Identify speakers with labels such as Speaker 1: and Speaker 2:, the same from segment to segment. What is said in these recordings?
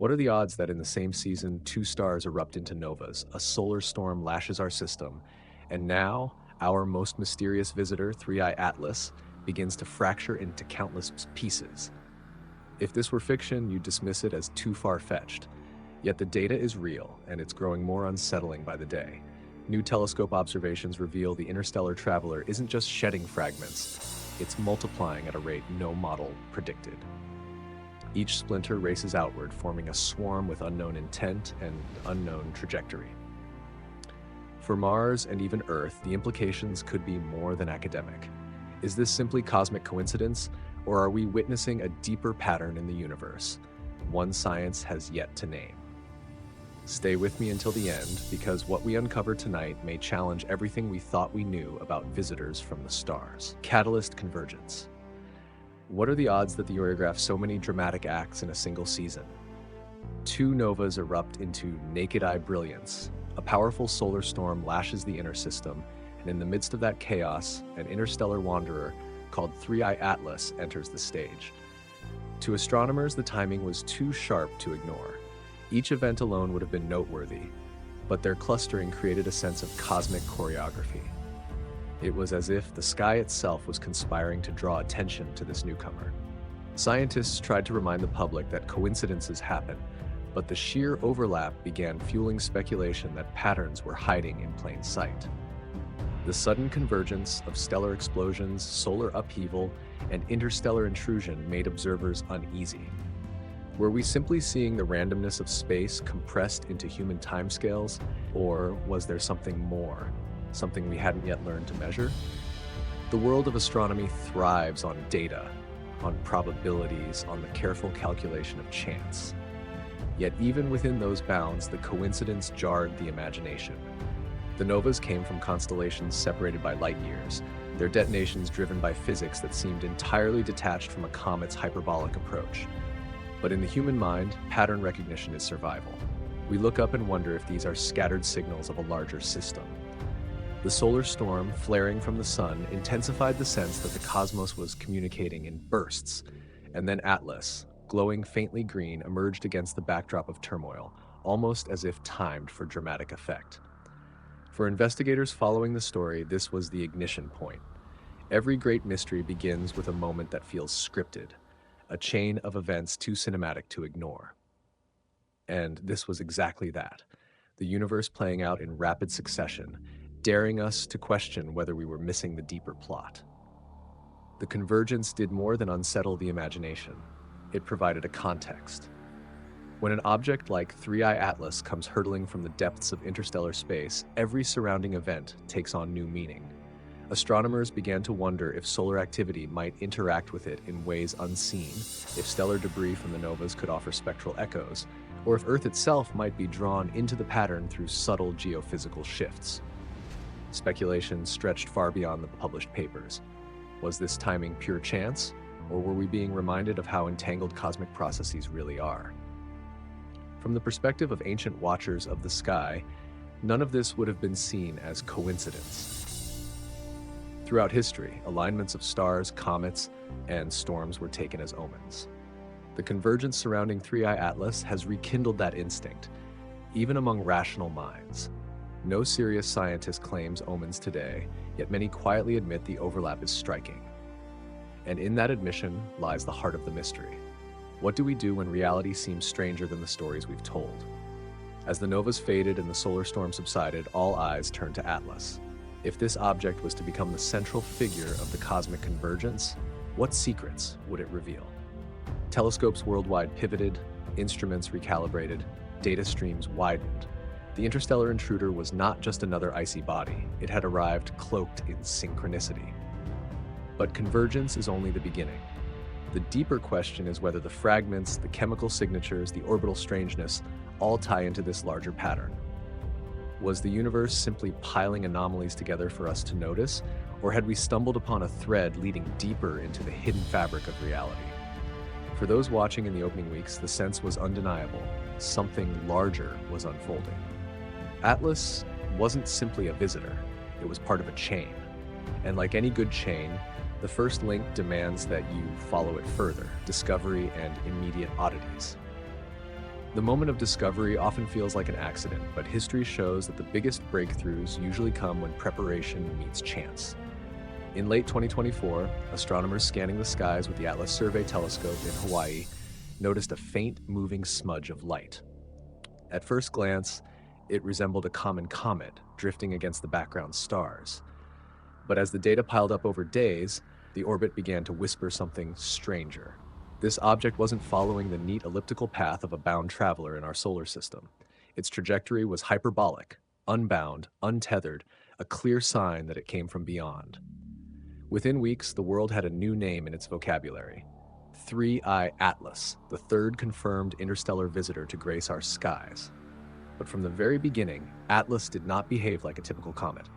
Speaker 1: What are the odds that in the same season, two stars erupt into novas, a solar storm lashes our system, and now our most mysterious visitor, Three Eye Atlas, begins to fracture into countless pieces? If this were fiction, you'd dismiss it as too far-fetched. Yet the data is real, and it's growing more unsettling by the day. New telescope observations reveal the interstellar traveler isn't just shedding fragments, it's multiplying at a rate no model predicted. Each splinter races outward, forming a swarm with unknown intent and unknown trajectory. For Mars and even Earth, the implications could be more than academic. Is this simply cosmic coincidence, or are we witnessing a deeper pattern in the universe, one science has yet to name? Stay with me until the end, because what we uncover tonight may challenge everything we thought we knew about visitors from the stars. Catalyst convergence. What are the odds that the choreograph so many dramatic acts in a single season? Two novas erupt into naked-eye brilliance. A powerful solar storm lashes the inner system, and in the midst of that chaos, an interstellar wanderer called Three Eye Atlas enters the stage. To astronomers, the timing was too sharp to ignore. Each event alone would have been noteworthy, but their clustering created a sense of cosmic choreography. It was as if the sky itself was conspiring to draw attention to this newcomer. Scientists tried to remind the public that coincidences happen, but the sheer overlap began fueling speculation that patterns were hiding in plain sight. The sudden convergence of stellar explosions, solar upheaval, and interstellar intrusion made observers uneasy. Were we simply seeing the randomness of space compressed into human timescales, or was there something more, something we hadn't yet learned to measure? The world of astronomy thrives on data, on probabilities, on the careful calculation of chance. Yet even within those bounds, the coincidence jarred the imagination. The novas came from constellations separated by light years, their detonations driven by physics that seemed entirely detached from a comet's hyperbolic approach. But in the human mind, pattern recognition is survival. We look up and wonder if these are scattered signals of a larger system. The solar storm, flaring from the sun, intensified the sense that the cosmos was communicating in bursts, and then Atlas, glowing faintly green, emerged against the backdrop of turmoil, almost as if timed for dramatic effect. For investigators following the story, this was the ignition point. Every great mystery begins with a moment that feels scripted, a chain of events too cinematic to ignore. And this was exactly that, the universe playing out in rapid succession, daring us to question whether we were missing the deeper plot. The convergence did more than unsettle the imagination. It provided a context. When an object like Three Eye Atlas comes hurtling from the depths of interstellar space, every surrounding event takes on new meaning. Astronomers began to wonder if solar activity might interact with it in ways unseen, if stellar debris from the novas could offer spectral echoes, or if Earth itself might be drawn into the pattern through subtle geophysical shifts. Speculation stretched far beyond the published papers. Was this timing pure chance, or were we being reminded of how entangled cosmic processes really are? From the perspective of ancient watchers of the sky, none of this would have been seen as coincidence. Throughout history, alignments of stars, comets, and storms were taken as omens. The convergence surrounding Three Eye Atlas has rekindled that instinct, even among rational minds. No serious scientist claims omens today, yet many quietly admit the overlap is striking. And in that admission lies the heart of the mystery. What do we do when reality seems stranger than the stories we've told? As the novas faded and the solar storm subsided, all eyes turned to Atlas. If this object was to become the central figure of the cosmic convergence, what secrets would it reveal? Telescopes worldwide pivoted, instruments recalibrated, data streams widened. The interstellar intruder was not just another icy body, it had arrived cloaked in synchronicity. But convergence is only the beginning. The deeper question is whether the fragments, the chemical signatures, the orbital strangeness all tie into this larger pattern. Was the universe simply piling anomalies together for us to notice, or had we stumbled upon a thread leading deeper into the hidden fabric of reality? For those watching in the opening weeks, the sense was undeniable. Something larger was unfolding. Atlas wasn't simply a visitor, it was part of a chain. And like any good chain, the first link demands that you follow it further, discovery and immediate oddities. The moment of discovery often feels like an accident, but history shows that the biggest breakthroughs usually come when preparation meets chance. In late 2024, astronomers scanning the skies with the Atlas Survey telescope in Hawaii noticed a faint moving smudge of light. At first glance, it resembled a common comet drifting against the background stars. But as the data piled up over days, the orbit began to whisper something stranger. This object wasn't following the neat elliptical path of a bound traveler in our solar system. Its trajectory was hyperbolic, unbound, untethered, a clear sign that it came from beyond. Within weeks, the world had a new name in its vocabulary. 3I Atlas, the third confirmed interstellar visitor to grace our skies. But from the very beginning, Atlas did not behave like a typical comet.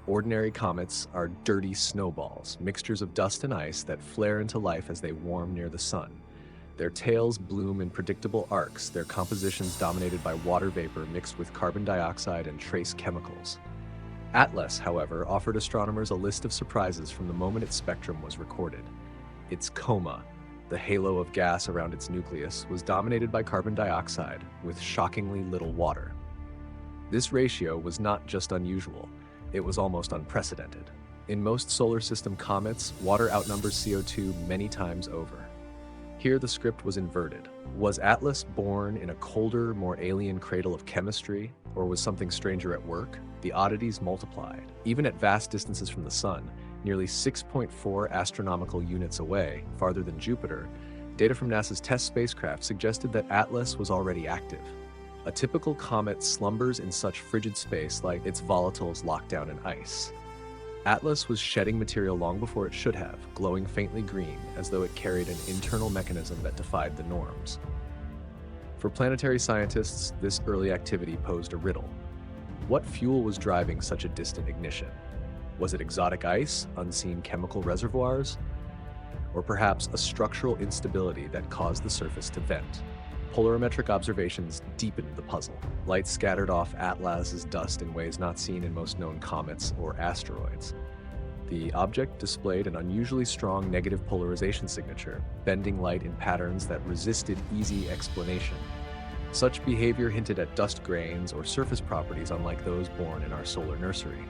Speaker 1: Ordinary comets are dirty snowballs, mixtures of dust and ice that flare into life as they warm near the sun. Their tails bloom in predictable arcs, their compositions dominated by water vapor mixed with carbon dioxide and trace chemicals. Atlas, however, offered astronomers a list of surprises from the moment its spectrum was recorded. Its coma, the halo of gas around its nucleus, was dominated by carbon dioxide, with shockingly little water. This ratio was not just unusual, it was almost unprecedented. In most solar system comets, water outnumbers CO2 many times over. Here the script was inverted. Was Atlas born in a colder, more alien cradle of chemistry, or was something stranger at work? The oddities multiplied. Even at vast distances from the Sun, nearly 6.4 astronomical units away, farther than Jupiter, data from NASA's test spacecraft suggested that Atlas was already active. A typical comet slumbers in such frigid space like its volatiles locked down in ice. Atlas was shedding material long before it should have, glowing faintly green, as though it carried an internal mechanism that defied the norms. For planetary scientists, this early activity posed a riddle. What fuel was driving such a distant ignition? Was it exotic ice, unseen chemical reservoirs? Or perhaps a structural instability that caused the surface to vent? Polarimetric observations deepened the puzzle. Light scattered off Atlas's dust in ways not seen in most known comets or asteroids. The object displayed an unusually strong negative polarization signature, bending light in patterns that resisted easy explanation. Such behavior hinted at dust grains or surface properties unlike those born in our solar nursery.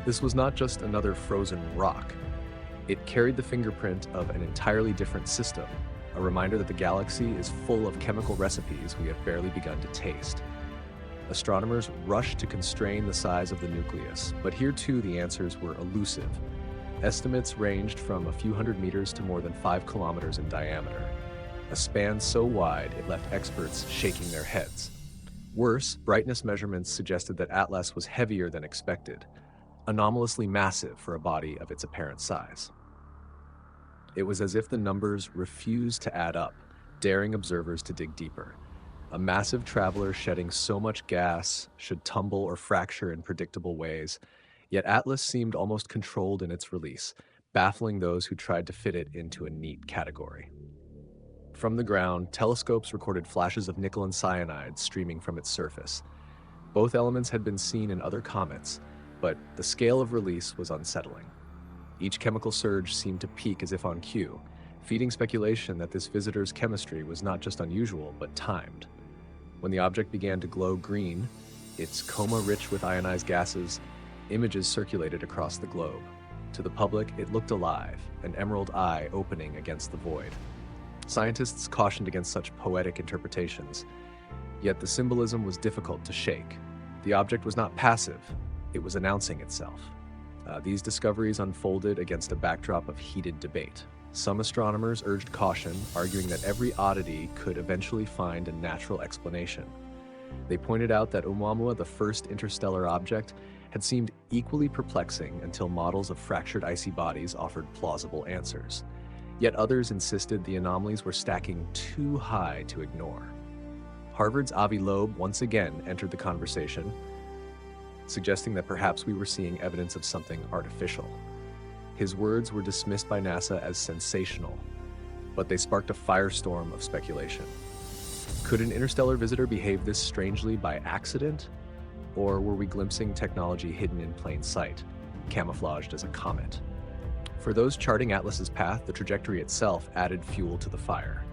Speaker 1: This was not just another frozen rock. It carried the fingerprint of an entirely different system, a reminder that the galaxy is full of chemical recipes we have barely begun to taste. Astronomers rushed to constrain the size of the nucleus, but here too the answers were elusive. Estimates ranged from a few hundred meters to more than 5 kilometers in diameter, a span so wide it left experts shaking their heads. Worse, brightness measurements suggested that Atlas was heavier than expected, anomalously massive for a body of its apparent size. It was as if the numbers refused to add up, daring observers to dig deeper. A massive traveler shedding so much gas should tumble or fracture in predictable ways, yet Atlas seemed almost controlled in its release, baffling those who tried to fit it into a neat category. From the ground, telescopes recorded flashes of nickel and cyanide streaming from its surface. Both elements had been seen in other comets, but the scale of release was unsettling. Each chemical surge seemed to peak as if on cue, feeding speculation that this visitor's chemistry was not just unusual, but timed. When the object began to glow green, its coma rich with ionized gases, images circulated across the globe. To the public, it looked alive, an emerald eye opening against the void. Scientists cautioned against such poetic interpretations, yet the symbolism was difficult to shake. The object was not passive, it was announcing itself. These discoveries unfolded against a backdrop of heated debate. Some astronomers urged caution, arguing that every oddity could eventually find a natural explanation. They pointed out that Oumuamua, the first interstellar object, had seemed equally perplexing until models of fractured icy bodies offered plausible answers. Yet others insisted the anomalies were stacking too high to ignore. Harvard's Avi Loeb once again entered the conversation, suggesting that perhaps we were seeing evidence of something artificial. His words were dismissed by NASA as sensational, but they sparked a firestorm of speculation. Could an interstellar visitor behave this strangely by accident? Or were we glimpsing technology hidden in plain sight, camouflaged as a comet? For those charting Atlas's path, the trajectory itself added fuel to the fire.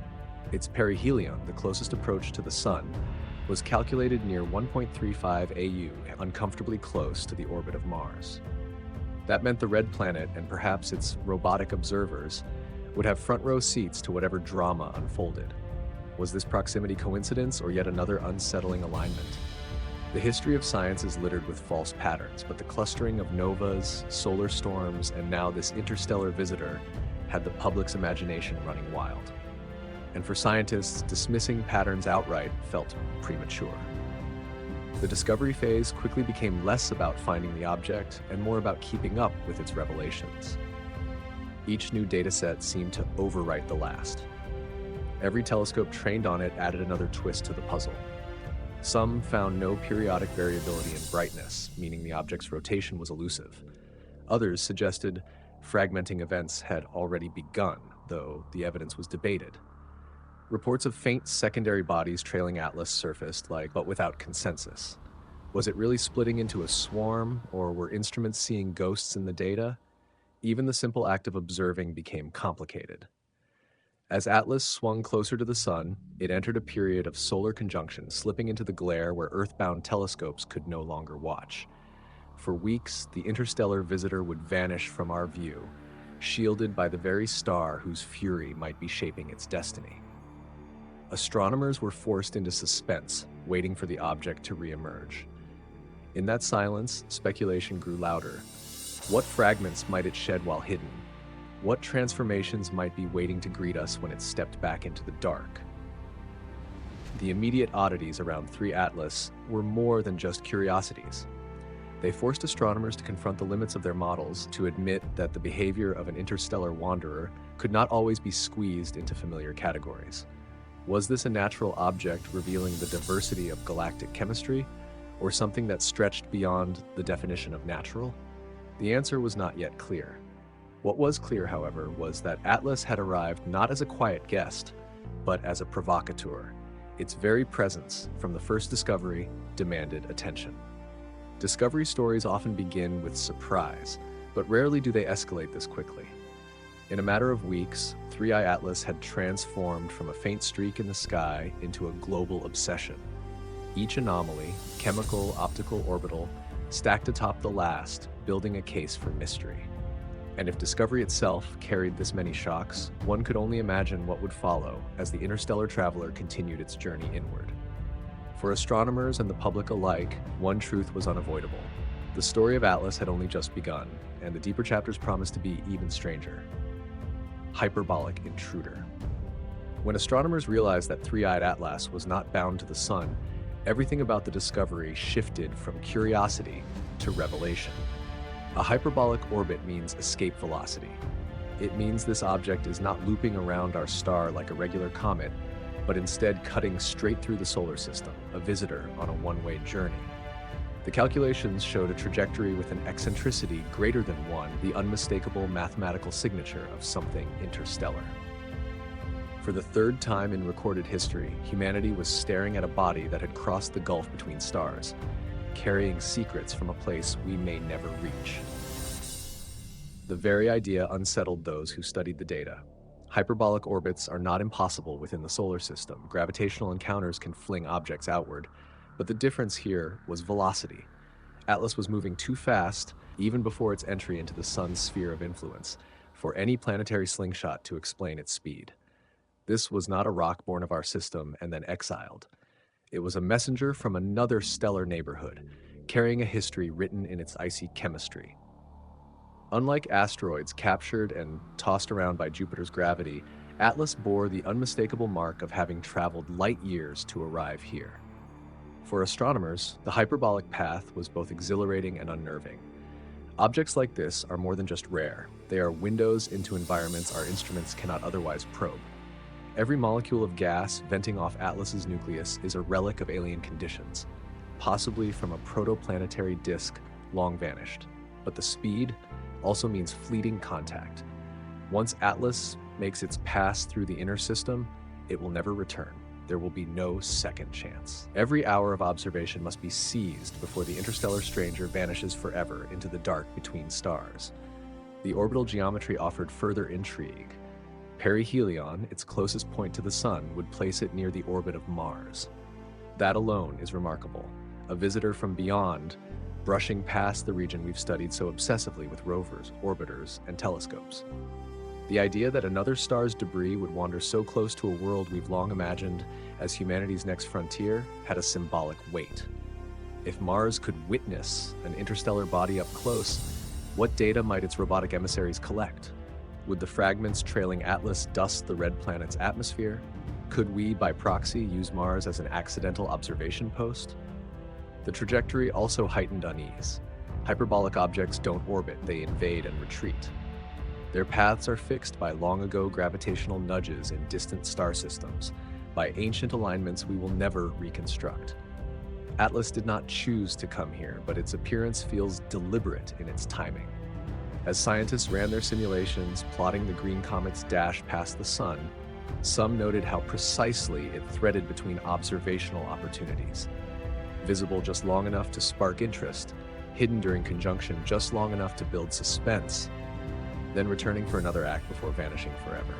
Speaker 1: Its perihelion, the closest approach to the Sun, was calculated near 1.35 AU, uncomfortably close to the orbit of Mars. That meant the red planet, and perhaps its robotic observers, would have front-row seats to whatever drama unfolded. Was this proximity coincidence or yet another unsettling alignment? The history of science is littered with false patterns, but the clustering of novas, solar storms, and now this interstellar visitor had the public's imagination running wild. And for scientists, dismissing patterns outright felt premature. The discovery phase quickly became less about finding the object and more about keeping up with its revelations. Each new dataset seemed to overwrite the last. Every telescope trained on it added another twist to the puzzle. Some found no periodic variability in brightness, meaning the object's rotation was elusive. Others suggested fragmenting events had already begun, though the evidence was debated. Reports of faint secondary bodies trailing Atlas surfaced, but without consensus. Was it really splitting into a swarm, or were instruments seeing ghosts in the data? Even the simple act of observing became complicated. As Atlas swung closer to the Sun, it entered a period of solar conjunction, slipping into the glare where Earth-bound telescopes could no longer watch. For weeks, the interstellar visitor would vanish from our view, shielded by the very star whose fury might be shaping its destiny. Astronomers were forced into suspense, waiting for the object to re-emerge. In that silence, speculation grew louder. What fragments might it shed while hidden? What transformations might be waiting to greet us when it stepped back into the dark? The immediate oddities around 3 Atlas were more than just curiosities. They forced astronomers to confront the limits of their models, to admit that the behavior of an interstellar wanderer could not always be squeezed into familiar categories. Was this a natural object revealing the diversity of galactic chemistry, or something that stretched beyond the definition of natural? The answer was not yet clear. What was clear, however, was that Atlas had arrived not as a quiet guest, but as a provocateur. Its very presence, from the first discovery, demanded attention. Discovery stories often begin with surprise, but rarely do they escalate this quickly. In a matter of weeks, 3I Atlas had transformed from a faint streak in the sky into a global obsession. Each anomaly, chemical, optical, orbital, stacked atop the last, building a case for mystery. And if discovery itself carried this many shocks, one could only imagine what would follow as the interstellar traveler continued its journey inward. For astronomers and the public alike, one truth was unavoidable. The story of Atlas had only just begun, and the deeper chapters promised to be even stranger. Hyperbolic intruder. When astronomers realized that 3-eyed Atlas was not bound to the Sun, everything about the discovery shifted from curiosity to revelation. A hyperbolic orbit means escape velocity. It means this object is not looping around our star like a regular comet, but instead cutting straight through the solar system, a visitor on a one-way journey. The calculations showed a trajectory with an eccentricity greater than 1, the unmistakable mathematical signature of something interstellar. For the third time in recorded history, humanity was staring at a body that had crossed the gulf between stars, carrying secrets from a place we may never reach. The very idea unsettled those who studied the data. Hyperbolic orbits are not impossible within the solar system. Gravitational encounters can fling objects outward, but the difference here was velocity. Atlas was moving too fast, even before its entry into the Sun's sphere of influence, for any planetary slingshot to explain its speed. This was not a rock born of our system and then exiled. It was a messenger from another stellar neighborhood, carrying a history written in its icy chemistry. Unlike asteroids captured and tossed around by Jupiter's gravity, Atlas bore the unmistakable mark of having traveled light years to arrive here. For astronomers, the hyperbolic path was both exhilarating and unnerving. Objects like this are more than just rare. They are windows into environments our instruments cannot otherwise probe. Every molecule of gas venting off Atlas's nucleus is a relic of alien conditions, possibly from a protoplanetary disk long vanished. But the speed also means fleeting contact. Once Atlas makes its pass through the inner system, it will never return. There will be no second chance. Every hour of observation must be seized before the interstellar stranger vanishes forever into the dark between stars. The orbital geometry offered further intrigue. Perihelion, its closest point to the Sun, would place it near the orbit of Mars. That alone is remarkable. A visitor from beyond, brushing past the region we've studied so obsessively with rovers, orbiters, and telescopes. The idea that another star's debris would wander so close to a world we've long imagined as humanity's next frontier had a symbolic weight. If Mars could witness an interstellar body up close, what data might its robotic emissaries collect? Would the fragments trailing Atlas dust the red planet's atmosphere? Could we, by proxy, use Mars as an accidental observation post? The trajectory also heightened unease. Hyperbolic objects don't orbit, they invade and retreat. Their paths are fixed by long-ago gravitational nudges in distant star systems, by ancient alignments we will never reconstruct. Atlas did not choose to come here, but its appearance feels deliberate in its timing. As scientists ran their simulations, plotting the green comet's dash past the Sun, some noted how precisely it threaded between observational opportunities. Visible just long enough to spark interest, hidden during conjunction just long enough to build suspense, then returning for another act before vanishing forever.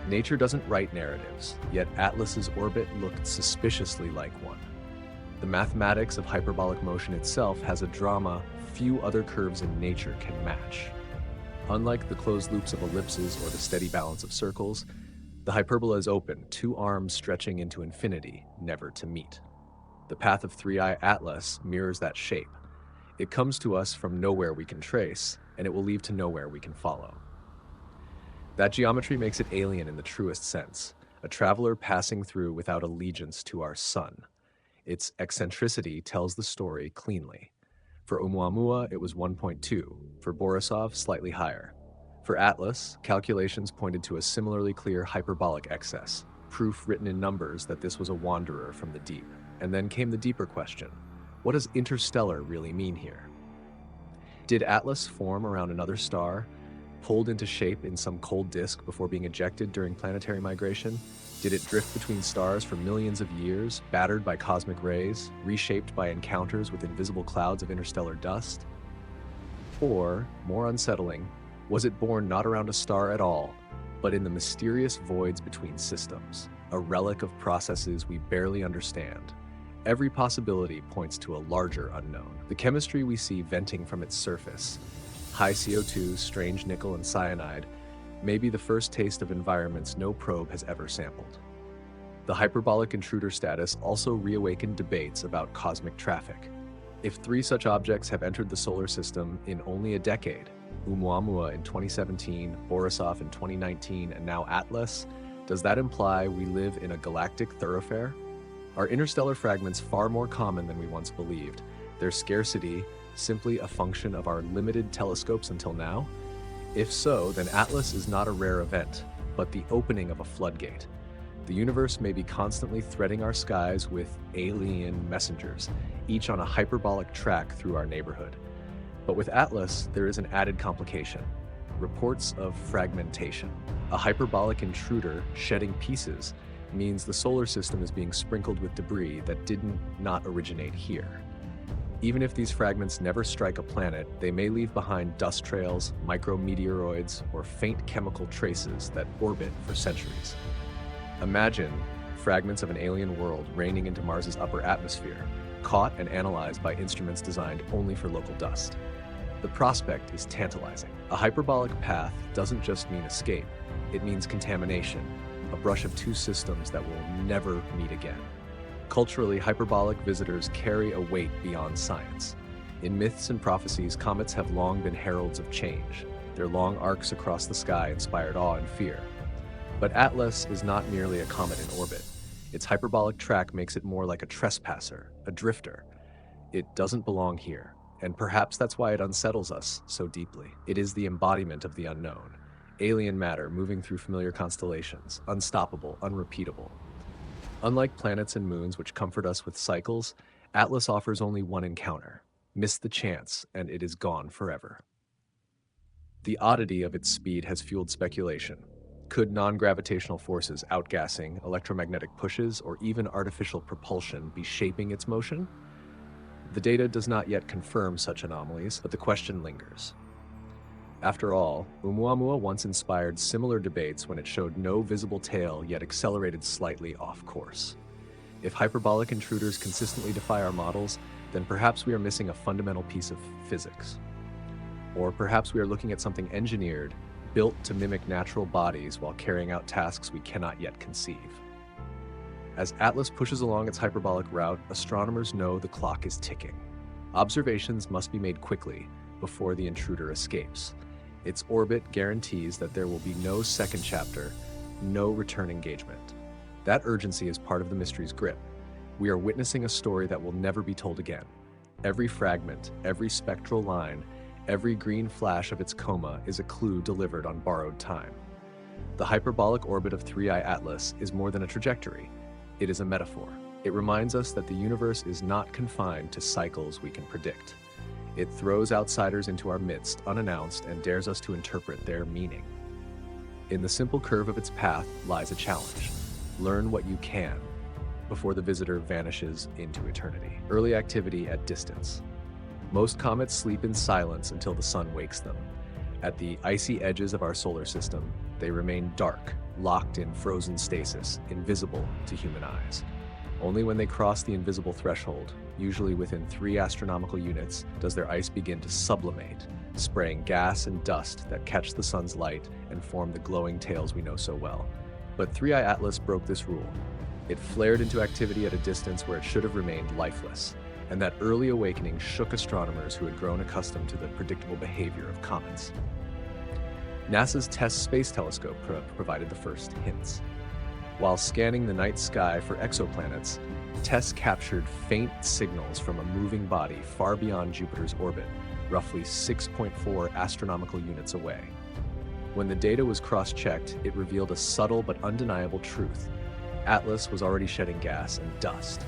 Speaker 1: Nature doesn't write narratives, yet Atlas's orbit looked suspiciously like one. The mathematics of hyperbolic motion itself has a drama few other curves in nature can match. Unlike the closed loops of ellipses or the steady balance of circles, the hyperbola is open, two arms stretching into infinity, never to meet. The path of 3i Atlas mirrors that shape. It comes to us from nowhere we can trace, and it will lead to nowhere we can follow. That geometry makes it alien in the truest sense, a traveler passing through without allegiance to our sun. Its eccentricity tells the story cleanly. For Oumuamua, it was 1.2, for Borisov, slightly higher. For Atlas, calculations pointed to a similarly clear hyperbolic excess, proof written in numbers that this was a wanderer from the deep. And then came the deeper question: what does interstellar really mean here? Did Atlas form around another star, pulled into shape in some cold disk before being ejected during planetary migration? Did it drift between stars for millions of years, battered by cosmic rays, reshaped by encounters with invisible clouds of interstellar dust? Or, more unsettling, was it born not around a star at all, but in the mysterious voids between systems, a relic of processes we barely understand? Every possibility points to a larger unknown. The chemistry we see venting from its surface, high CO2, strange nickel, and cyanide, may be the first taste of environments no probe has ever sampled. The hyperbolic intruder status also reawakened debates about cosmic traffic. If 3 such objects have entered the solar system in only a decade, Oumuamua in 2017, Borisov in 2019, and now Atlas, does that imply we live in a galactic thoroughfare? Are interstellar fragments far more common than we once believed? Their scarcity simply a function of our limited telescopes until now? If so, then Atlas is not a rare event, but the opening of a floodgate. The universe may be constantly threading our skies with alien messengers, each on a hyperbolic track through our neighborhood. But with Atlas, there is an added complication: reports of fragmentation. A hyperbolic intruder shedding pieces means the solar system is being sprinkled with debris that did not originate here. Even if these fragments never strike a planet, they may leave behind dust trails, micrometeoroids, or faint chemical traces that orbit for centuries. Imagine fragments of an alien world raining into Mars's upper atmosphere, caught and analyzed by instruments designed only for local dust. The prospect is tantalizing. A hyperbolic path doesn't just mean escape, it means contamination, a brush of 2 systems that will never meet again. Culturally, hyperbolic visitors carry a weight beyond science. In myths and prophecies, comets have long been heralds of change. Their long arcs across the sky inspired awe and fear. But Atlas is not merely a comet in orbit. Its hyperbolic track makes it more like a trespasser, a drifter. It doesn't belong here, and perhaps that's why it unsettles us so deeply. It is the embodiment of the unknown. Alien matter moving through familiar constellations, unstoppable, unrepeatable. Unlike planets and moons which comfort us with cycles, Atlas offers only one encounter. Miss the chance, and it is gone forever. The oddity of its speed has fueled speculation. Could non-gravitational forces, outgassing, electromagnetic pushes, or even artificial propulsion be shaping its motion? The data does not yet confirm such anomalies, but the question lingers. After all, Oumuamua once inspired similar debates when it showed no visible tail yet accelerated slightly off course. If hyperbolic intruders consistently defy our models, then perhaps we are missing a fundamental piece of physics. Or perhaps we are looking at something engineered, built to mimic natural bodies while carrying out tasks we cannot yet conceive. As Atlas pushes along its hyperbolic route, astronomers know the clock is ticking. Observations must be made quickly before the intruder escapes. Its orbit guarantees that there will be no second chapter, no return engagement. That urgency is part of the mystery's grip. We are witnessing a story that will never be told again. Every fragment, every spectral line, every green flash of its coma is a clue delivered on borrowed time. The hyperbolic orbit of 3I Atlas is more than a trajectory. It is a metaphor. It reminds us that the universe is not confined to cycles we can predict. It throws outsiders into our midst unannounced and dares us to interpret their meaning. In the simple curve of its path lies a challenge. Learn what you can before the visitor vanishes into eternity. Early activity at distance. Most comets sleep in silence until the sun wakes them. At the icy edges of our solar system, they remain dark, locked in frozen stasis, invisible to human eyes. Only when they cross the invisible threshold, usually within 3 astronomical units, does their ice begin to sublimate, spraying gas and dust that catch the sun's light and form the glowing tails we know so well. But 3I Atlas broke this rule. It flared into activity at a distance where it should have remained lifeless, and that early awakening shook astronomers who had grown accustomed to the predictable behavior of comets. NASA's TESS space telescope provided the first hints. While scanning the night sky for exoplanets, TESS captured faint signals from a moving body far beyond Jupiter's orbit, roughly 6.4 astronomical units away. When the data was cross-checked, it revealed a subtle but undeniable truth. Atlas was already shedding gas and dust.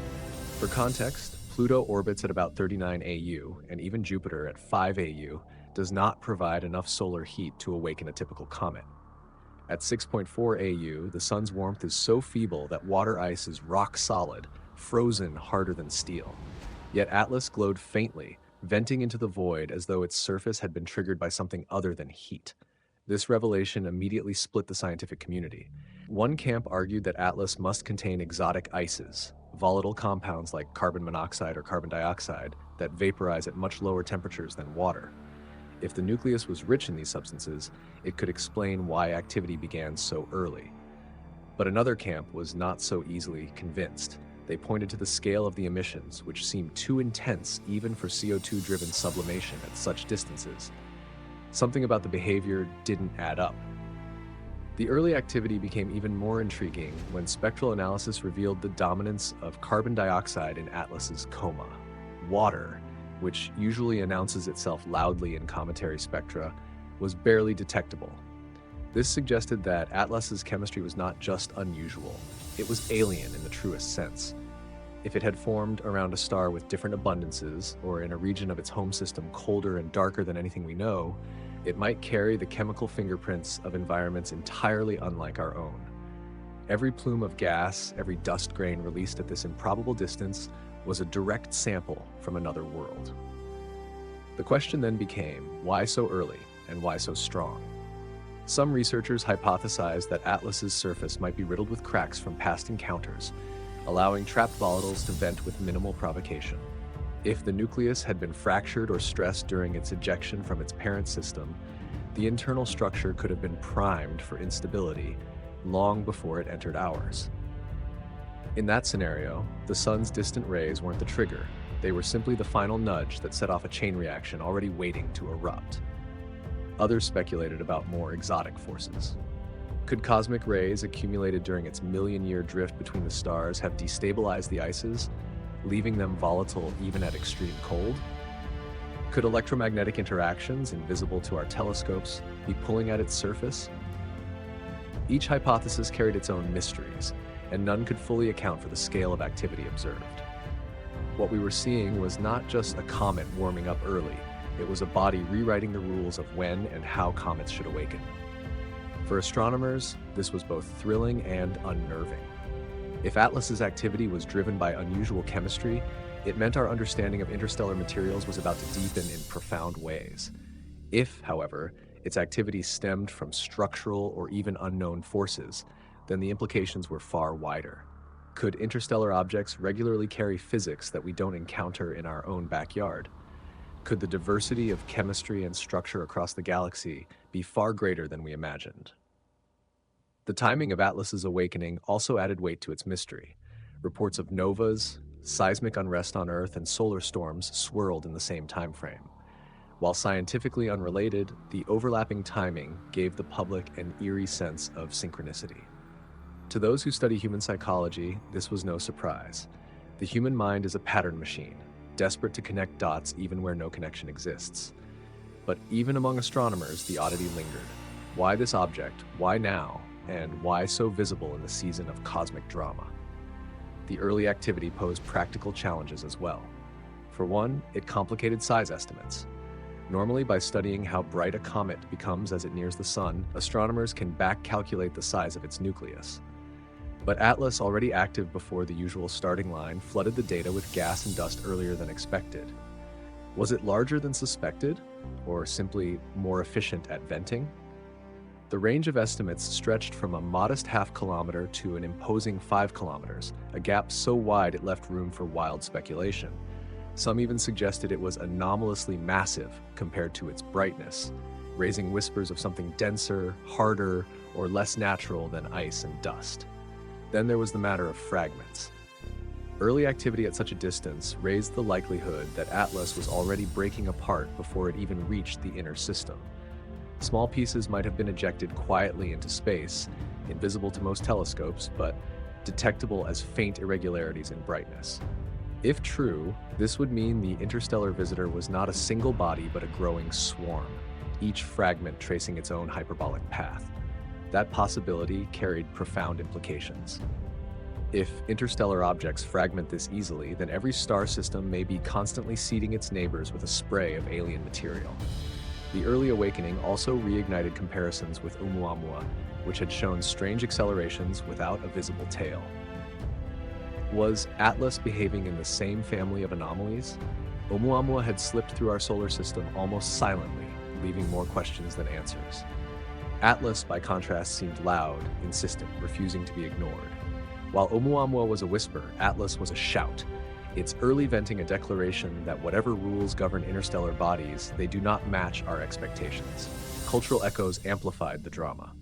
Speaker 1: For context, Pluto orbits at about 39 AU, and even Jupiter at 5 AU does not provide enough solar heat to awaken a typical comet. At 6.4 AU, the sun's warmth is so feeble that water ice is rock solid, frozen harder than steel. Yet Atlas glowed faintly, venting into the void as though its surface had been triggered by something other than heat. This revelation immediately split the scientific community. One camp argued that Atlas must contain exotic ices, volatile compounds like carbon monoxide or carbon dioxide that vaporize at much lower temperatures than water. If the nucleus was rich in these substances, it could explain why activity began so early. But another camp was not so easily convinced. They pointed to the scale of the emissions, which seemed too intense even for CO2-driven sublimation at such distances. Something about the behavior didn't add up. The early activity became even more intriguing when spectral analysis revealed the dominance of carbon dioxide in Atlas's coma. Water, which usually announces itself loudly in cometary spectra, was barely detectable. This suggested that Atlas's chemistry was not just unusual, it was alien in the truest sense. If it had formed around a star with different abundances, or in a region of its home system colder and darker than anything we know, it might carry the chemical fingerprints of environments entirely unlike our own. Every plume of gas, every dust grain released at this improbable distance was a direct sample from another world. The question then became, why so early and why so strong? Some researchers hypothesized that Atlas's surface might be riddled with cracks from past encounters, allowing trapped volatiles to vent with minimal provocation. If the nucleus had been fractured or stressed during its ejection from its parent system, the internal structure could have been primed for instability long before it entered ours. In that scenario, the sun's distant rays weren't the trigger. They were simply the final nudge that set off a chain reaction already waiting to erupt. Others speculated about more exotic forces. Could cosmic rays accumulated during its million-year drift between the stars have destabilized the ices, leaving them volatile even at extreme cold? Could electromagnetic interactions, invisible to our telescopes, be pulling at its surface? Each hypothesis carried its own mysteries, and none could fully account for the scale of activity observed. What we were seeing was not just a comet warming up early, it was a body rewriting the rules of when and how comets should awaken. For astronomers, this was both thrilling and unnerving. If Atlas's activity was driven by unusual chemistry, it meant our understanding of interstellar materials was about to deepen in profound ways. If, however, its activity stemmed from structural or even unknown forces, then the implications were far wider. Could interstellar objects regularly carry physics that we don't encounter in our own backyard? Could the diversity of chemistry and structure across the galaxy be far greater than we imagined? The timing of Atlas's awakening also added weight to its mystery. Reports of novas, seismic unrest on Earth, and solar storms swirled in the same time frame. While scientifically unrelated, the overlapping timing gave the public an eerie sense of synchronicity. To those who study human psychology, this was no surprise. The human mind is a pattern machine, desperate to connect dots even where no connection exists. But even among astronomers, the oddity lingered. Why this object? Why now? And why so visible in the season of cosmic drama? The early activity posed practical challenges as well. For one, it complicated size estimates. Normally, by studying how bright a comet becomes as it nears the sun, astronomers can back-calculate the size of its nucleus. But Atlas, already active before the usual starting line, flooded the data with gas and dust earlier than expected. Was it larger than suspected, or simply more efficient at venting? The range of estimates stretched from a modest half-kilometer to an imposing 5 kilometers, a gap so wide it left room for wild speculation. Some even suggested it was anomalously massive compared to its brightness, raising whispers of something denser, harder, or less natural than ice and dust. Then there was the matter of fragments. Early activity at such a distance raised the likelihood that Atlas was already breaking apart before it even reached the inner system. Small pieces might have been ejected quietly into space, invisible to most telescopes, but detectable as faint irregularities in brightness. If true, this would mean the interstellar visitor was not a single body but a growing swarm, each fragment tracing its own hyperbolic path. That possibility carried profound implications. If interstellar objects fragment this easily, then every star system may be constantly seeding its neighbors with a spray of alien material. The early awakening also reignited comparisons with Oumuamua, which had shown strange accelerations without a visible tail. Was Atlas behaving in the same family of anomalies? Oumuamua had slipped through our solar system almost silently, leaving more questions than answers. Atlas, by contrast, seemed loud, insistent, refusing to be ignored. While Oumuamua was a whisper, Atlas was a shout, its early venting a declaration that whatever rules govern interstellar bodies, they do not match our expectations. Cultural echoes amplified the drama.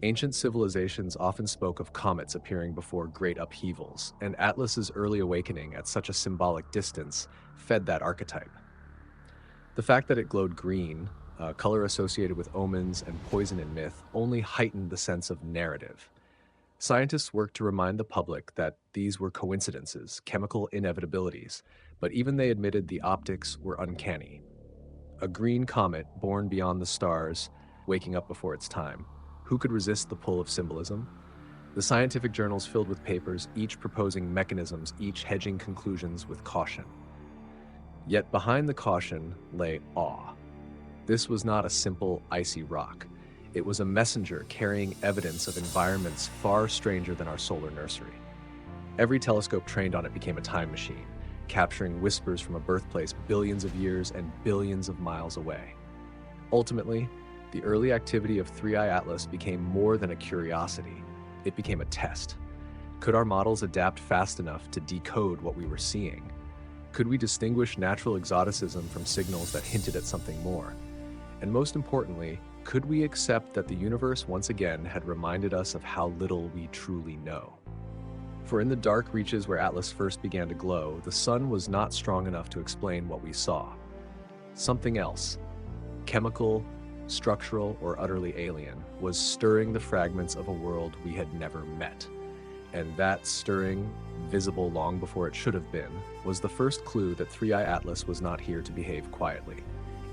Speaker 1: Ancient civilizations often spoke of comets appearing before great upheavals, and Atlas's early awakening at such a symbolic distance fed that archetype. The fact that it glowed green, a color associated with omens and poison in myth, only heightened the sense of narrative. Scientists worked to remind the public that these were coincidences, chemical inevitabilities, but even they admitted the optics were uncanny. A green comet born beyond the stars, waking up before its time. Who could resist the pull of symbolism? The scientific journals filled with papers, each proposing mechanisms, each hedging conclusions with caution. Yet behind the caution lay awe. This was not a simple, icy rock. It was a messenger carrying evidence of environments far stranger than our solar nursery. Every telescope trained on it became a time machine, capturing whispers from a birthplace billions of years and billions of miles away. Ultimately, the early activity of 3I Atlas became more than a curiosity. It became a test. Could our models adapt fast enough to decode what we were seeing? Could we distinguish natural exoticism from signals that hinted at something more? And most importantly, could we accept that the universe once again had reminded us of how little we truly know? For in the dark reaches where Atlas first began to glow, the sun was not strong enough to explain what we saw. Something else, chemical, structural, or utterly alien, was stirring the fragments of a world we had never met. And that stirring, visible long before it should have been, was the first clue that 3I Atlas was not here to behave quietly.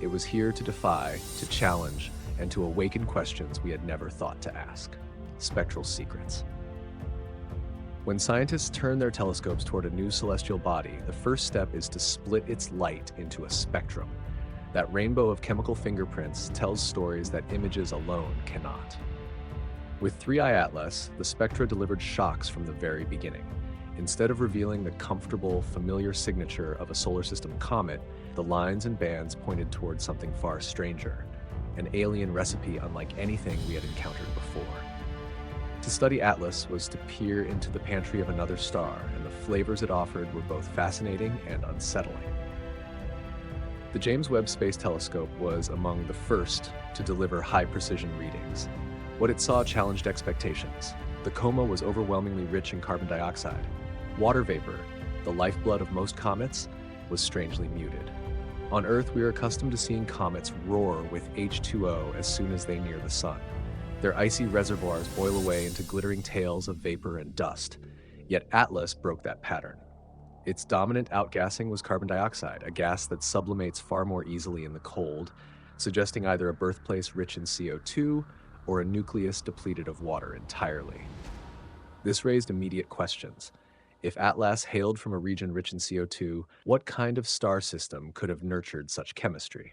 Speaker 1: It was here to defy, to challenge, and to awaken questions we had never thought to ask. Spectral secrets. When scientists turn their telescopes toward a new celestial body, the first step is to split its light into a spectrum. That rainbow of chemical fingerprints tells stories that images alone cannot. With 3I Atlas, the spectra delivered shocks from the very beginning. Instead of revealing the comfortable, familiar signature of a solar system comet, the lines and bands pointed towards something far stranger. an alien recipe unlike anything we had encountered before. To study Atlas was to peer into the pantry of another star, and the flavors it offered were both fascinating and unsettling. The James Webb Space Telescope was among the first to deliver high-precision readings. What it saw challenged expectations. The coma was overwhelmingly rich in carbon dioxide. Water vapor, the lifeblood of most comets, was strangely muted. On Earth, we are accustomed to seeing comets roar with H2O as soon as they near the sun. Their icy reservoirs boil away into glittering tails of vapor and dust. Yet Atlas broke that pattern. Its dominant outgassing was carbon dioxide, a gas that sublimates far more easily in the cold, suggesting either a birthplace rich in CO2 or a nucleus depleted of water entirely. This raised immediate questions. If Atlas hailed from a region rich in CO2, what kind of star system could have nurtured such chemistry?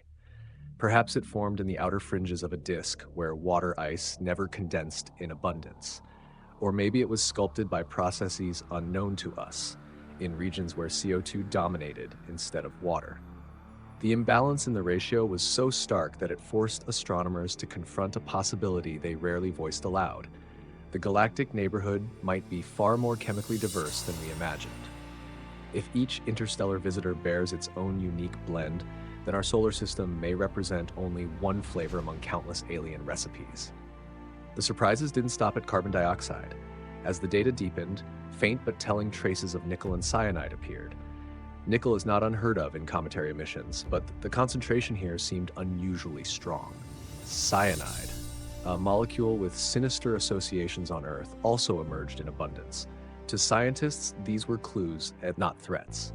Speaker 1: Perhaps it formed in the outer fringes of a disk where water ice never condensed in abundance. Or maybe it was sculpted by processes unknown to us, in regions where CO2 dominated instead of water. The imbalance in the ratio was so stark that it forced astronomers to confront a possibility they rarely voiced aloud. The galactic neighborhood might be far more chemically diverse than we imagined. If each interstellar visitor bears its own unique blend, then our solar system may represent only one flavor among countless alien recipes. The surprises didn't stop at carbon dioxide. As the data deepened, faint but telling traces of nickel and cyanide appeared. Nickel is not unheard of in cometary emissions, but the concentration here seemed unusually strong. Cyanide, a molecule with sinister associations on Earth, also emerged in abundance. To scientists, these were clues and not threats.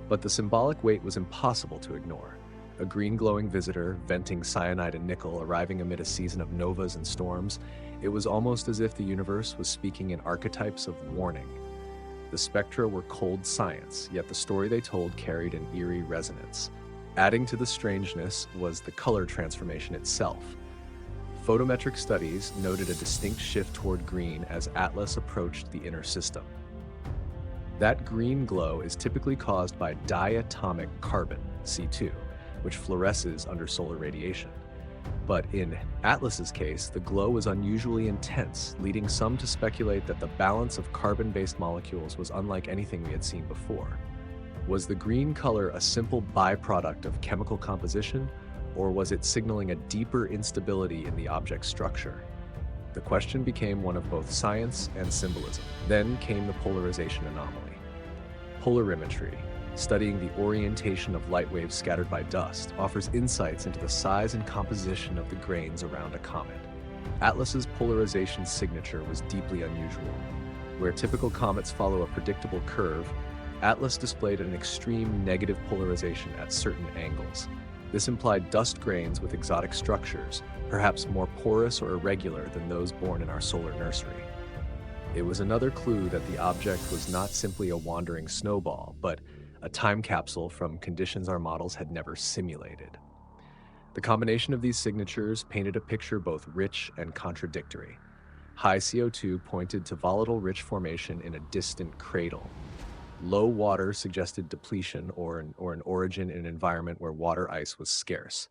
Speaker 1: But the symbolic weight was impossible to ignore. A green glowing visitor, venting cyanide and nickel, arriving amid a season of novas and storms, it was almost as if the universe was speaking in archetypes of warning. The spectra were cold science, yet the story they told carried an eerie resonance. Adding to the strangeness was the color transformation itself. Photometric studies noted a distinct shift toward green as Atlas approached the inner system. That green glow is typically caused by diatomic carbon, C2, which fluoresces under solar radiation. But in Atlas's case, the glow was unusually intense, leading some to speculate that the balance of carbon-based molecules was unlike anything we had seen before. Was the green color a simple byproduct of chemical composition, or was it signaling a deeper instability in the object's structure? The question became one of both science and symbolism. Then came the polarization anomaly. Polarimetry, studying the orientation of light waves scattered by dust, offers insights into the size and composition of the grains around a comet. Atlas's polarization signature was deeply unusual. Where typical comets follow a predictable curve, Atlas displayed an extreme negative polarization at certain angles. This implied dust grains with exotic structures, perhaps more porous or irregular than those born in our solar nursery. It was another clue that the object was not simply a wandering snowball, but a time capsule from conditions our models had never simulated. The combination of these signatures painted a picture both rich and contradictory. High CO2 pointed to volatile rich formation in a distant cradle. Low water suggested depletion or an origin in an environment where water ice was scarce.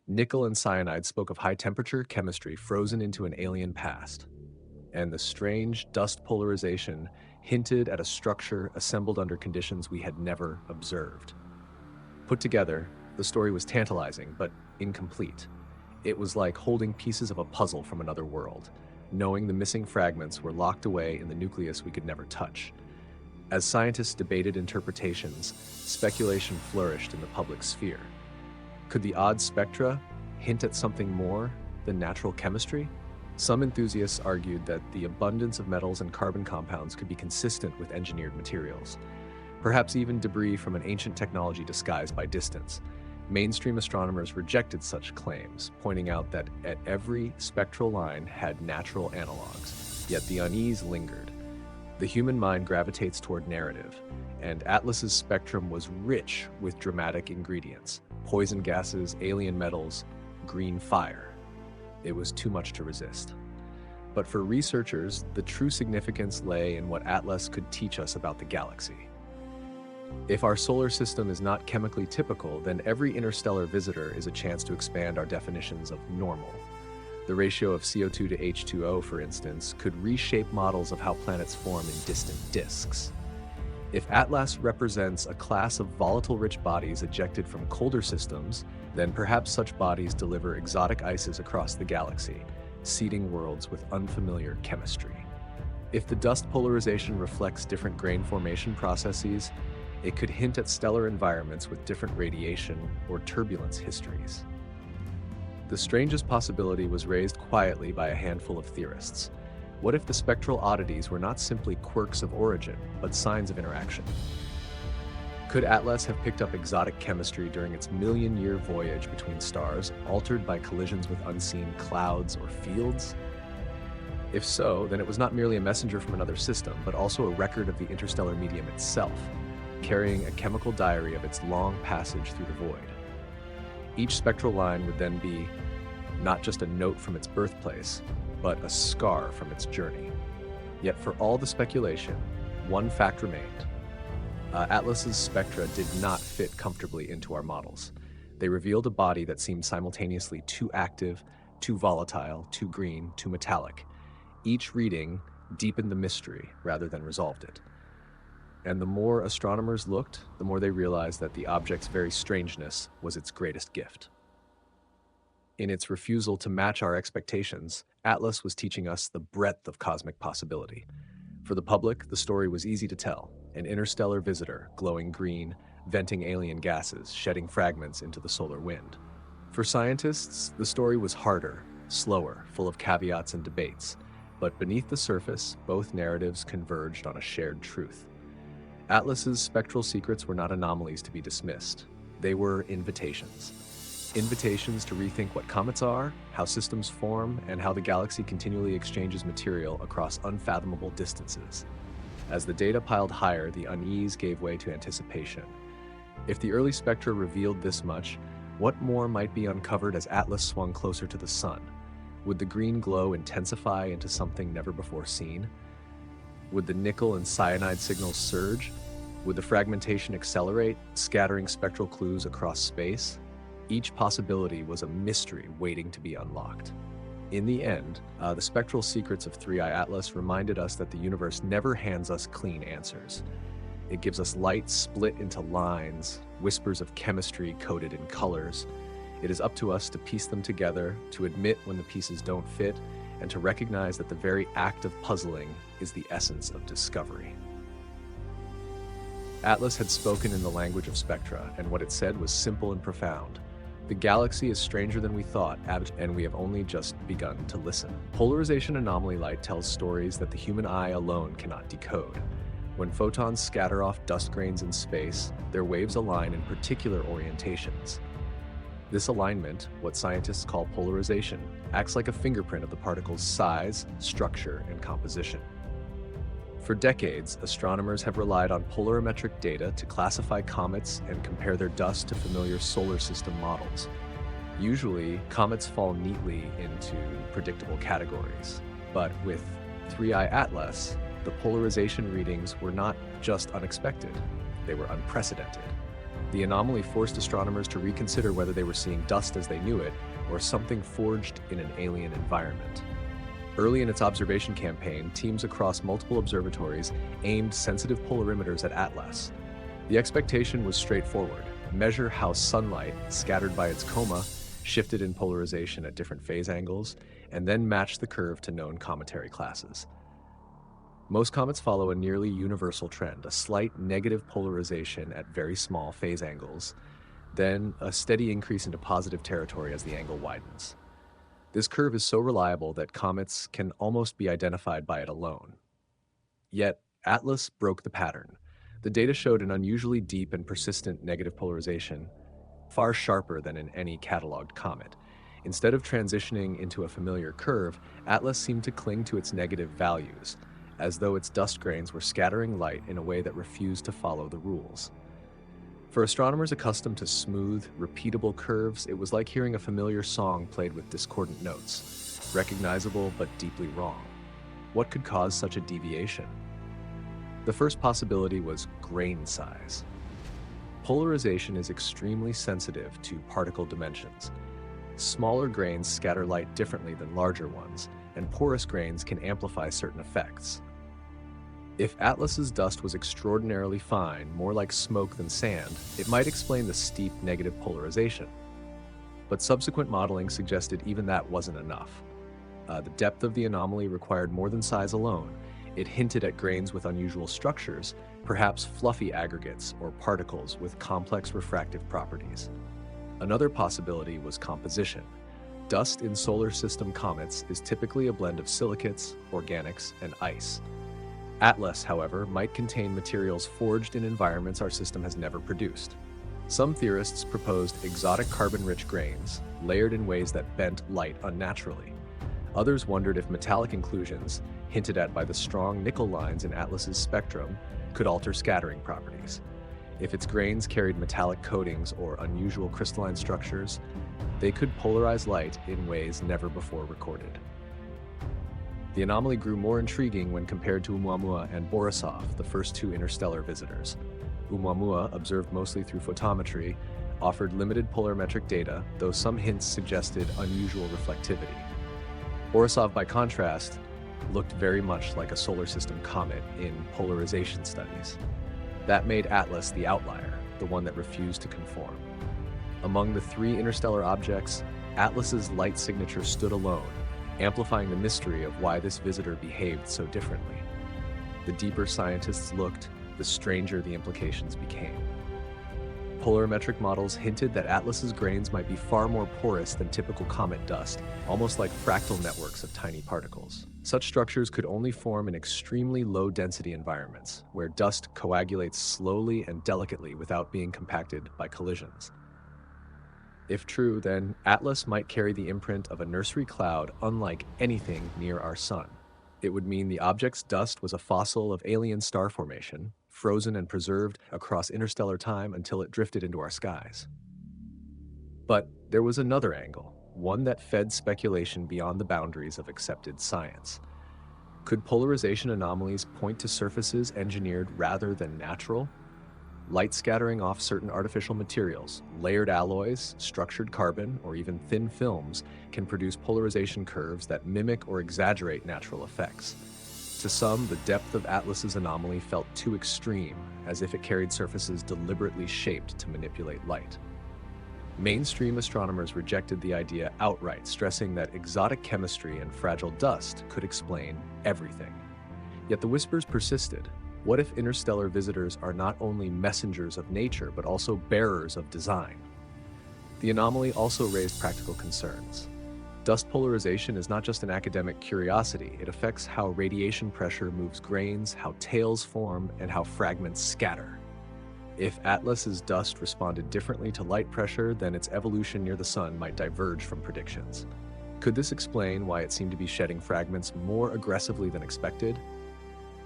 Speaker 1: Nickel and cyanide spoke of high temperature chemistry frozen into an alien past. And the strange dust polarization hinted at a structure assembled under conditions we had never observed. Put together, the story was tantalizing but incomplete. It was like holding pieces of a puzzle from another world, knowing the missing fragments were locked away in the nucleus we could never touch. As scientists debated interpretations, speculation flourished in the public sphere. Could the odd spectra hint at something more than natural chemistry? Some enthusiasts argued that the abundance of metals and carbon compounds could be consistent with engineered materials, perhaps even debris from an ancient technology disguised by distance. Mainstream astronomers rejected such claims, pointing out that at every spectral line had natural analogs, yet the unease lingered. The human mind gravitates toward narrative, and Atlas's spectrum was rich with dramatic ingredients: poison gases, alien metals, green fire. It was too much to resist. But for researchers, the true significance lay in what Atlas could teach us about the galaxy. If our solar system is not chemically typical, then every interstellar visitor is a chance to expand our definitions of normal. The ratio of CO2 to H2O, for instance, could reshape models of how planets form in distant disks. If Atlas represents a class of volatile-rich bodies ejected from colder systems, then perhaps such bodies deliver exotic ices across the galaxy, seeding worlds with unfamiliar chemistry. If the dust polarization reflects different grain formation processes, it could hint at stellar environments with different radiation or turbulence histories. The strangest possibility was raised quietly by a handful of theorists. What if the spectral oddities were not simply quirks of origin, but signs of interaction? Could Atlas have picked up exotic chemistry during its million-year voyage between stars, altered by collisions with unseen clouds or fields? If so, then it was not merely a messenger from another system, but also a record of the interstellar medium itself, carrying a chemical diary of its long passage through the void. Each spectral line would then be not just a note from its birthplace, but a scar from its journey. Yet for all the speculation, one fact remained. Atlas's spectra did not fit comfortably into our models. They revealed a body that seemed simultaneously too active, too volatile, too green, too metallic. Each reading deepened the mystery rather than resolved it. And the more astronomers looked, the more they realized that the object's very strangeness was its greatest gift. In its refusal to match our expectations, Atlas was teaching us the breadth of cosmic possibility. For the public, the story was easy to tell: an interstellar visitor, glowing green, venting alien gases, shedding fragments into the solar wind. For scientists, the story was harder, slower, full of caveats and debates. But beneath the surface, both narratives converged on a shared truth. Atlas's spectral secrets were not anomalies to be dismissed. They were invitations. Invitations to rethink what comets are, how systems form, and how the galaxy continually exchanges material across unfathomable distances. As the data piled higher, the unease gave way to anticipation. If the early spectra revealed this much, what more might be uncovered as Atlas swung closer to the sun? Would the green glow intensify into something never before seen? Would the nickel and cyanide signals surge? Would the fragmentation accelerate, scattering spectral clues across space? Each possibility was a mystery waiting to be unlocked. In the end, the spectral secrets of 3I Atlas reminded us that the universe never hands us clean answers. It gives us light split into lines, whispers of chemistry coded in colors. It is up to us to piece them together, to admit when the pieces don't fit, and to recognize that the very act of puzzling is the essence of discovery. Atlas had spoken in the language of spectra, and what it said was simple and profound. The galaxy is stranger than we thought, and we have only just begun to listen. Polarization anomaly light tells stories that the human eye alone cannot decode. When photons scatter off dust grains in space, their waves align in particular orientations. This alignment, what scientists call polarization, acts like a fingerprint of the particle's size, structure, and composition. For decades, astronomers have relied on polarimetric data to classify comets and compare their dust to familiar solar system models. Usually, comets fall neatly into predictable categories. But with 3I Atlas, the polarization readings were not just unexpected, they were unprecedented. The anomaly forced astronomers to reconsider whether they were seeing dust as they knew it, or something forged in an alien environment. Early in its observation campaign, teams across multiple observatories aimed sensitive polarimeters at Atlas. The expectation was straightforward: measure how sunlight, scattered by its coma, shifted in polarization at different phase angles, and then match the curve to known cometary classes. Most comets follow a nearly universal trend: a slight negative polarization at very small phase angles, then a steady increase into positive territory as the angle widens. This curve is so reliable that comets can almost be identified by it alone. Yet, Atlas broke the pattern. The data showed an unusually deep and persistent negative polarization, far sharper than in any cataloged comet. Instead of transitioning into a familiar curve, Atlas seemed to cling to its negative values, as though its dust grains were scattering light in a way that refused to follow the rules. For astronomers accustomed to smooth, repeatable curves, it was like hearing a familiar song played with discordant notes, recognizable but deeply wrong. What could cause such a deviation? The first possibility was grain size. Polarization is extremely sensitive to particle dimensions. Smaller grains scatter light differently than larger ones, and porous grains can amplify certain effects. If Atlas's dust was extraordinarily fine, more like smoke than sand, it might explain the steep negative polarization. But subsequent modeling suggested even that wasn't enough. The depth of the anomaly required more than size alone. It hinted at grains with unusual structures, perhaps fluffy aggregates or particles with complex refractive properties. Another possibility was composition. Dust in solar system comets is typically a blend of silicates, organics, and ice. Atlas, however, might contain materials forged in environments our system has never produced. Some theorists proposed exotic carbon-rich grains, layered in ways that bent light unnaturally. Others wondered if metallic inclusions, hinted at by the strong nickel lines in Atlas's spectrum, could alter scattering properties. If its grains carried metallic coatings or unusual crystalline structures, they could polarize light in ways never before recorded. The anomaly grew more intriguing when compared to Oumuamua and Borisov, the first two interstellar visitors. Oumuamua, observed mostly through photometry, offered limited polarimetric data, though some hints suggested unusual reflectivity. Borisov, by contrast, looked very much like a solar system comet in polarization studies. That made Atlas the outlier, the one that refused to conform. Among the three interstellar objects, Atlas's light signature stood alone, amplifying the mystery of why this visitor behaved so differently. The deeper scientists looked, the stranger the implications became. Polarimetric models hinted that Atlas's grains might be far more porous than typical comet dust, almost like fractal networks of tiny particles. Such structures could only form in extremely low-density environments, where dust coagulates slowly and delicately without being compacted by collisions. If true, then Atlas might carry the imprint of a nursery cloud unlike anything near our sun. It would mean the object's dust was a fossil of alien star formation, frozen and preserved across interstellar time until it drifted into our skies. But there was another angle, one that fed speculation beyond the boundaries of accepted science. Could polarization anomalies point to surfaces engineered rather than natural? Light scattering off certain artificial materials, layered alloys, structured carbon, or even thin films can produce polarization curves that mimic or exaggerate natural effects. To some, the depth of Atlas's anomaly felt too extreme, as if it carried surfaces deliberately shaped to manipulate light. Mainstream astronomers rejected the idea outright, stressing that exotic chemistry and fragile dust could explain everything. Yet the whispers persisted. What if interstellar visitors are not only messengers of nature, but also bearers of design? The anomaly also raised practical concerns. Dust polarization is not just an academic curiosity, it affects how radiation pressure moves grains, how tails form, and how fragments scatter. If Atlas's dust responded differently to light pressure, then its evolution near the sun might diverge from predictions. Could this explain why it seemed to be shedding fragments more aggressively than expected?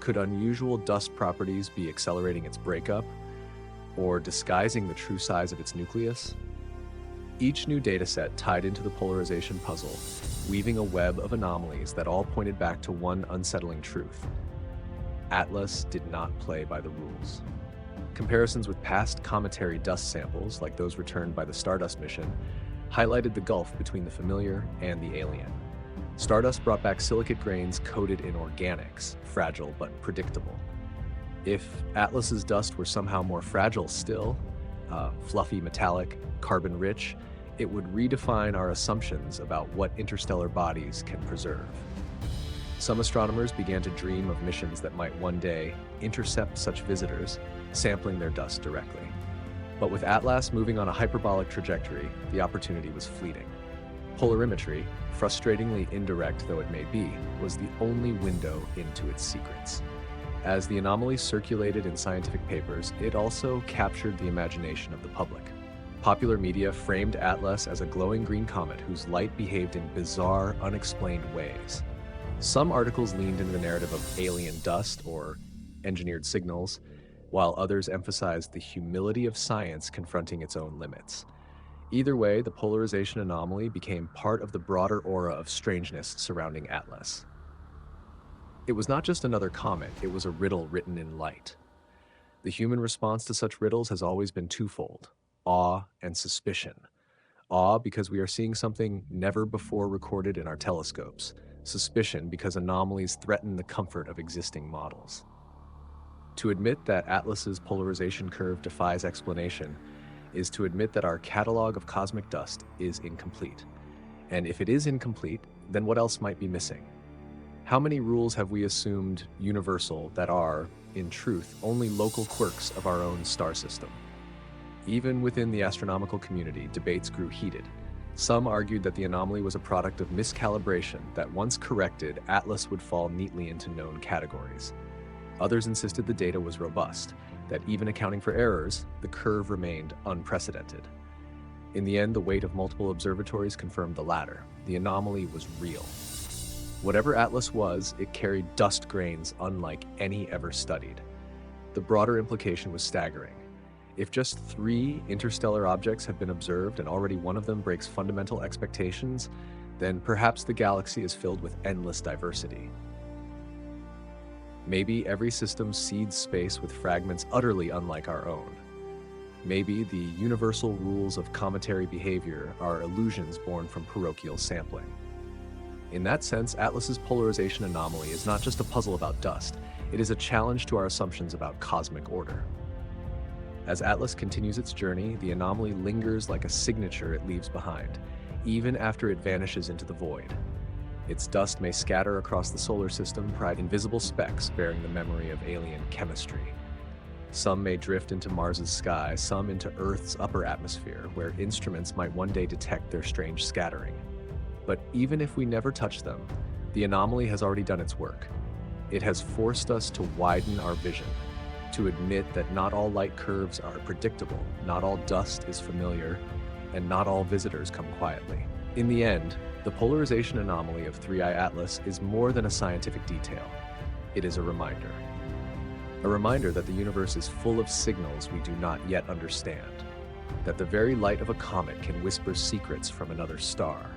Speaker 1: Could unusual dust properties be accelerating its breakup, or disguising the true size of its nucleus? Each new dataset tied into the polarization puzzle, weaving a web of anomalies that all pointed back to one unsettling truth. Atlas did not play by the rules. Comparisons with past cometary dust samples, like those returned by the Stardust mission, highlighted the gulf between the familiar and the alien. Stardust brought back silicate grains coated in organics, fragile but predictable. If Atlas's dust were somehow more fragile still, fluffy metallic, carbon-rich, it would redefine our assumptions about what interstellar bodies can preserve. Some astronomers began to dream of missions that might one day intercept such visitors, sampling their dust directly. But with Atlas moving on a hyperbolic trajectory, the opportunity was fleeting. Polarimetry, frustratingly indirect though it may be, was the only window into its secrets. As the anomaly circulated in scientific papers, it also captured the imagination of the public. Popular media framed Atlas as a glowing green comet whose light behaved in bizarre, unexplained ways. Some articles leaned into the narrative of alien dust or engineered signals, while others emphasized the humility of science confronting its own limits. Either way, the polarization anomaly became part of the broader aura of strangeness surrounding Atlas. It was not just another comet, it was a riddle written in light. The human response to such riddles has always been twofold: awe and suspicion. Awe because we are seeing something never before recorded in our telescopes. Suspicion because anomalies threaten the comfort of existing models. To admit that Atlas's polarization curve defies explanation is to admit that our catalog of cosmic dust is incomplete. And if it is incomplete, then what else might be missing? How many rules have we assumed universal that are, in truth, only local quirks of our own star system? Even within the astronomical community, debates grew heated. Some argued that the anomaly was a product of miscalibration, that once corrected, Atlas would fall neatly into known categories. Others insisted the data was robust, that even accounting for errors, the curve remained unprecedented. In the end, the weight of multiple observatories confirmed the latter. The anomaly was real. Whatever Atlas was, it carried dust grains unlike any ever studied. The broader implication was staggering. If just 3 interstellar objects have been observed and already one of them breaks fundamental expectations, then perhaps the galaxy is filled with endless diversity. Maybe every system seeds space with fragments utterly unlike our own. Maybe the universal rules of cometary behavior are illusions born from parochial sampling. In that sense, Atlas's polarization anomaly is not just a puzzle about dust, it is a challenge to our assumptions about cosmic order. As Atlas continues its journey, the anomaly lingers like a signature it leaves behind, even after it vanishes into the void. Its dust may scatter across the solar system, providing invisible specks bearing the memory of alien chemistry. Some may drift into Mars's sky, some into Earth's upper atmosphere, where instruments might one day detect their strange scattering. But even if we never touch them, the anomaly has already done its work. It has forced us to widen our vision, to admit that not all light curves are predictable, not all dust is familiar, and not all visitors come quietly. In the end, the polarization anomaly of 3I Atlas is more than a scientific detail. It is a reminder. A reminder that the universe is full of signals we do not yet understand, that the very light of a comet can whisper secrets from another star.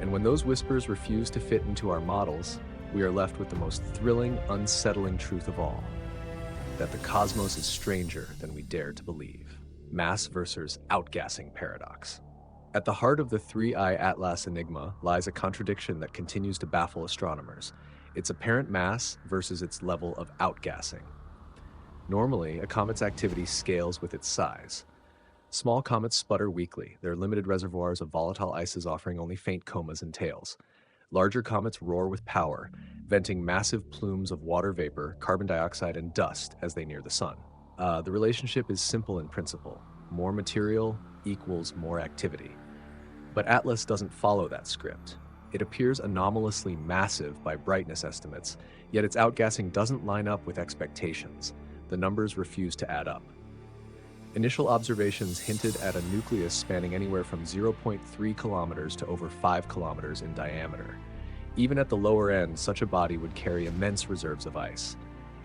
Speaker 1: And when those whispers refuse to fit into our models, we are left with the most thrilling, unsettling truth of all: that the cosmos is stranger than we dare to believe. Mass versus outgassing paradox. At the heart of the 3I Atlas enigma lies a contradiction that continues to baffle astronomers: its apparent mass versus its level of outgassing. Normally, a comet's activity scales with its size. Small comets sputter weakly, their limited reservoirs of volatile ices offering only faint comas and tails. Larger comets roar with power, venting massive plumes of water vapor, carbon dioxide, and dust as they near the sun. The relationship is simple in principle: more material equals more activity. But Atlas doesn't follow that script. It appears anomalously massive by brightness estimates, yet its outgassing doesn't line up with expectations. The numbers refuse to add up. Initial observations hinted at a nucleus spanning anywhere from 0.3 kilometers to over 5 kilometers in diameter. Even at the lower end, such a body would carry immense reserves of ice.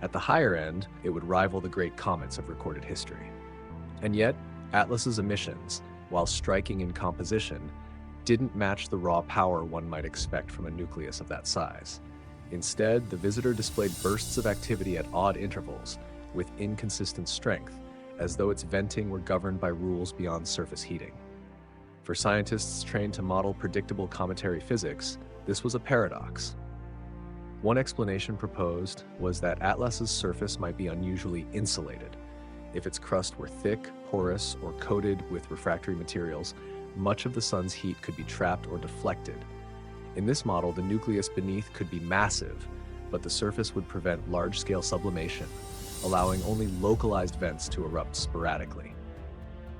Speaker 1: At the higher end, it would rival the great comets of recorded history. And yet, Atlas's emissions, while striking in composition, didn't match the raw power one might expect from a nucleus of that size. Instead, the visitor displayed bursts of activity at odd intervals, with inconsistent strength, as though its venting were governed by rules beyond surface heating. For scientists trained to model predictable cometary physics, this was a paradox. One explanation proposed was that Atlas's surface might be unusually insulated. If its crust were thick, porous, or coated with refractory materials, much of the sun's heat could be trapped or deflected. In this model, the nucleus beneath could be massive, but the surface would prevent large-scale sublimation, allowing only localized vents to erupt sporadically.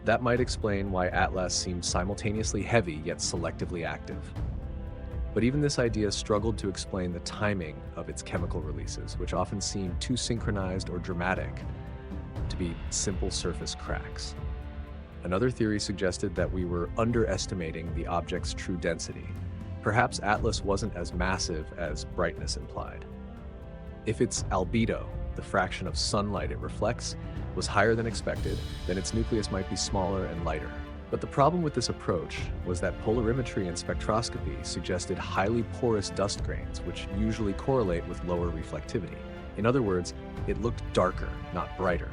Speaker 1: That might explain why Atlas seemed simultaneously heavy yet selectively active. But even this idea struggled to explain the timing of its chemical releases, which often seemed too synchronized or dramatic to be simple surface cracks. Another theory suggested that we were underestimating the object's true density. Perhaps Atlas wasn't as massive as brightness implied. If its albedo, the fraction of sunlight it reflects, was higher than expected, then its nucleus might be smaller and lighter. But the problem with this approach was that polarimetry and spectroscopy suggested highly porous dust grains, which usually correlate with lower reflectivity. In other words, it looked darker, not brighter.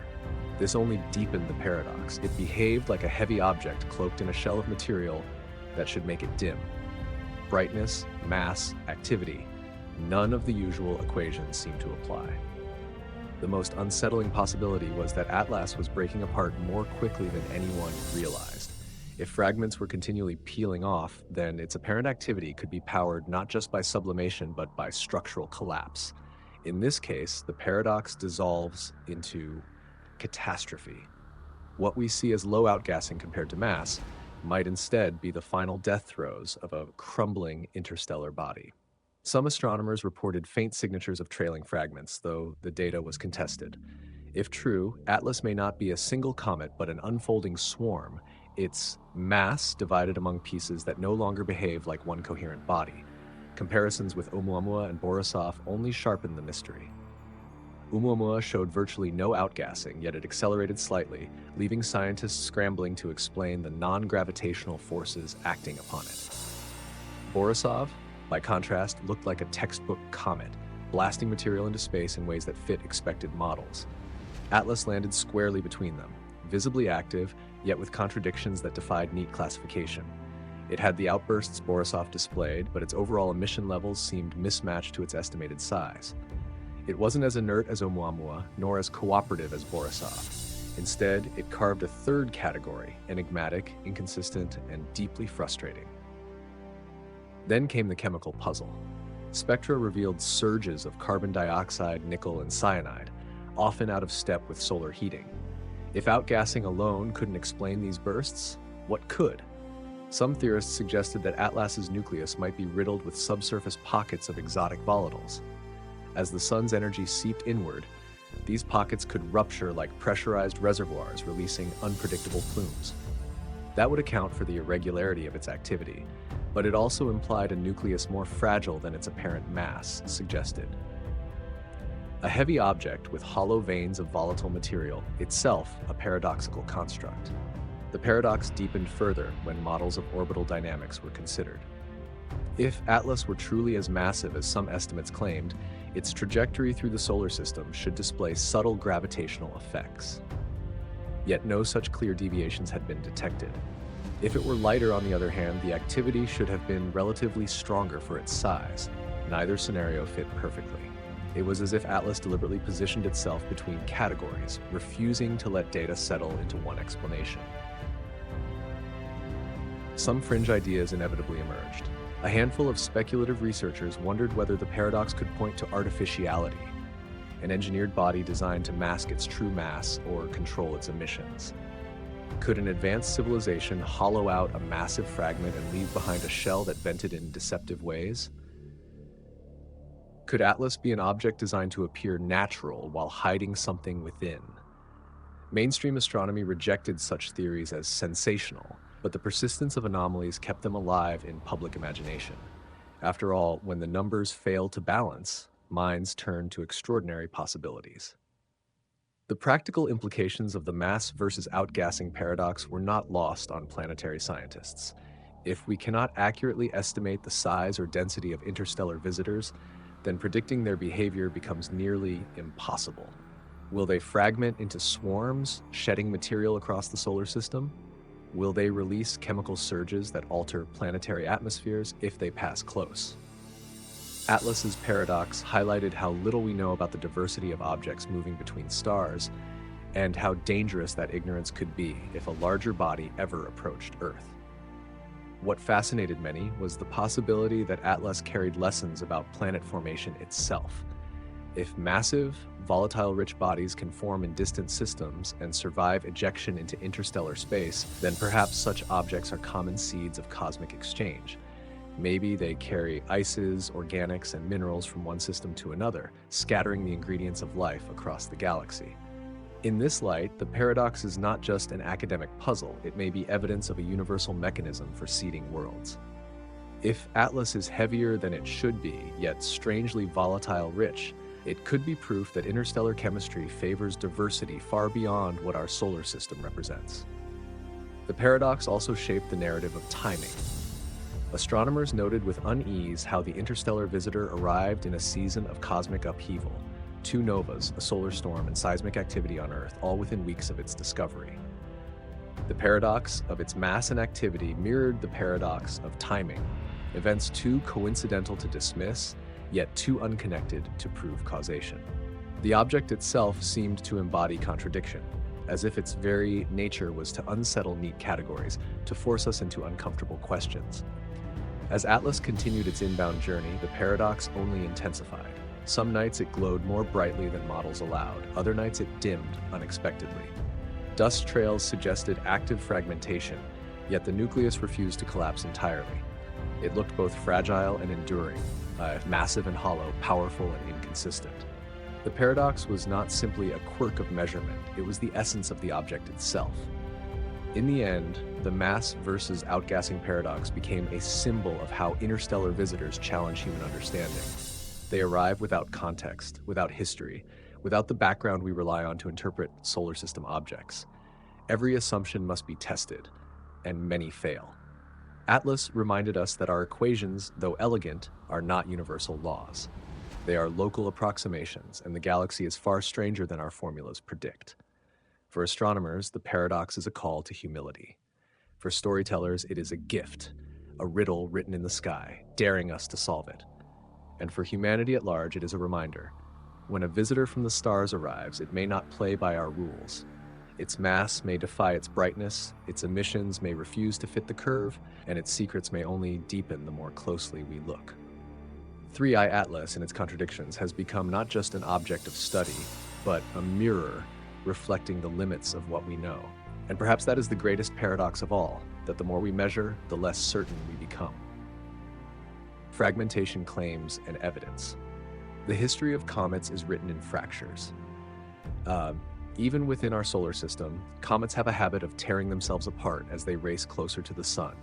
Speaker 1: This only deepened the paradox. It behaved like a heavy object cloaked in a shell of material that should make it dim. Brightness, mass, activity, none of the usual equations seemed to apply. The most unsettling possibility was that Atlas was breaking apart more quickly than anyone realized. If fragments were continually peeling off, then its apparent activity could be powered not just by sublimation but by structural collapse. In this case, the paradox dissolves into catastrophe. What we see as low outgassing compared to mass might instead be the final death throes of a crumbling interstellar body. Some astronomers reported faint signatures of trailing fragments, though the data was contested. If true, Atlas may not be a single comet but an unfolding swarm, its mass divided among pieces that no longer behave like one coherent body. Comparisons with Oumuamua and Borisov only sharpened the mystery. Oumuamua showed virtually no outgassing, yet it accelerated slightly, leaving scientists scrambling to explain the non-gravitational forces acting upon it. Borisov, by contrast, looked like a textbook comet, blasting material into space in ways that fit expected models. Atlas landed squarely between them, visibly active, yet with contradictions that defied neat classification. It had the outbursts Borisov displayed, but its overall emission levels seemed mismatched to its estimated size. It wasn't as inert as Oumuamua, nor as cooperative as Borisov. Instead, it carved a third category, enigmatic, inconsistent, and deeply frustrating. Then came the chemical puzzle. Spectra revealed surges of carbon dioxide, nickel, and cyanide, often out of step with solar heating. If outgassing alone couldn't explain these bursts, what could? Some theorists suggested that Atlas's nucleus might be riddled with subsurface pockets of exotic volatiles. As the sun's energy seeped inward, these pockets could rupture like pressurized reservoirs, releasing unpredictable plumes. That would account for the irregularity of its activity, but it also implied a nucleus more fragile than its apparent mass suggested. A heavy object with hollow veins of volatile material, itself a paradoxical construct. The paradox deepened further when models of orbital dynamics were considered. If Atlas were truly as massive as some estimates claimed, its trajectory through the solar system should display subtle gravitational effects. Yet no such clear deviations had been detected. If it were lighter, on the other hand, the activity should have been relatively stronger for its size. Neither scenario fit perfectly. It was as if Atlas deliberately positioned itself between categories, refusing to let data settle into one explanation. Some fringe ideas inevitably emerged. A handful of speculative researchers wondered whether the paradox could point to artificiality, an engineered body designed to mask its true mass or control its emissions. Could an advanced civilization hollow out a massive fragment and leave behind a shell that vented in deceptive ways? Could Atlas be an object designed to appear natural while hiding something within? Mainstream astronomy rejected such theories as sensational, but the persistence of anomalies kept them alive in public imagination. After all, when the numbers fail to balance, minds turn to extraordinary possibilities. The practical implications of the mass versus outgassing paradox were not lost on planetary scientists. If we cannot accurately estimate the size or density of interstellar visitors, then predicting their behavior becomes nearly impossible. Will they fragment into swarms, shedding material across the solar system? Will they release chemical surges that alter planetary atmospheres if they pass close? Atlas's paradox highlighted how little we know about the diversity of objects moving between stars, and how dangerous that ignorance could be if a larger body ever approached Earth. What fascinated many was the possibility that Atlas carried lessons about planet formation itself. If massive, volatile-rich bodies can form in distant systems and survive ejection into interstellar space, then perhaps such objects are common seeds of cosmic exchange. Maybe they carry ices, organics, and minerals from one system to another, scattering the ingredients of life across the galaxy. In this light, the paradox is not just an academic puzzle, it may be evidence of a universal mechanism for seeding worlds. If Atlas is heavier than it should be, yet strangely volatile rich, it could be proof that interstellar chemistry favors diversity far beyond what our solar system represents. The paradox also shaped the narrative of timing. Astronomers noted with unease how the interstellar visitor arrived in a season of cosmic upheaval. two novas, a solar storm, and seismic activity on Earth, all within weeks of its discovery. The paradox of its mass and activity mirrored the paradox of timing, events too coincidental to dismiss, yet too unconnected to prove causation. The object itself seemed to embody contradiction, as if its very nature was to unsettle neat categories, to force us into uncomfortable questions. As Atlas continued its inbound journey, the paradox only intensified. Some nights it glowed more brightly than models allowed, other nights it dimmed unexpectedly. Dust trails suggested active fragmentation, yet the nucleus refused to collapse entirely. It looked both fragile and enduring, massive and hollow, powerful and inconsistent. The paradox was not simply a quirk of measurement, it was the essence of the object itself. In the end, the mass versus outgassing paradox became a symbol of how interstellar visitors challenge human understanding. They arrive without context, without history, without the background we rely on to interpret solar system objects. Every assumption must be tested, and many fail. Atlas reminded us that our equations, though elegant, are not universal laws. They are local approximations, and the galaxy is far stranger than our formulas predict. For astronomers, the paradox is a call to humility. For storytellers, it is a gift, a riddle written in the sky, daring us to solve it. And for humanity at large, it is a reminder. When a visitor from the stars arrives, it may not play by our rules. Its mass may defy its brightness, its emissions may refuse to fit the curve, and its secrets may only deepen the more closely we look. 3i Atlas, in its contradictions, has become not just an object of study, but a mirror reflecting the limits of what we know. And perhaps that is the greatest paradox of all, that the more we measure, the less certain we become. Fragmentation claims and evidence. The history of comets is written in fractures. Even within our solar system, comets have a habit of tearing themselves apart as they race closer to the sun.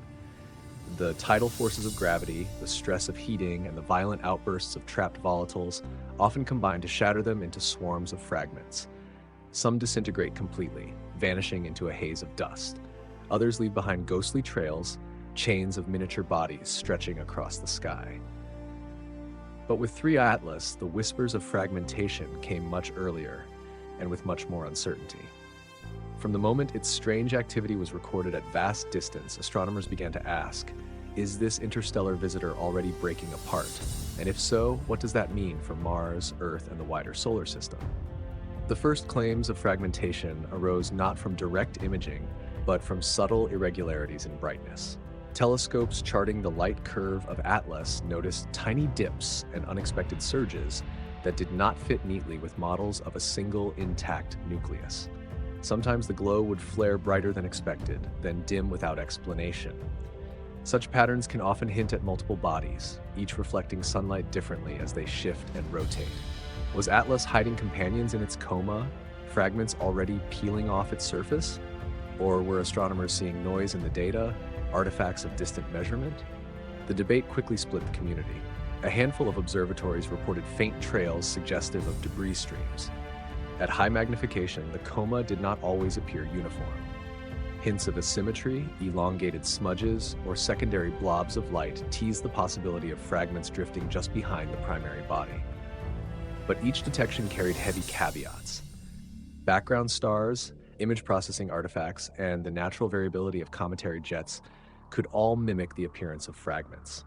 Speaker 1: The tidal forces of gravity, the stress of heating, and the violent outbursts of trapped volatiles often combine to shatter them into swarms of fragments. Some disintegrate completely, vanishing into a haze of dust. Others leave behind ghostly trails, chains of miniature bodies stretching across the sky. But with 3i Atlas, the whispers of fragmentation came much earlier, and with much more uncertainty. From the moment its strange activity was recorded at vast distance, astronomers began to ask, is this interstellar visitor already breaking apart? And if so, what does that mean for Mars, Earth, and the wider solar system? The first claims of fragmentation arose not from direct imaging, but from subtle irregularities in brightness. Telescopes charting the light curve of Atlas noticed tiny dips and unexpected surges that did not fit neatly with models of a single intact nucleus. Sometimes the glow would flare brighter than expected, then dim without explanation. Such patterns can often hint at multiple bodies, each reflecting sunlight differently as they shift and rotate. Was Atlas hiding companions in its coma, fragments already peeling off its surface? Or were astronomers seeing noise in the data, artifacts of distant measurement? The debate quickly split the community. A handful of observatories reported faint trails suggestive of debris streams. At high magnification, the coma did not always appear uniform. Hints of asymmetry, elongated smudges, or secondary blobs of light teased the possibility of fragments drifting just behind the primary body. But each detection carried heavy caveats. Background stars, image processing artifacts, and the natural variability of cometary jets could all mimic the appearance of fragments.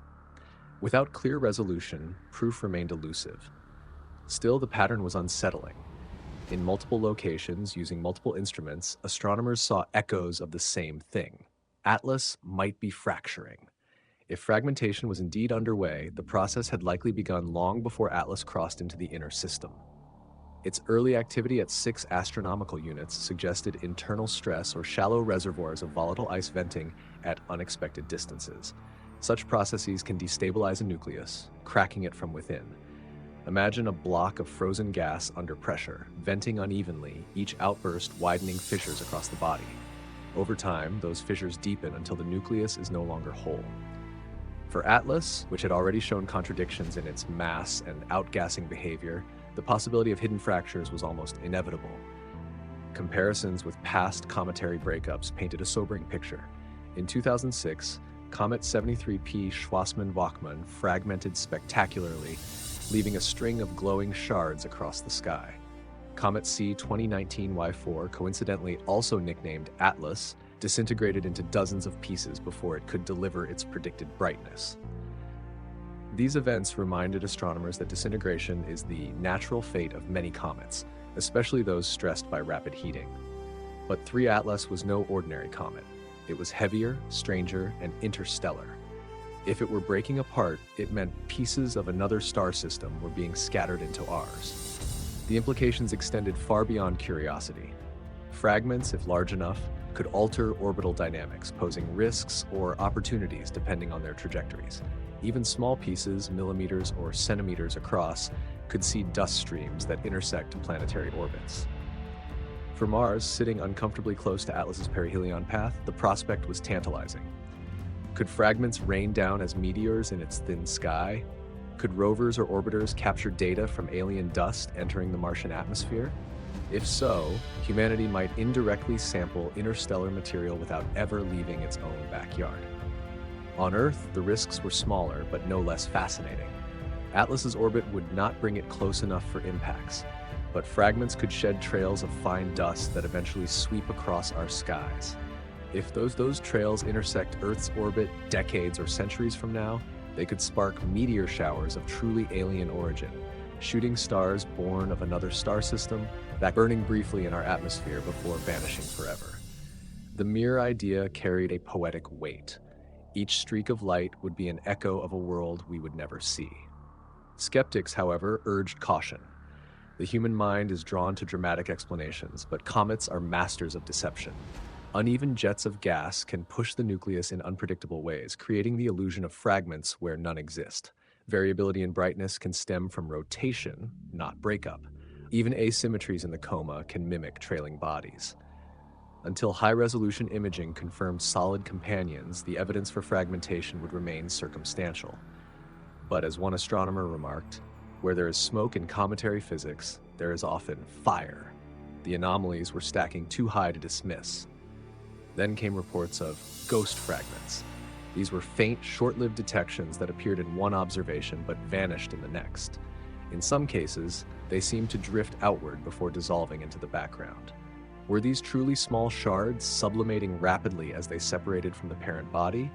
Speaker 1: Without clear resolution, proof remained elusive. Still, the pattern was unsettling. In multiple locations, using multiple instruments, astronomers saw echoes of the same thing. Atlas might be fracturing. If fragmentation was indeed underway, the process had likely begun long before Atlas crossed into the inner system. Its early activity at 6 astronomical units suggested internal stress or shallow reservoirs of volatile ice venting at unexpected distances. Such processes can destabilize a nucleus, cracking it from within. Imagine a block of frozen gas under pressure, venting unevenly, each outburst widening fissures across the body. Over time, those fissures deepen until the nucleus is no longer whole. For Atlas, which had already shown contradictions in its mass and outgassing behavior, the possibility of hidden fractures was almost inevitable. Comparisons with past cometary breakups painted a sobering picture. In 2006, Comet 73P Schwarzmann-Wachmann fragmented spectacularly leaving a string of glowing shards across the sky. Comet C 2019Y4, coincidentally also nicknamed Atlas, disintegrated into dozens of pieces before it could deliver its predicted brightness. These events reminded astronomers that disintegration is the natural fate of many comets, especially those stressed by rapid heating. But 3 Atlas was no ordinary comet. It was heavier, stranger, and interstellar. If it were breaking apart, it meant pieces of another star system were being scattered into ours. The implications extended far beyond curiosity. Fragments, if large enough, could alter orbital dynamics, posing risks or opportunities depending on their trajectories. Even small pieces, millimeters or centimeters across, could see dust streams that intersect planetary orbits. For Mars, sitting uncomfortably close to Atlas's perihelion path, the prospect was tantalizing. Could fragments rain down as meteors in its thin sky? Could rovers or orbiters capture data from alien dust entering the Martian atmosphere? If so, humanity might indirectly sample interstellar material without ever leaving its own backyard. On Earth, the risks were smaller, but no less fascinating. Atlas's orbit would not bring it close enough for impacts, but fragments could shed trails of fine dust that eventually sweep across our skies. If those trails intersect Earth's orbit decades or centuries from now, they could spark meteor showers of truly alien origin, shooting stars born of another star system that burning briefly in our atmosphere before vanishing forever. The mere idea carried a poetic weight. Each streak of light would be an echo of a world we would never see. Skeptics, however, urged caution. The human mind is drawn to dramatic explanations, but comets are masters of deception. Uneven jets of gas can push the nucleus in unpredictable ways, creating the illusion of fragments where none exist. Variability in brightness can stem from rotation, not breakup. Even asymmetries in the coma can mimic trailing bodies. Until high-resolution imaging confirmed solid companions, the evidence for fragmentation would remain circumstantial. But as one astronomer remarked, where there is smoke in cometary physics, there is often fire. The anomalies were stacking too high to dismiss. Then came reports of ghost fragments. These were faint, short-lived detections that appeared in one observation but vanished in the next. In some cases, they seemed to drift outward before dissolving into the background. Were these truly small shards sublimating rapidly as they separated from the parent body?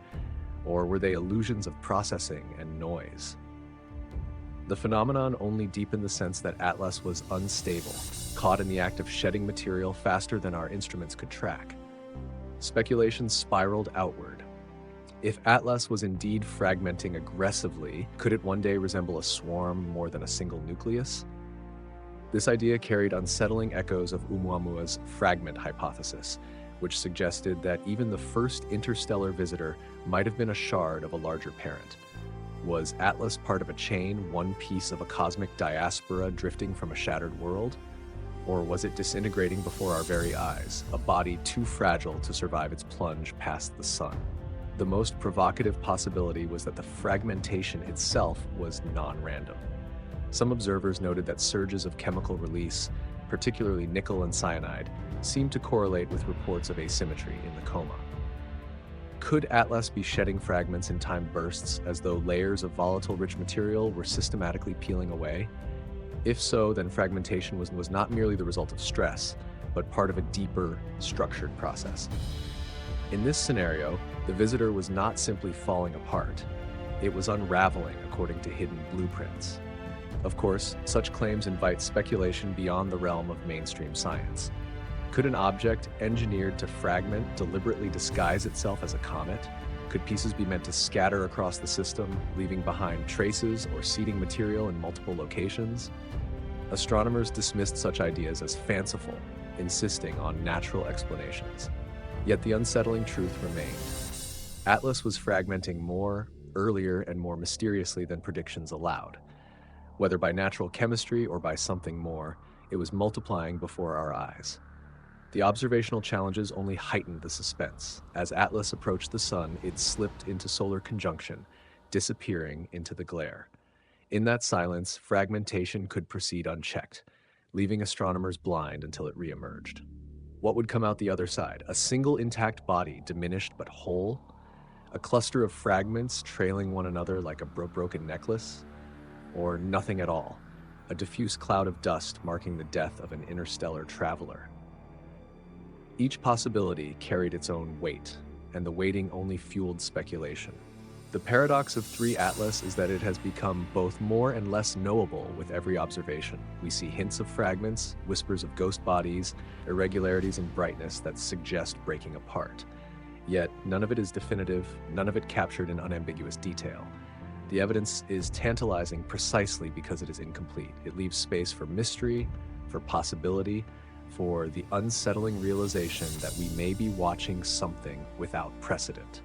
Speaker 1: Or were they illusions of processing and noise? The phenomenon only deepened the sense that Atlas was unstable, caught in the act of shedding material faster than our instruments could track. Speculation spiraled outward. If Atlas was indeed fragmenting aggressively, could it one day resemble a swarm more than a single nucleus? This idea carried unsettling echoes of Oumuamua's fragment hypothesis, which suggested that even the first interstellar visitor might have been a shard of a larger parent. Was Atlas part of a chain, one piece of a cosmic diaspora drifting from a shattered world? Or was it disintegrating before our very eyes, a body too fragile to survive its plunge past the sun? The most provocative possibility was that the fragmentation itself was non-random. Some observers noted that surges of chemical release, particularly nickel and cyanide, seemed to correlate with reports of asymmetry in the coma. Could Atlas be shedding fragments in time bursts as though layers of volatile-rich material were systematically peeling away? If so, then fragmentation was not merely the result of stress, but part of a deeper, structured process. In this scenario, the visitor was not simply falling apart. It was unraveling according to hidden blueprints. Of course, such claims invite speculation beyond the realm of mainstream science. Could an object engineered to fragment deliberately disguise itself as a comet? Could pieces be meant to scatter across the system, leaving behind traces or seeding material in multiple locations? Astronomers dismissed such ideas as fanciful, insisting on natural explanations. Yet the unsettling truth remained. Atlas was fragmenting more, earlier, and more mysteriously than predictions allowed. Whether by natural chemistry or by something more, it was multiplying before our eyes. The observational challenges only heightened the suspense. As Atlas approached the sun, it slipped into solar conjunction, disappearing into the glare. In that silence, fragmentation could proceed unchecked, leaving astronomers blind until it reemerged. What would come out the other side? A single intact body, diminished but whole? A cluster of fragments trailing one another like a broken necklace? or nothing at all, a diffuse cloud of dust marking the death of an interstellar traveler. Each possibility carried its own weight, and the weighting only fueled speculation. The paradox of 3 Atlas is that it has become both more and less knowable with every observation. We see hints of fragments, whispers of ghost bodies, irregularities in brightness that suggest breaking apart. Yet, none of it is definitive, none of it captured in unambiguous detail. The evidence is tantalizing precisely because it is incomplete. It leaves space for mystery, for possibility, for the unsettling realization that we may be watching something without precedent.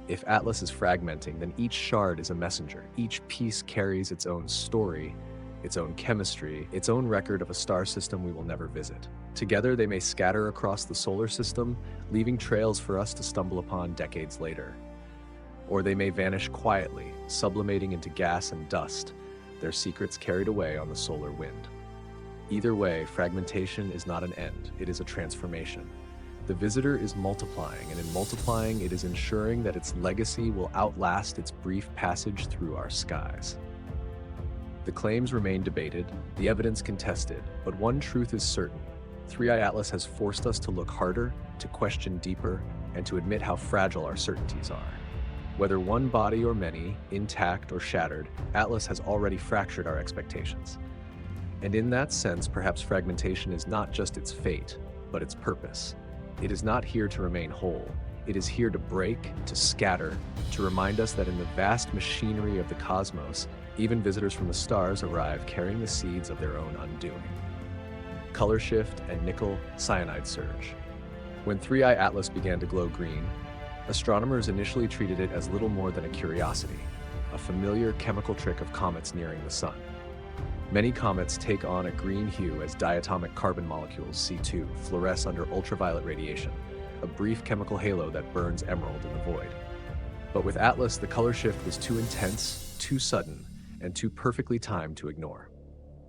Speaker 1: If Atlas is fragmenting, then each shard is a messenger. Each piece carries its own story, its own chemistry, its own record of a star system we will never visit. Together, they may scatter across the solar system, leaving trails for us to stumble upon decades later. Or they may vanish quietly, sublimating into gas and dust, their secrets carried away on the solar wind. Either way, fragmentation is not an end, it is a transformation. The visitor is multiplying, and in multiplying, it is ensuring that its legacy will outlast its brief passage through our skies. The claims remain debated, the evidence contested, but one truth is certain. 3i Atlas has forced us to look harder, to question deeper, and to admit how fragile our certainties are. Whether one body or many, intact or shattered, Atlas has already fractured our expectations. And in that sense, perhaps fragmentation is not just its fate, but its purpose. It is not here to remain whole. It is here to break, to scatter, to remind us that in the vast machinery of the cosmos, even visitors from the stars arrive carrying the seeds of their own undoing. Color shift and nickel cyanide surge. When 3i Atlas began to glow green, astronomers initially treated it as little more than a curiosity, a familiar chemical trick of comets nearing the sun. Many comets take on a green hue as diatomic carbon molecules, C2, fluoresce under ultraviolet radiation, a brief chemical halo that burns emerald in the void. But with Atlas, the color shift was too intense, too sudden, and too perfectly timed to ignore.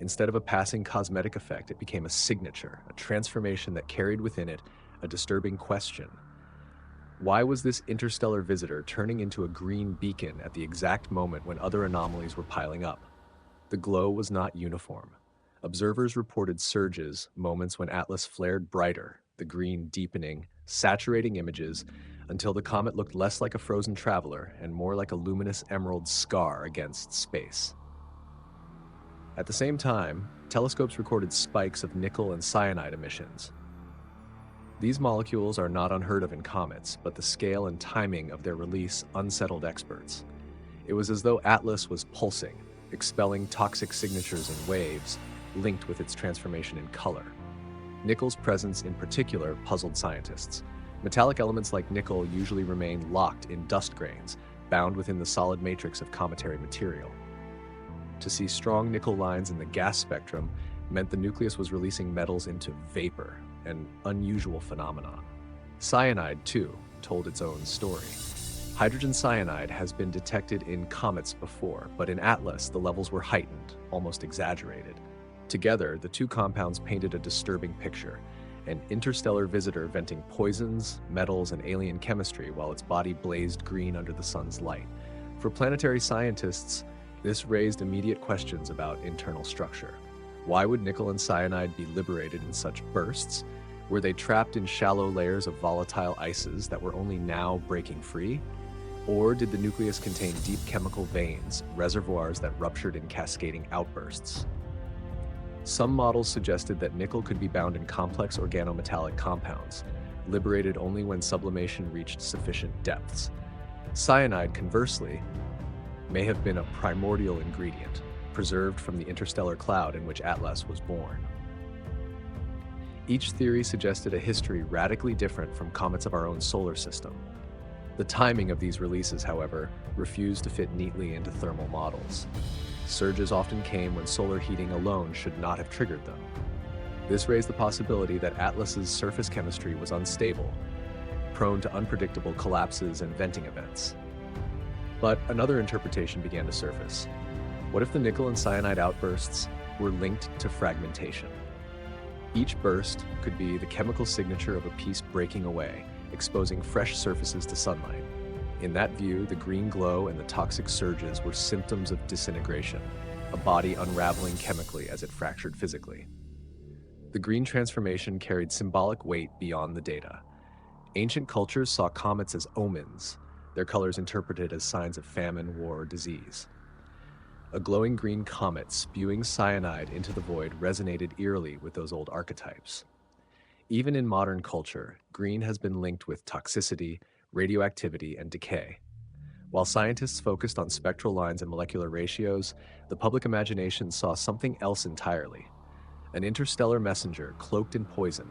Speaker 1: Instead of a passing cosmetic effect, it became a signature, a transformation that carried within it a disturbing question. Why was this interstellar visitor turning into a green beacon at the exact moment when other anomalies were piling up? The glow was not uniform. Observers reported surges, moments when Atlas flared brighter, the green deepening, saturating images, until the comet looked less like a frozen traveler and more like a luminous emerald scar against space. At the same time, telescopes recorded spikes of nickel and cyanide emissions. These molecules are not unheard of in comets, but the scale and timing of their release unsettled experts. It was as though Atlas was pulsing, expelling toxic signatures in waves, linked with its transformation in color. Nickel's presence in particular puzzled scientists. Metallic elements like nickel usually remain locked in dust grains, bound within the solid matrix of cometary material. To see strong nickel lines in the gas spectrum meant the nucleus was releasing metals into vapor, an unusual phenomenon. Cyanide, too, told its own story. Hydrogen cyanide has been detected in comets before, but in Atlas, the levels were heightened, almost exaggerated. Together, the two compounds painted a disturbing picture, an interstellar visitor venting poisons, metals, and alien chemistry while its body blazed green under the sun's light. For planetary scientists, this raised immediate questions about internal structure. Why would nickel and cyanide be liberated in such bursts? Were they trapped in shallow layers of volatile ices that were only now breaking free? Or did the nucleus contain deep chemical veins, reservoirs that ruptured in cascading outbursts? Some models suggested that nickel could be bound in complex organometallic compounds, liberated only when sublimation reached sufficient depths. Cyanide, conversely, may have been a primordial ingredient, preserved from the interstellar cloud in which Atlas was born. Each theory suggested a history radically different from comets of our own solar system. The timing of these releases, however, refused to fit neatly into thermal models. Surges often came when solar heating alone should not have triggered them. This raised the possibility that Atlas's surface chemistry was unstable, prone to unpredictable collapses and venting events. But another interpretation began to surface. What if the nickel and cyanide outbursts were linked to fragmentation? Each burst could be the chemical signature of a piece breaking away, exposing fresh surfaces to sunlight. In that view, the green glow and the toxic surges were symptoms of disintegration, a body unraveling chemically as it fractured physically. The green transformation carried symbolic weight beyond the data. Ancient cultures saw comets as omens, their colors interpreted as signs of famine, war, or disease. A glowing green comet spewing cyanide into the void resonated eerily with those old archetypes. Even in modern culture, green has been linked with toxicity, radioactivity, and decay. While scientists focused on spectral lines and molecular ratios, the public imagination saw something else entirely: an interstellar messenger cloaked in poison,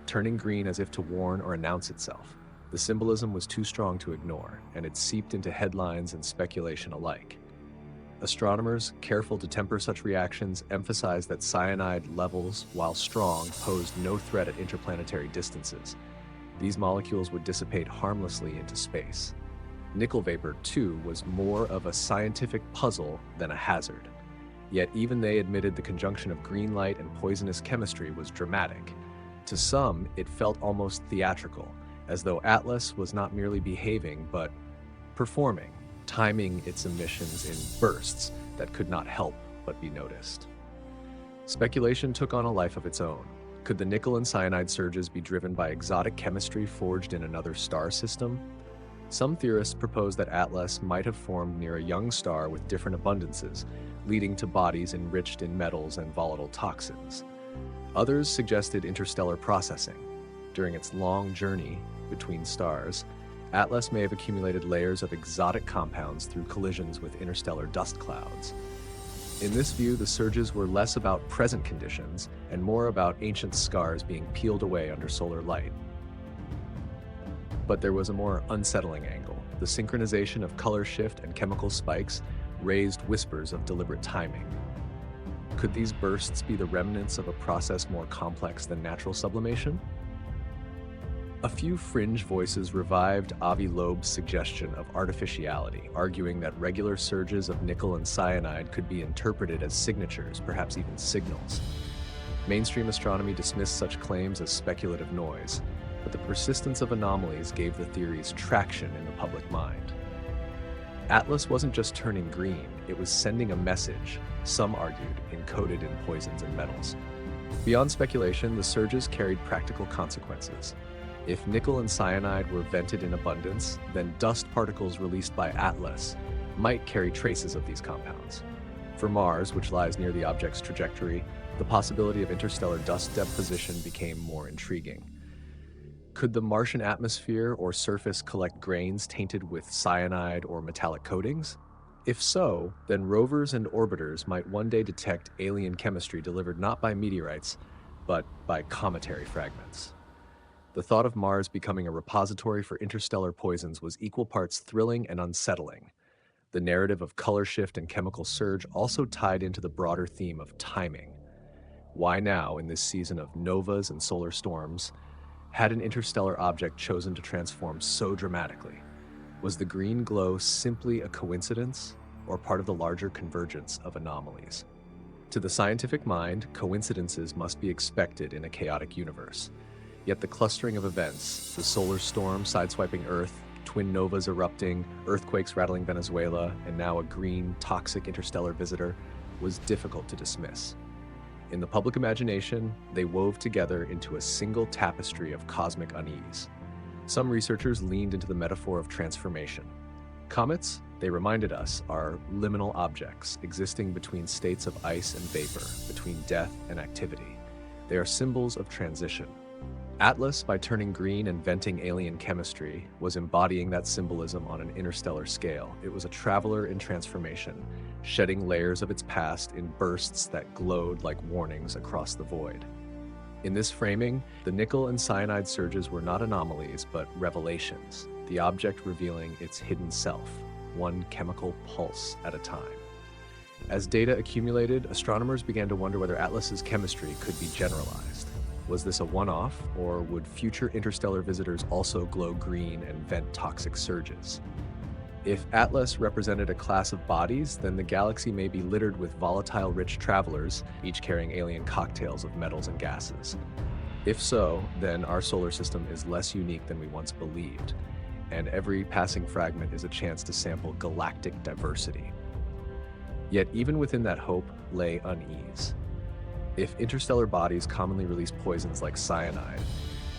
Speaker 1: turning green as if to warn or announce itself. The symbolism was too strong to ignore, and it seeped into headlines and speculation alike. Astronomers, careful to temper such reactions, emphasized that cyanide levels, while strong, posed no threat at interplanetary distances. These molecules would dissipate harmlessly into space. Nickel vapor, too, was more of a scientific puzzle than a hazard. Yet even they admitted the conjunction of green light and poisonous chemistry was dramatic. To some, it felt almost theatrical, as though Atlas was not merely behaving, but performing, timing its emissions in bursts that could not help but be noticed. Speculation took on a life of its own. Could the nickel and cyanide surges be driven by exotic chemistry forged in another star system? Some theorists proposed that Atlas might have formed near a young star with different abundances, leading to bodies enriched in metals and volatile toxins. Others suggested interstellar processing. During its long journey between stars, Atlas may have accumulated layers of exotic compounds through collisions with interstellar dust clouds. In this view, the surges were less about present conditions and more about ancient scars being peeled away under solar light. But there was a more unsettling angle. The synchronization of color shift and chemical spikes raised whispers of deliberate timing. Could these bursts be the remnants of a process more complex than natural sublimation? A few fringe voices revived Avi Loeb's suggestion of artificiality, arguing that regular surges of nickel and cyanide could be interpreted as signatures, perhaps even signals. Mainstream astronomy dismissed such claims as speculative noise, but the persistence of anomalies gave the theories traction in the public mind. Atlas wasn't just turning green, it was sending a message, some argued, encoded in poisons and metals. Beyond speculation, the surges carried practical consequences. If nickel and cyanide were vented in abundance, then dust particles released by Atlas might carry traces of these compounds. For Mars, which lies near the object's trajectory, the possibility of interstellar dust deposition became more intriguing. Could the Martian atmosphere or surface collect grains tainted with cyanide or metallic coatings? If so, then rovers and orbiters might one day detect alien chemistry delivered not by meteorites, but by cometary fragments. The thought of Mars becoming a repository for interstellar poisons was equal parts thrilling and unsettling. The narrative of color shift and chemical surge also tied into the broader theme of timing. Why now, in this season of novas and solar storms, had an interstellar object chosen to transform so dramatically? Was the green glow simply a coincidence, or part of the larger convergence of anomalies? To the scientific mind, coincidences must be expected in a chaotic universe. Yet the clustering of events, the solar storm sideswiping Earth, twin novas erupting, earthquakes rattling Venezuela, and now a green, toxic interstellar visitor, was difficult to dismiss. In the public imagination, they wove together into a single tapestry of cosmic unease. Some researchers leaned into the metaphor of transformation. Comets, they reminded us, are liminal objects existing between states of ice and vapor, between death and activity. They are symbols of transition. Atlas, by turning green and venting alien chemistry, was embodying that symbolism on an interstellar scale. It was a traveler in transformation, shedding layers of its past in bursts that glowed like warnings across the void. In this framing, the nickel and cyanide surges were not anomalies, but revelations, the object revealing its hidden self, one chemical pulse at a time. As data accumulated, astronomers began to wonder whether Atlas's chemistry could be generalized. Was this a one-off, or would future interstellar visitors also glow green and vent toxic surges? If Atlas represented a class of bodies, then the galaxy may be littered with volatile-rich travelers, each carrying alien cocktails of metals and gases. If so, then our solar system is less unique than we once believed, and every passing fragment is a chance to sample galactic diversity. Yet even within that hope lay unease. If interstellar bodies commonly release poisons like cyanide,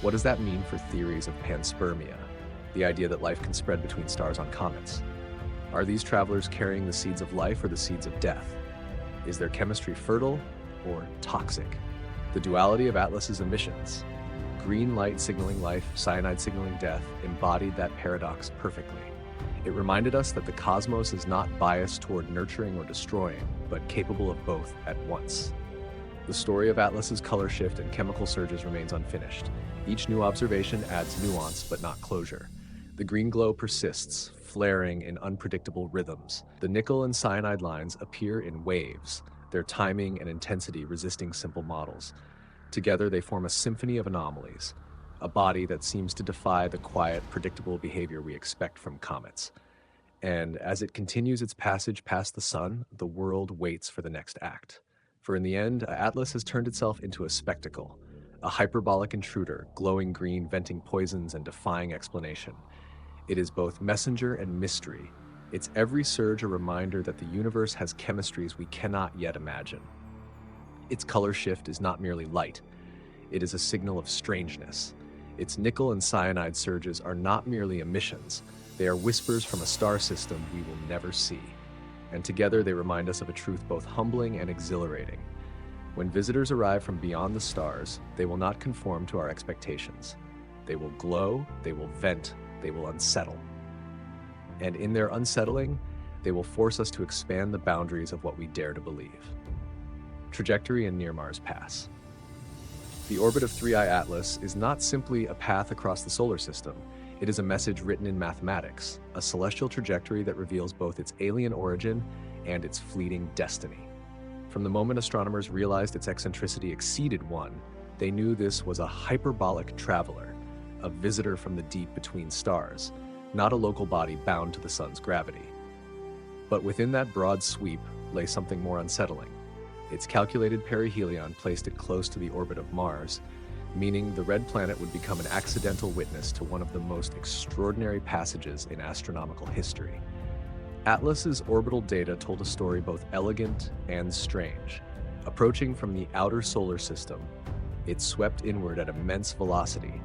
Speaker 1: what does that mean for theories of panspermia, the idea that life can spread between stars on comets? Are these travelers carrying the seeds of life or the seeds of death? Is their chemistry fertile or toxic? The duality of Atlas's emissions, green light signaling life, cyanide signaling death, embodied that paradox perfectly. It reminded us that the cosmos is not biased toward nurturing or destroying, but capable of both at once. The story of Atlas's color shift and chemical surges remains unfinished. Each new observation adds nuance but not closure. The green glow persists, flaring in unpredictable rhythms. The nickel and cyanide lines appear in waves, their timing and intensity resisting simple models. Together they form a symphony of anomalies, a body that seems to defy the quiet, predictable behavior we expect from comets. And as it continues its passage past the sun, the world waits for the next act. For in the end, Atlas has turned itself into a spectacle, a hyperbolic intruder, glowing green, venting poisons and defying explanation. It is both messenger and mystery, its every surge a reminder that the universe has chemistries we cannot yet imagine. Its color shift is not merely light, it is a signal of strangeness. Its nickel and cyanide surges are not merely emissions, they are whispers from a star system we will never see. And together they remind us of a truth both humbling and exhilarating. When visitors arrive from beyond the stars, they will not conform to our expectations. They will glow, they will vent, they will unsettle. And in their unsettling, they will force us to expand the boundaries of what we dare to believe. Trajectory and near Mars pass. The orbit of 3I Atlas is not simply a path across the solar system. It is a message written in mathematics, a celestial trajectory that reveals both its alien origin and its fleeting destiny. From the moment astronomers realized its eccentricity exceeded 1, they knew this was a hyperbolic traveler, a visitor from the deep between stars, not a local body bound to the sun's gravity. But within that broad sweep lay something more unsettling. Its calculated perihelion placed it close to the orbit of Mars, meaning the red planet would become an accidental witness to one of the most extraordinary passages in astronomical history. Atlas's orbital data told a story both elegant and strange. Approaching from the outer solar system, it swept inward at immense velocity,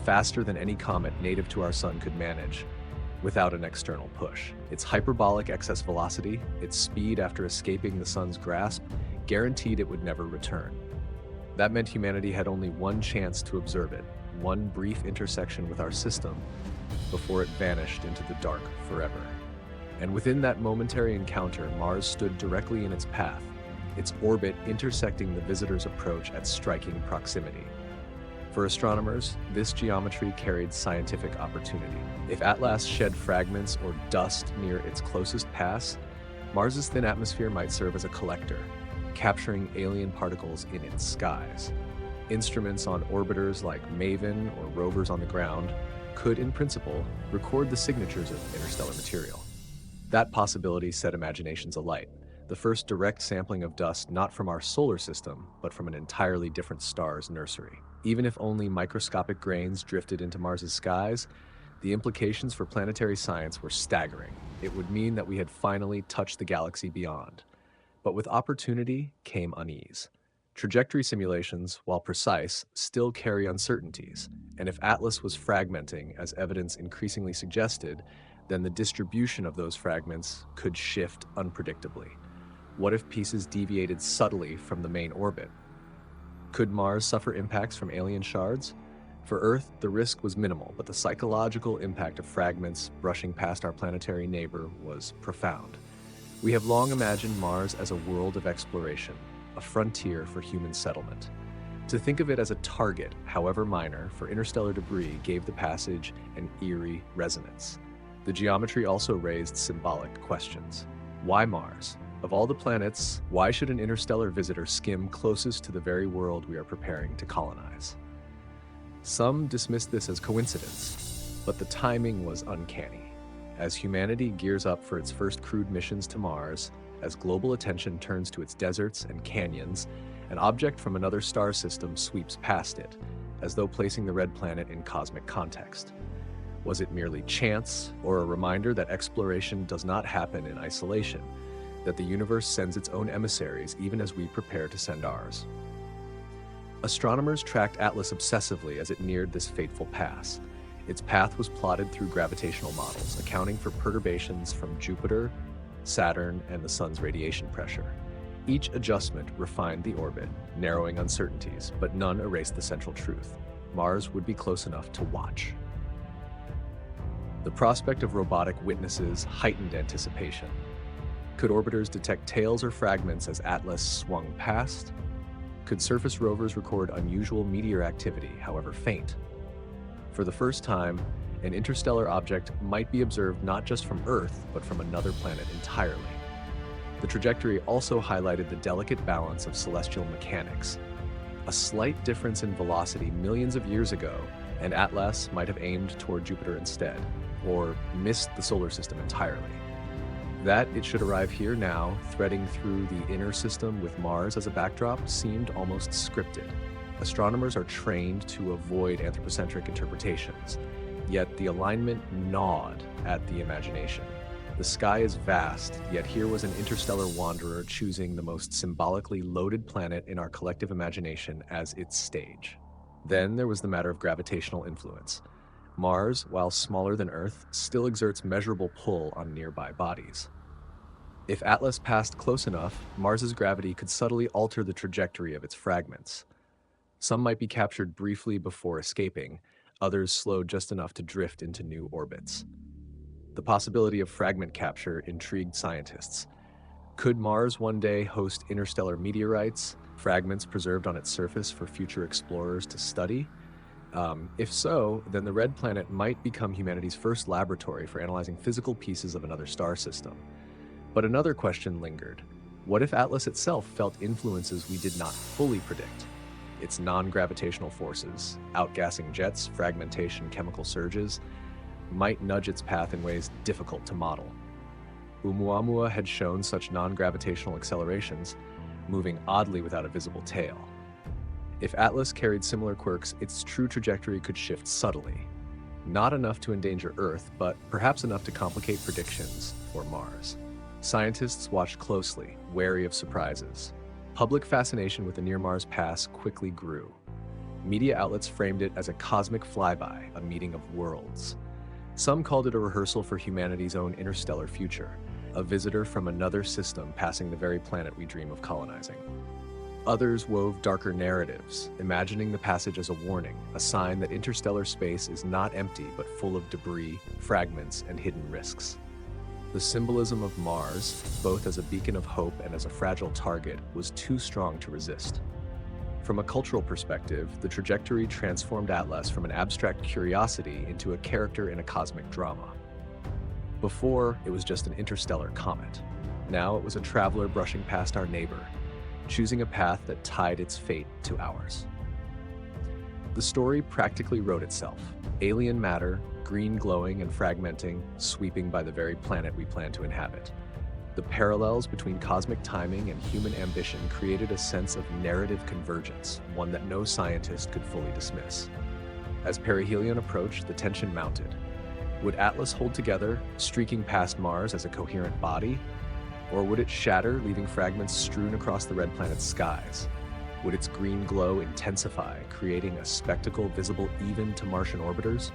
Speaker 1: faster than any comet native to our sun could manage, without an external push. Its hyperbolic excess velocity, its speed after escaping the sun's grasp, guaranteed it would never return. That meant humanity had only one chance to observe it, one brief intersection with our system, before it vanished into the dark forever. And within that momentary encounter, Mars stood directly in its path, its orbit intersecting the visitor's approach at striking proximity. For astronomers, this geometry carried scientific opportunity. If Atlas shed fragments or dust near its closest pass, Mars's thin atmosphere might serve as a collector, capturing alien particles in its skies. Instruments on orbiters like MAVEN or rovers on the ground could, in principle, record the signatures of interstellar material. That possibility set imaginations alight, the first direct sampling of dust not from our solar system, but from an entirely different star's nursery. Even if only microscopic grains drifted into Mars's skies, the implications for planetary science were staggering. It would mean that we had finally touched the galaxy beyond. But with opportunity came unease. Trajectory simulations, while precise, still carry uncertainties, and if Atlas was fragmenting, as evidence increasingly suggested, then the distribution of those fragments could shift unpredictably. What if pieces deviated subtly from the main orbit? Could Mars suffer impacts from alien shards? For Earth, the risk was minimal, but the psychological impact of fragments brushing past our planetary neighbor was profound. We have long imagined Mars as a world of exploration, a frontier for human settlement. To think of it as a target, however minor, for interstellar debris gave the passage an eerie resonance. The geometry also raised symbolic questions. Why Mars? Of all the planets, why should an interstellar visitor skim closest to the very world we are preparing to colonize? Some dismissed this as coincidence, but the timing was uncanny. As humanity gears up for its first crewed missions to Mars, as global attention turns to its deserts and canyons, an object from another star system sweeps past it, as though placing the red planet in cosmic context. Was it merely chance, or a reminder that exploration does not happen in isolation? that the universe sends its own emissaries even as we prepare to send ours. Astronomers tracked Atlas obsessively as it neared this fateful pass. Its path was plotted through gravitational models, accounting for perturbations from Jupiter, Saturn, and the Sun's radiation pressure. Each adjustment refined the orbit, narrowing uncertainties, but none erased the central truth. Mars would be close enough to watch. The prospect of robotic witnesses heightened anticipation. Could orbiters detect tails or fragments as Atlas swung past? Could surface rovers record unusual meteor activity, however faint? For the first time, an interstellar object might be observed not just from Earth, but from another planet entirely. The trajectory also highlighted the delicate balance of celestial mechanics. A slight difference in velocity millions of years ago, and Atlas might have aimed toward Jupiter instead, or missed the solar system entirely. That it should arrive here now, threading through the inner system with Mars as a backdrop, seemed almost scripted. Astronomers are trained to avoid anthropocentric interpretations, yet the alignment gnawed at the imagination. The sky is vast, yet here was an interstellar wanderer choosing the most symbolically loaded planet in our collective imagination as its stage. Then there was the matter of gravitational influence. Mars, while smaller than Earth, still exerts measurable pull on nearby bodies. If Atlas passed close enough, Mars's gravity could subtly alter the trajectory of its fragments. Some might be captured briefly before escaping, others slowed just enough to drift into new orbits. The possibility of fragment capture intrigued scientists. Could Mars one day host interstellar meteorites, fragments preserved on its surface for future explorers to study? If so, then the Red Planet might become humanity's first laboratory for analyzing physical pieces of another star system. But another question lingered. What if Atlas itself felt influences we did not fully predict? Its non-gravitational forces, outgassing jets, fragmentation, chemical surges, might nudge its path in ways difficult to model. Oumuamua had shown such non-gravitational accelerations, moving oddly without a visible tail. If Atlas carried similar quirks, its true trajectory could shift subtly. Not enough to endanger Earth, but perhaps enough to complicate predictions for Mars. Scientists watched closely, wary of surprises. Public fascination with the near-Mars pass quickly grew. Media outlets framed it as a cosmic flyby, a meeting of worlds. Some called it a rehearsal for humanity's own interstellar future, a visitor from another system passing the very planet we dream of colonizing. Others wove darker narratives, imagining the passage as a warning, a sign that interstellar space is not empty but full of debris, fragments, and hidden risks. The symbolism of Mars, both as a beacon of hope and as a fragile target, was too strong to resist. From a cultural perspective, the trajectory transformed Atlas from an abstract curiosity into a character in a cosmic drama. Before, it was just an interstellar comet. Now it was a traveler brushing past our neighbor, choosing a path that tied its fate to ours. The story practically wrote itself. Alien matter, green glowing and fragmenting, sweeping by the very planet we plan to inhabit. The parallels between cosmic timing and human ambition created a sense of narrative convergence, one that no scientist could fully dismiss. As perihelion approached, the tension mounted. Would Atlas hold together, streaking past Mars as a coherent body? Or would it shatter, leaving fragments strewn across the red planet's skies? Would its green glow intensify, creating a spectacle visible even to Martian orbiters?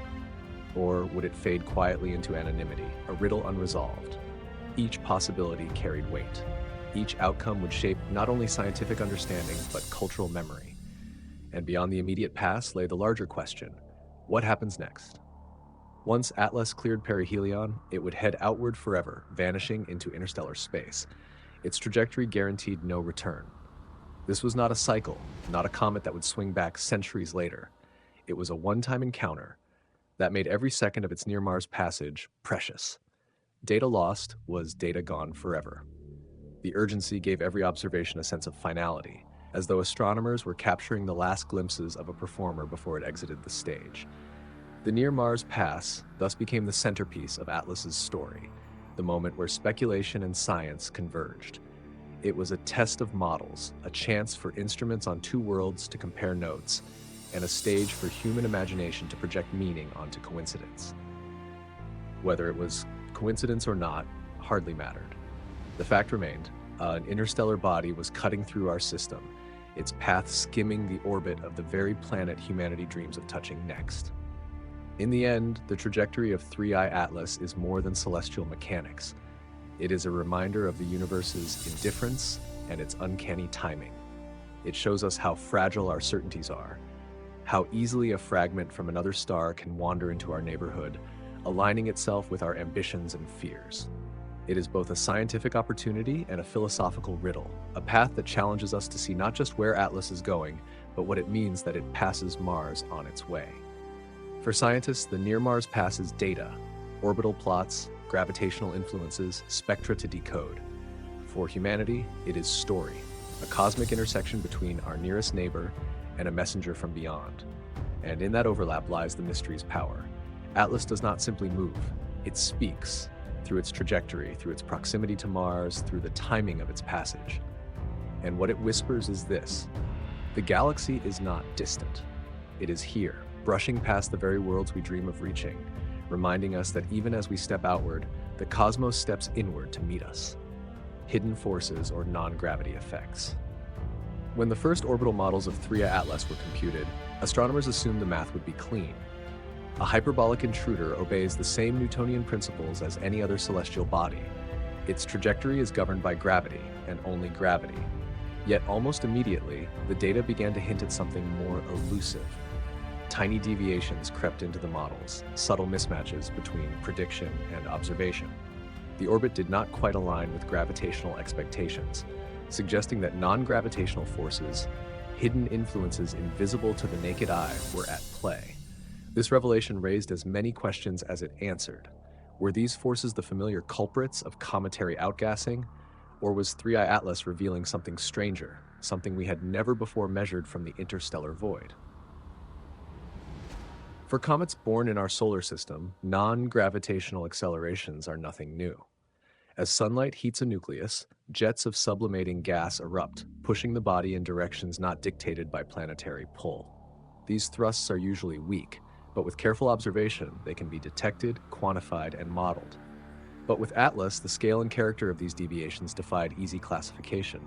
Speaker 1: Or would it fade quietly into anonymity, a riddle unresolved? Each possibility carried weight. Each outcome would shape not only scientific understanding, but cultural memory. And beyond the immediate past lay the larger question: what happens next? Once Atlas cleared perihelion, it would head outward forever, vanishing into interstellar space. Its trajectory guaranteed no return. This was not a cycle, not a comet that would swing back centuries later. It was a one-time encounter that made every second of its near-Mars passage precious. Data lost was data gone forever. The urgency gave every observation a sense of finality, as though astronomers were capturing the last glimpses of a performer before it exited the stage. The near-Mars pass thus became the centerpiece of Atlas's story, the moment where speculation and science converged. It was a test of models, a chance for instruments on two worlds to compare notes, and a stage for human imagination to project meaning onto coincidence. Whether it was coincidence or not hardly mattered. The fact remained, an interstellar body was cutting through our system, its path skimming the orbit of the very planet humanity dreams of touching next. In the end, the trajectory of 3I Atlas is more than celestial mechanics. It is a reminder of the universe's indifference and its uncanny timing. It shows us how fragile our certainties are, how easily a fragment from another star can wander into our neighborhood, aligning itself with our ambitions and fears. It is both a scientific opportunity and a philosophical riddle, a path that challenges us to see not just where Atlas is going, but what it means that it passes Mars on its way. For scientists, the near-Mars pass is data, orbital plots, gravitational influences, spectra to decode. For humanity, it is story, a cosmic intersection between our nearest neighbor and a messenger from beyond. And in that overlap lies the mystery's power. Atlas does not simply move, it speaks, through its trajectory, through its proximity to Mars, through the timing of its passage. And what it whispers is this: the galaxy is not distant. It is here, brushing past the very worlds we dream of reaching, reminding us that even as we step outward, the cosmos steps inward to meet us. Hidden forces or non-gravity effects. When the first orbital models of 3I Atlas were computed, astronomers assumed the math would be clean. A hyperbolic intruder obeys the same Newtonian principles as any other celestial body. Its trajectory is governed by gravity, and only gravity. Yet almost immediately, the data began to hint at something more elusive. Tiny deviations crept into the models, subtle mismatches between prediction and observation. The orbit did not quite align with gravitational expectations, suggesting that non-gravitational forces, hidden influences invisible to the naked eye, were at play. This revelation raised as many questions as it answered. Were these forces the familiar culprits of cometary outgassing, or was 3I Atlas revealing something stranger, something we had never before measured from the interstellar void? For comets born in our solar system, non-gravitational accelerations are nothing new. As sunlight heats a nucleus, jets of sublimating gas erupt, pushing the body in directions not dictated by planetary pull. These thrusts are usually weak, but with careful observation, they can be detected, quantified, and modeled. But with Atlas, the scale and character of these deviations defied easy classification.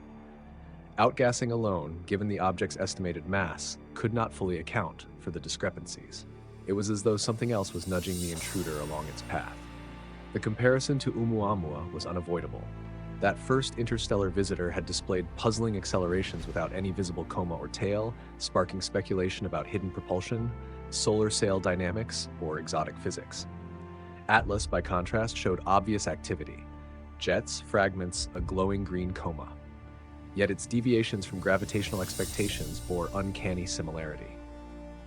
Speaker 1: Outgassing alone, given the object's estimated mass, could not fully account for the discrepancies. It was as though something else was nudging the intruder along its path. The comparison to Oumuamua was unavoidable. That first interstellar visitor had displayed puzzling accelerations without any visible coma or tail, sparking speculation about hidden propulsion, solar sail dynamics, or exotic physics. Atlas, by contrast, showed obvious activity: jets, fragments, a glowing green coma. Yet its deviations from gravitational expectations bore uncanny similarity.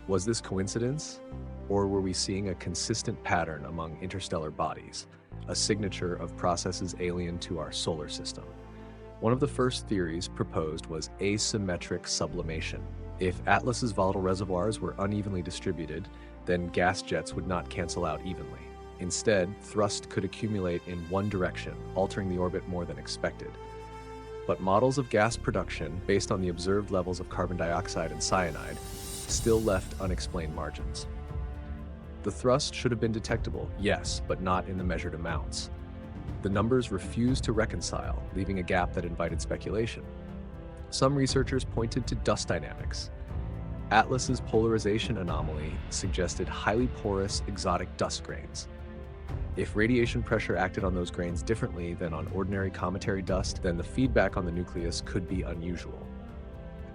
Speaker 1: Was this coincidence? Or were we seeing a consistent pattern among interstellar bodies, a signature of processes alien to our solar system? One of the first theories proposed was asymmetric sublimation. If Atlas's volatile reservoirs were unevenly distributed, then gas jets would not cancel out evenly. Instead, thrust could accumulate in one direction, altering the orbit more than expected. But models of gas production, based on the observed levels of carbon dioxide and cyanide, still left unexplained margins. The thrust should have been detectable, yes, but not in the measured amounts. The numbers refused to reconcile, leaving a gap that invited speculation. Some researchers pointed to dust dynamics. Atlas's polarization anomaly suggested highly porous, exotic dust grains. If radiation pressure acted on those grains differently than on ordinary cometary dust, then the feedback on the nucleus could be unusual.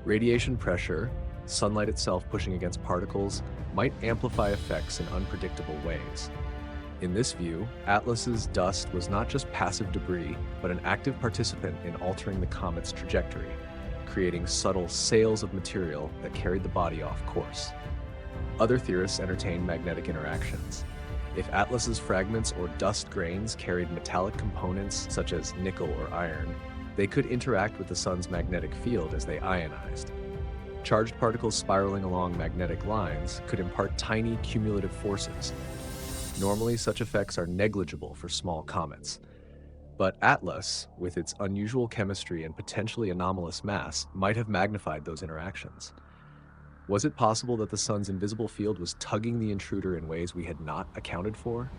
Speaker 1: Radiation pressure, sunlight itself pushing against particles, might amplify effects in unpredictable ways. In this view, Atlas's dust was not just passive debris, but an active participant in altering the comet's trajectory, creating subtle sails of material that carried the body off course. Other theorists entertain magnetic interactions. If Atlas's fragments or dust grains carried metallic components such as nickel or iron, they could interact with the sun's magnetic field as they ionized. Charged particles spiraling along magnetic lines could impart tiny cumulative forces. Normally, such effects are negligible for small comets. But Atlas, with its unusual chemistry and potentially anomalous mass, might have magnified those interactions. Was it possible that the sun's invisible field was tugging the intruder in ways we had not accounted for?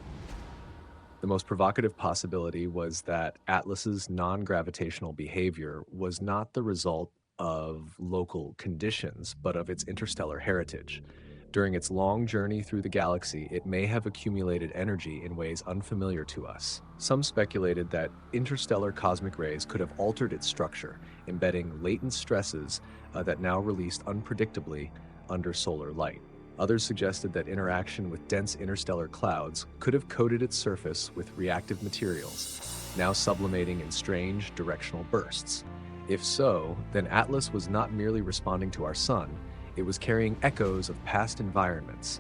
Speaker 1: The most provocative possibility was that Atlas's non-gravitational behavior was not the result of local conditions, but of its interstellar heritage. During its long journey through the galaxy, it may have accumulated energy in ways unfamiliar to us. Some speculated that interstellar cosmic rays could have altered its structure, embedding latent stresses that now released unpredictably under solar light. Others suggested that interaction with dense interstellar clouds could have coated its surface with reactive materials, now sublimating in strange directional bursts. If so, then Atlas was not merely responding to our sun, it was carrying echoes of past environments,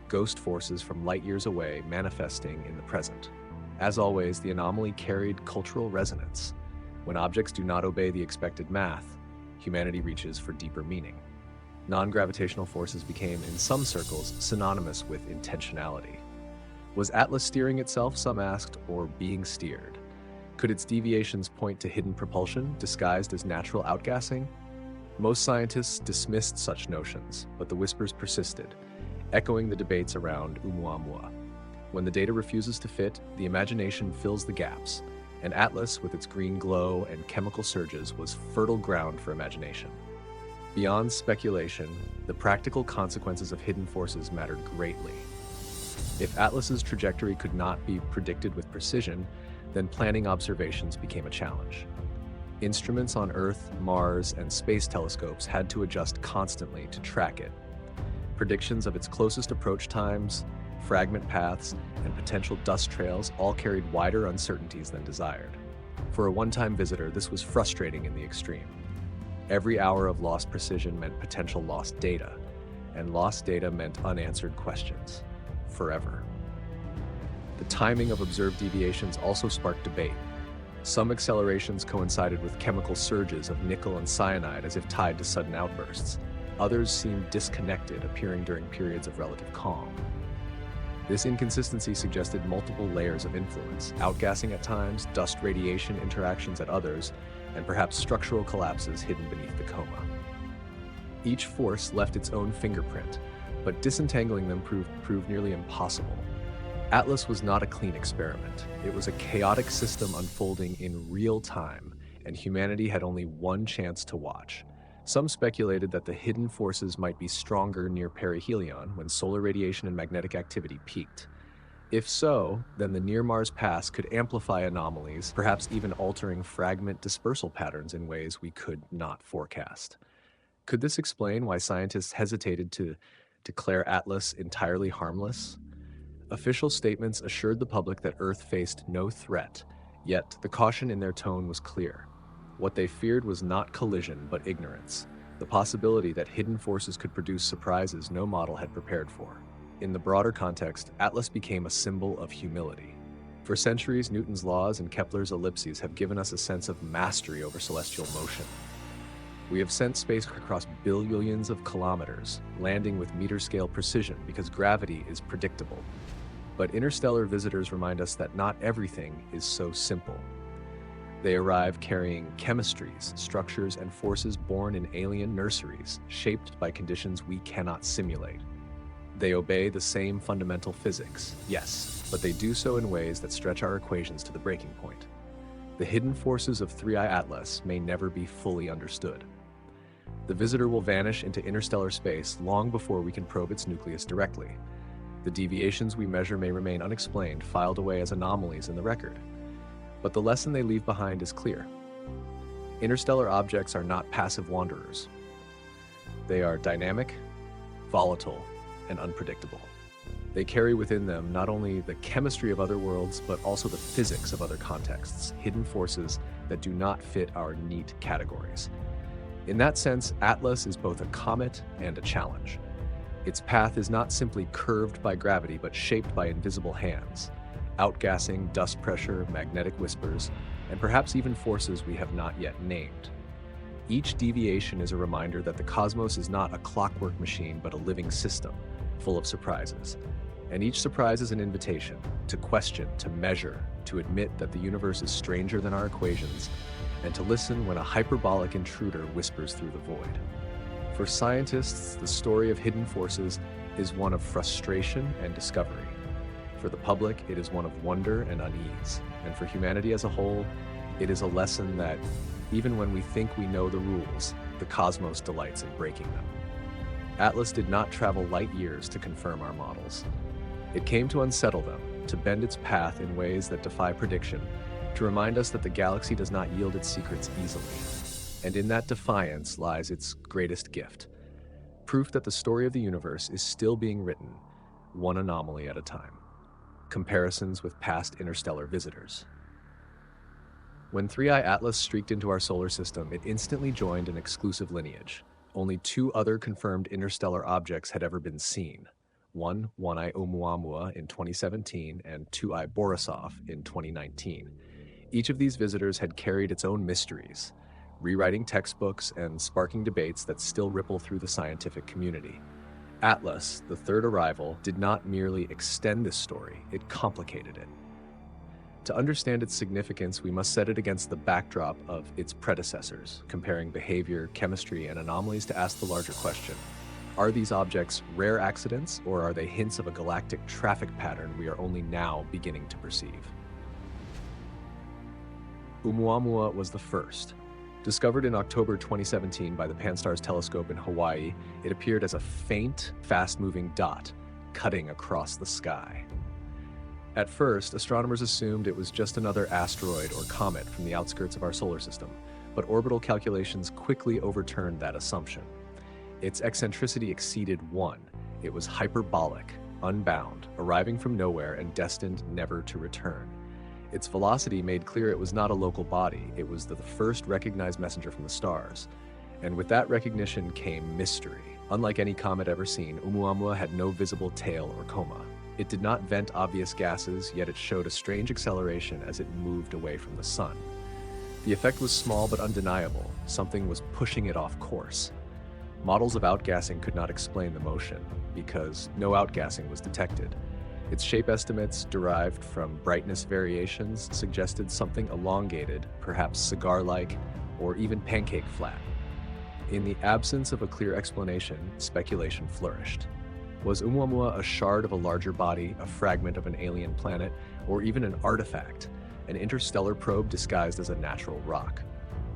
Speaker 1: ghost forces from light years away manifesting in the present. As always, the anomaly carried cultural resonance. When objects do not obey the expected math, humanity reaches for deeper meaning. Non-gravitational forces became, in some circles, synonymous with intentionality. Was Atlas steering itself, some asked, or being steered? Could its deviations point to hidden propulsion, disguised as natural outgassing? Most scientists dismissed such notions, but the whispers persisted, echoing the debates around Oumuamua. When the data refuses to fit, the imagination fills the gaps, and Atlas, with its green glow and chemical surges, was fertile ground for imagination. Beyond speculation, the practical consequences of hidden forces mattered greatly. If Atlas's trajectory could not be predicted with precision, then planning observations became a challenge. Instruments on Earth, Mars, and space telescopes had to adjust constantly to track it. Predictions of its closest approach times, fragment paths, and potential dust trails all carried wider uncertainties than desired. For a one-time visitor, this was frustrating in the extreme. Every hour of lost precision meant potential lost data, and lost data meant unanswered questions. Forever. The timing of observed deviations also sparked debate. Some accelerations coincided with chemical surges of nickel and cyanide as if tied to sudden outbursts. Others seemed disconnected, appearing during periods of relative calm. This inconsistency suggested multiple layers of influence, outgassing at times, dust radiation interactions at others, and perhaps structural collapses hidden beneath the coma. Each force left its own fingerprint, but disentangling them proved nearly impossible. Atlas was not a clean experiment. It was a chaotic system unfolding in real time, and humanity had only one chance to watch. Some speculated that the hidden forces might be stronger near perihelion when solar radiation and magnetic activity peaked. If so, then the near-Mars pass could amplify anomalies, perhaps even altering fragment dispersal patterns in ways we could not forecast. Could this explain why scientists hesitated to declare Atlas entirely harmless? Official statements assured the public that Earth faced no threat, yet the caution in their tone was clear. What they feared was not collision, but ignorance, the possibility that hidden forces could produce surprises no model had prepared for. In the broader context, Atlas became a symbol of humility. For centuries, Newton's laws and Kepler's ellipses have given us a sense of mastery over celestial motion. We have sent spacecraft across billions of kilometers, landing with meter-scale precision because gravity is predictable. But interstellar visitors remind us that not everything is so simple. They arrive carrying chemistries, structures, and forces born in alien nurseries, shaped by conditions we cannot simulate. They obey the same fundamental physics, yes, but they do so in ways that stretch our equations to the breaking point. The hidden forces of 3I Atlas may never be fully understood. The visitor will vanish into interstellar space long before we can probe its nucleus directly. The deviations we measure may remain unexplained, filed away as anomalies in the record. But the lesson they leave behind is clear. Interstellar objects are not passive wanderers. They are dynamic, volatile, and unpredictable. They carry within them not only the chemistry of other worlds, but also the physics of other contexts, hidden forces that do not fit our neat categories. In that sense, Atlas is both a comet and a challenge. Its path is not simply curved by gravity, but shaped by invisible hands, outgassing, dust pressure, magnetic whispers, and perhaps even forces we have not yet named. Each deviation is a reminder that the cosmos is not a clockwork machine, but a living system, full of surprises. And each surprise is an invitation to question, to measure, to admit that the universe is stranger than our equations, and to listen when a hyperbolic intruder whispers through the void. For scientists, the story of hidden forces is one of frustration and discovery. For the public, it is one of wonder and unease. And for humanity as a whole, it is a lesson that even when we think we know the rules, the cosmos delights in breaking them. Atlas did not travel light years to confirm our models. It came to unsettle them, to bend its path in ways that defy prediction, to remind us that the galaxy does not yield its secrets easily. And in that defiance lies its greatest gift, proof that the story of the universe is still being written, one anomaly at a time. Comparisons with past interstellar visitors. When 3I Atlas streaked into our solar system, it instantly joined an exclusive lineage. Only 2 other confirmed interstellar objects had ever been seen. One, 1I Oumuamua in 2017 and 2I Borisov in 2019. Each of these visitors had carried its own mysteries, rewriting textbooks and sparking debates that still ripple through the scientific community. Atlas, the third arrival, did not merely extend this story, it complicated it. To understand its significance, we must set it against the backdrop of its predecessors, comparing behavior, chemistry, and anomalies to ask the larger question: are these objects rare accidents, or are they hints of a galactic traffic pattern we are only now beginning to perceive? Oumuamua was the first. Discovered in October 2017 by the Pan-STARRS telescope in Hawaii, it appeared as a faint, fast-moving dot, cutting across the sky. At first, astronomers assumed it was just another asteroid or comet from the outskirts of our solar system, but orbital calculations quickly overturned that assumption. Its eccentricity exceeded 1. It was hyperbolic, unbound, arriving from nowhere and destined never to return. Its velocity made clear it was not a local body, it was the first recognized messenger from the stars. And with that recognition came mystery. Unlike any comet ever seen, Oumuamua had no visible tail or coma. It did not vent obvious gases, yet it showed a strange acceleration as it moved away from the sun. The effect was small but undeniable. Something was pushing it off course. Models of outgassing could not explain the motion, because no outgassing was detected. Its shape estimates, derived from brightness variations, suggested something elongated, perhaps cigar-like, or even pancake-flat. In the absence of a clear explanation, speculation flourished. Was Oumuamua a shard of a larger body, a fragment of an alien planet, or even an artifact, an interstellar probe disguised as a natural rock?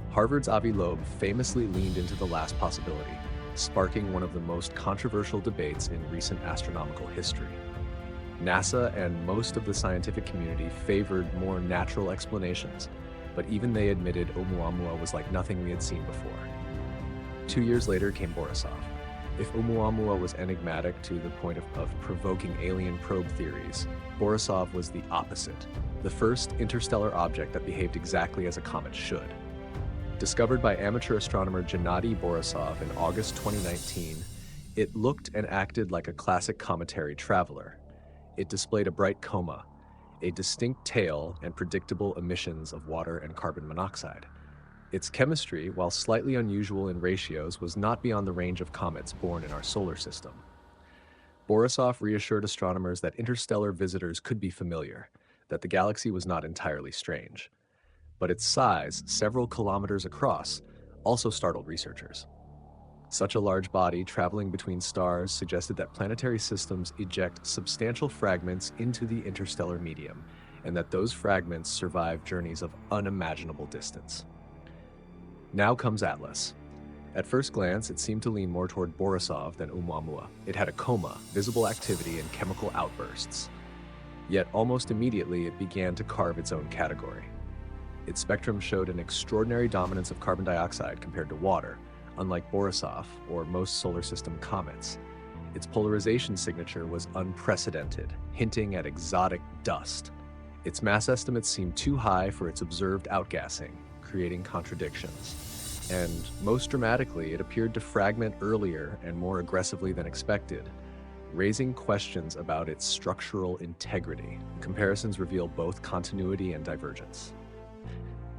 Speaker 1: Harvard's Avi Loeb famously leaned into the last possibility, sparking one of the most controversial debates in recent astronomical history. NASA and most of the scientific community favored more natural explanations, but even they admitted Oumuamua was like nothing we had seen before. 2 years later came Borisov. If Oumuamua was enigmatic to the point of provoking alien probe theories, Borisov was the opposite, the first interstellar object that behaved exactly as a comet should. Discovered by amateur astronomer Gennady Borisov in August 2019, it looked and acted like a classic cometary traveler. It displayed a bright coma, a distinct tail, and predictable emissions of water and carbon monoxide. Its chemistry, while slightly unusual in ratios, was not beyond the range of comets born in our solar system. Borisov reassured astronomers that interstellar visitors could be familiar, that the galaxy was not entirely strange. But its size, several kilometers across, also startled researchers. Such a large body traveling between stars suggested that planetary systems eject substantial fragments into the interstellar medium, and that those fragments survive journeys of unimaginable distance. Now comes Atlas. At first glance, it seemed to lean more toward Borisov than Oumuamua. It had a coma, visible activity, and chemical outbursts. Yet almost immediately, it began to carve its own category. Its spectrum showed an extraordinary dominance of carbon dioxide compared to water, unlike Borisov or most solar system comets. Its polarization signature was unprecedented, hinting at exotic dust. Its mass estimates seemed too high for its observed outgassing, creating contradictions. And most dramatically, it appeared to fragment earlier and more aggressively than expected, raising questions about its structural integrity. Comparisons reveal both continuity and divergence.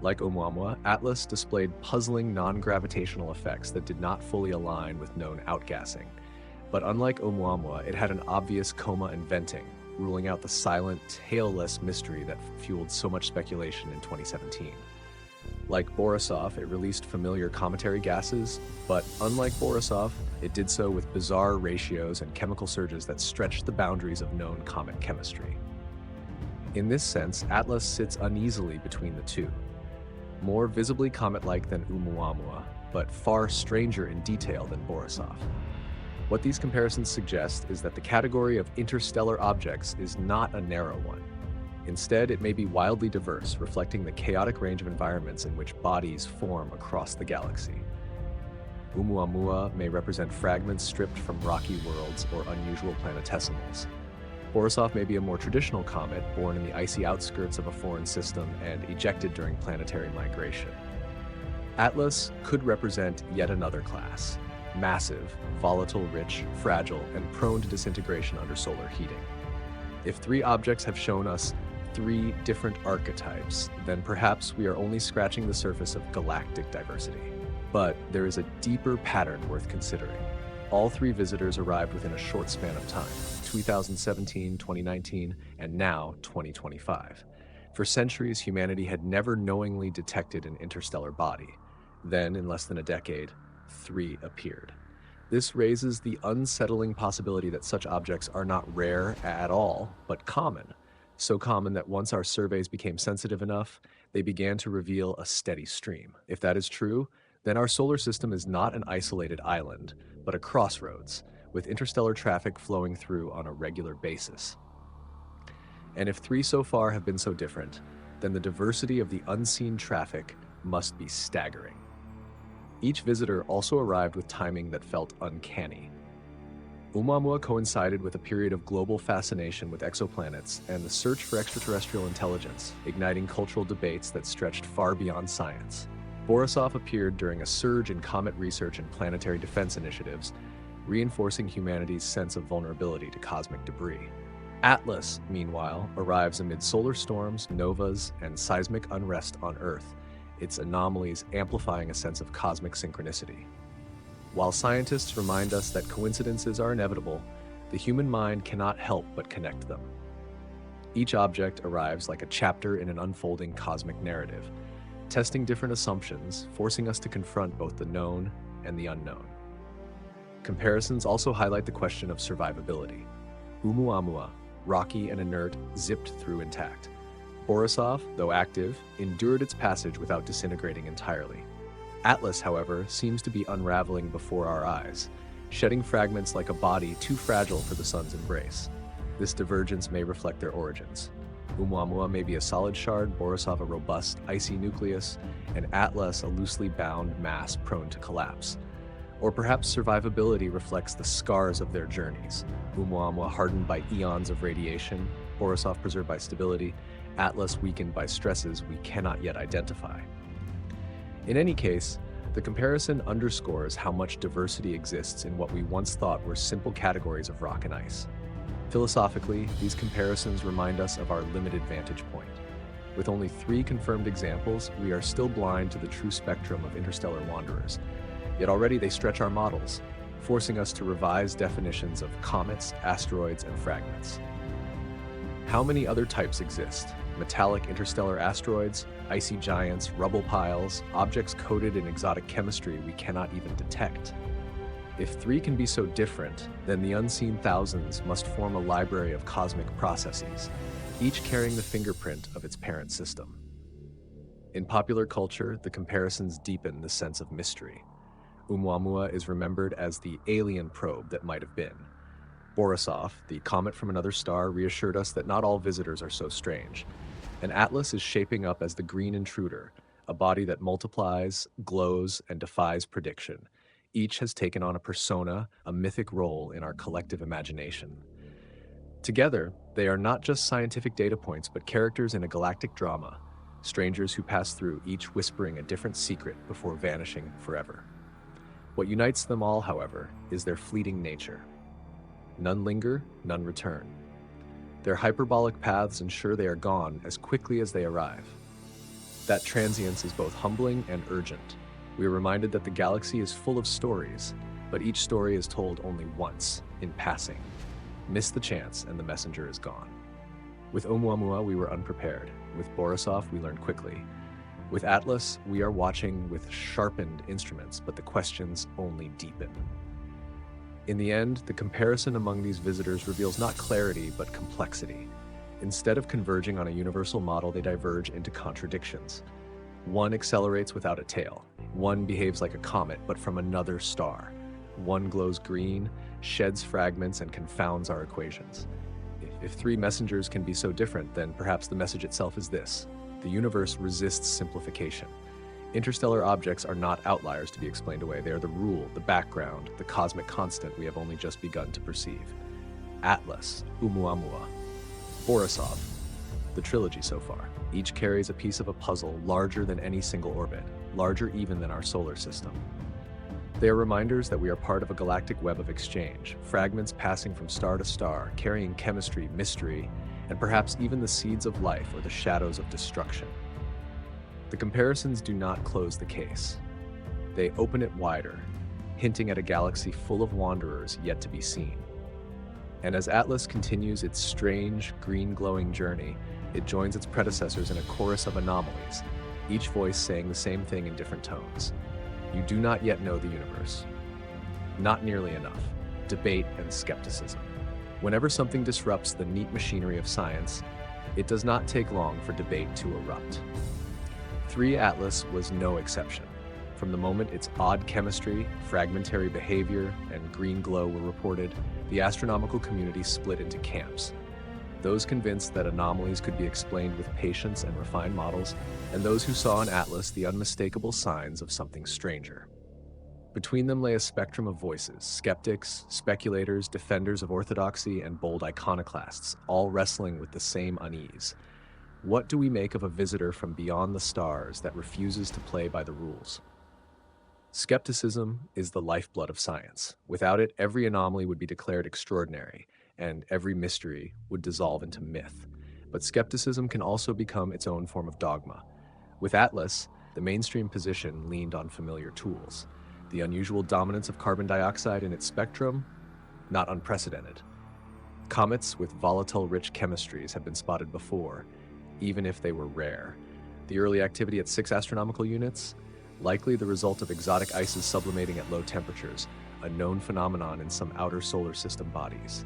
Speaker 1: Like Oumuamua, Atlas displayed puzzling non-gravitational effects that did not fully align with known outgassing. But unlike Oumuamua, it had an obvious coma and venting, ruling out the silent, tailless mystery that fueled so much speculation in 2017. Like Borisov, it released familiar cometary gases, but unlike Borisov, it did so with bizarre ratios and chemical surges that stretched the boundaries of known comet chemistry. In this sense, Atlas sits uneasily between the two, more visibly comet-like than Oumuamua, but far stranger in detail than Borisov. What these comparisons suggest is that the category of interstellar objects is not a narrow one. Instead, it may be wildly diverse, reflecting the chaotic range of environments in which bodies form across the galaxy. Oumuamua may represent fragments stripped from rocky worlds or unusual planetesimals. Borisov may be a more traditional comet, born in the icy outskirts of a foreign system and ejected during planetary migration. Atlas could represent yet another class, massive, volatile-rich, fragile, and prone to disintegration under solar heating. If three objects have shown us three different archetypes, then perhaps we are only scratching the surface of galactic diversity. But there is a deeper pattern worth considering. All three visitors arrived within a short span of time, 2017, 2019, and now 2025. For centuries, humanity had never knowingly detected an interstellar body. Then, in less than a decade, three appeared. This raises the unsettling possibility that such objects are not rare at all, but common. So common that once our surveys became sensitive enough, they began to reveal a steady stream. If that is true, then our solar system is not an isolated island, but a crossroads, with interstellar traffic flowing through on a regular basis. And if three so far have been so different, then the diversity of the unseen traffic must be staggering. Each visitor also arrived with timing that felt uncanny. Oumuamua coincided with a period of global fascination with exoplanets and the search for extraterrestrial intelligence, igniting cultural debates that stretched far beyond science. Borisov appeared during a surge in comet research and planetary defense initiatives, reinforcing humanity's sense of vulnerability to cosmic debris. Atlas, meanwhile, arrives amid solar storms, novas, and seismic unrest on Earth, its anomalies amplifying a sense of cosmic synchronicity. While scientists remind us that coincidences are inevitable, the human mind cannot help but connect them. Each object arrives like a chapter in an unfolding cosmic narrative, testing different assumptions, forcing us to confront both the known and the unknown. Comparisons also highlight the question of survivability. Oumuamua, rocky and inert, zipped through intact. Borisov, though active, endured its passage without disintegrating entirely. Atlas, however, seems to be unraveling before our eyes, shedding fragments like a body too fragile for the sun's embrace. This divergence may reflect their origins. Oumuamua may be a solid shard, Borisov a robust, icy nucleus, and Atlas a loosely bound mass prone to collapse. Or perhaps survivability reflects the scars of their journeys. Oumuamua hardened by eons of radiation, Borisov preserved by stability, Atlas weakened by stresses we cannot yet identify. In any case, the comparison underscores how much diversity exists in what we once thought were simple categories of rock and ice. Philosophically, these comparisons remind us of our limited vantage point. With only 3 confirmed examples, we are still blind to the true spectrum of interstellar wanderers. Yet already they stretch our models, forcing us to revise definitions of comets, asteroids, and fragments. How many other types exist? Metallic interstellar asteroids, icy giants, rubble piles, objects coated in exotic chemistry we cannot even detect. If 3 can be so different, then the unseen thousands must form a library of cosmic processes, each carrying the fingerprint of its parent system. In popular culture, the comparisons deepen the sense of mystery. Oumuamua is remembered as the alien probe that might have been. Borisov, the comet from another star, reassured us that not all visitors are so strange. And Atlas is shaping up as the green intruder, a body that multiplies, glows, and defies prediction. Each has taken on a persona, a mythic role in our collective imagination. Together, they are not just scientific data points, but characters in a galactic drama, strangers who pass through, each whispering a different secret before vanishing forever. What unites them all, however, is their fleeting nature. None linger, none return. Their hyperbolic paths ensure they are gone as quickly as they arrive. That transience is both humbling and urgent. We are reminded that the galaxy is full of stories, but each story is told only once, in passing. Miss the chance and the messenger is gone. With Oumuamua, we were unprepared. With Borisov, we learned quickly. With Atlas, we are watching with sharpened instruments, but the questions only deepen. In the end, the comparison among these visitors reveals not clarity, but complexity. Instead of converging on a universal model, they diverge into contradictions. One accelerates without a tail. One behaves like a comet, but from another star. One glows green, sheds fragments, and confounds our equations. If three messengers can be so different, then perhaps the message itself is this: the universe resists simplification. Interstellar objects are not outliers to be explained away. They are the rule, the background, the cosmic constant we have only just begun to perceive. Atlas, Oumuamua, Borisov, the trilogy so far. Each carries a piece of a puzzle larger than any single orbit, larger even than our solar system. They are reminders that we are part of a galactic web of exchange, fragments passing from star to star, carrying chemistry, mystery, and perhaps even the seeds of life or the shadows of destruction. The comparisons do not close the case. They open it wider, hinting at a galaxy full of wanderers yet to be seen. And as Atlas continues its strange, green-glowing journey, it joins its predecessors in a chorus of anomalies, each voice saying the same thing in different tones. You do not yet know the universe. Not nearly enough. Debate and skepticism. Whenever something disrupts the neat machinery of science, it does not take long for debate to erupt. 3 Atlas was no exception. From the moment its odd chemistry, fragmentary behavior, and green glow were reported, the astronomical community split into camps. Those convinced that anomalies could be explained with patience and refined models, and those who saw in Atlas the unmistakable signs of something stranger. Between them lay a spectrum of voices: skeptics, speculators, defenders of orthodoxy, and bold iconoclasts, all wrestling with the same unease. What do we make of a visitor from beyond the stars that refuses to play by the rules? Skepticism is the lifeblood of science. Without it, every anomaly would be declared extraordinary, and every mystery would dissolve into myth. But skepticism can also become its own form of dogma. With Atlas, the mainstream position leaned on familiar tools. The unusual dominance of carbon dioxide in its spectrum, not unprecedented. Comets with volatile-rich chemistries have been spotted before, even if they were rare. The early activity at 6 astronomical units, likely the result of exotic ices sublimating at low temperatures, a known phenomenon in some outer solar system bodies.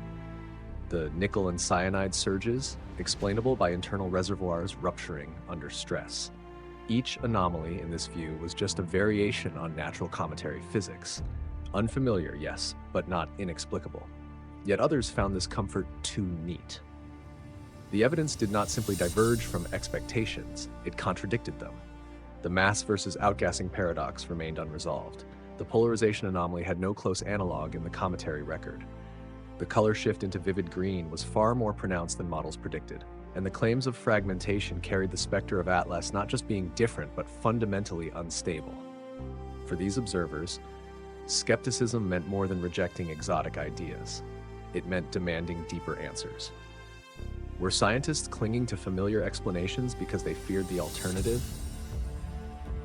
Speaker 1: The nickel and cyanide surges, explainable by internal reservoirs rupturing under stress. Each anomaly in this view was just a variation on natural cometary physics. Unfamiliar, yes, but not inexplicable. Yet others found this comfort too neat. The evidence did not simply diverge from expectations, it contradicted them. The mass versus outgassing paradox remained unresolved. The polarization anomaly had no close analog in the cometary record. The color shift into vivid green was far more pronounced than models predicted, and the claims of fragmentation carried the specter of Atlas not just being different, but fundamentally unstable. For these observers, skepticism meant more than rejecting exotic ideas. It meant demanding deeper answers. Were scientists clinging to familiar explanations because they feared the alternative?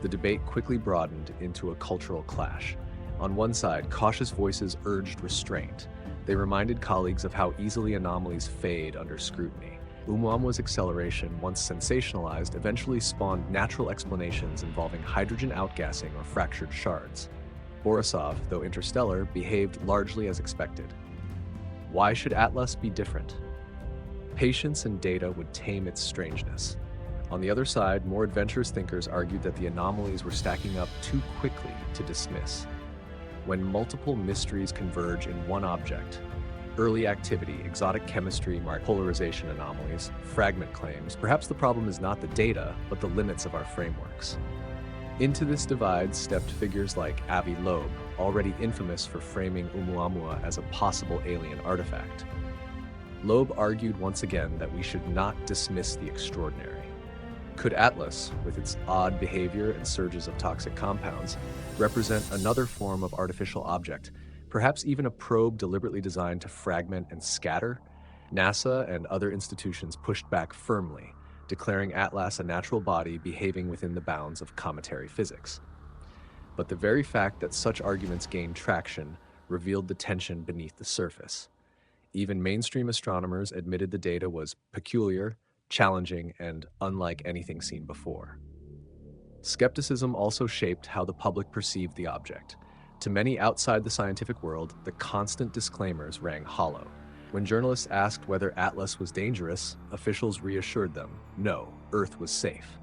Speaker 1: The debate quickly broadened into a cultural clash. On one side, cautious voices urged restraint. They reminded colleagues of how easily anomalies fade under scrutiny. Oumuamua's acceleration, once sensationalized, eventually spawned natural explanations involving hydrogen outgassing or fractured shards. Borisov, though interstellar, behaved largely as expected. Why should Atlas be different? Patience and data would tame its strangeness. On the other side, more adventurous thinkers argued that the anomalies were stacking up too quickly to dismiss. When multiple mysteries converge in one object, early activity, exotic chemistry, polarization anomalies, fragment claims, perhaps the problem is not the data, but the limits of our frameworks. Into this divide stepped figures like Avi Loeb, already infamous for framing Oumuamua as a possible alien artifact. Loeb argued once again that we should not dismiss the extraordinary. Could Atlas, with its odd behavior and surges of toxic compounds, represent another form of artificial object, perhaps even a probe deliberately designed to fragment and scatter? NASA and other institutions pushed back firmly, declaring Atlas a natural body behaving within the bounds of cometary physics. But the very fact that such arguments gained traction revealed the tension beneath the surface. Even mainstream astronomers admitted the data was peculiar, challenging, and unlike anything seen before. Skepticism also shaped how the public perceived the object. To many outside the scientific world, the constant disclaimers rang hollow. When journalists asked whether Atlas was dangerous, officials reassured them, no, Earth was safe.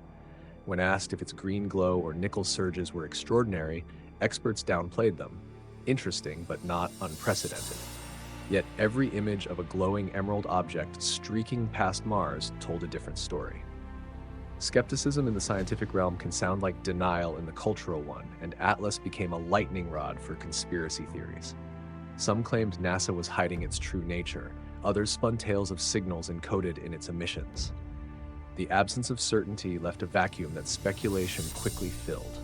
Speaker 1: When asked if its green glow or nickel surges were extraordinary, experts downplayed them. Interesting, but not unprecedented. Yet every image of a glowing emerald object streaking past Mars told a different story. Skepticism in the scientific realm can sound like denial in the cultural one, and Atlas became a lightning rod for conspiracy theories. Some claimed NASA was hiding its true nature, others spun tales of signals encoded in its emissions. The absence of certainty left a vacuum that speculation quickly filled.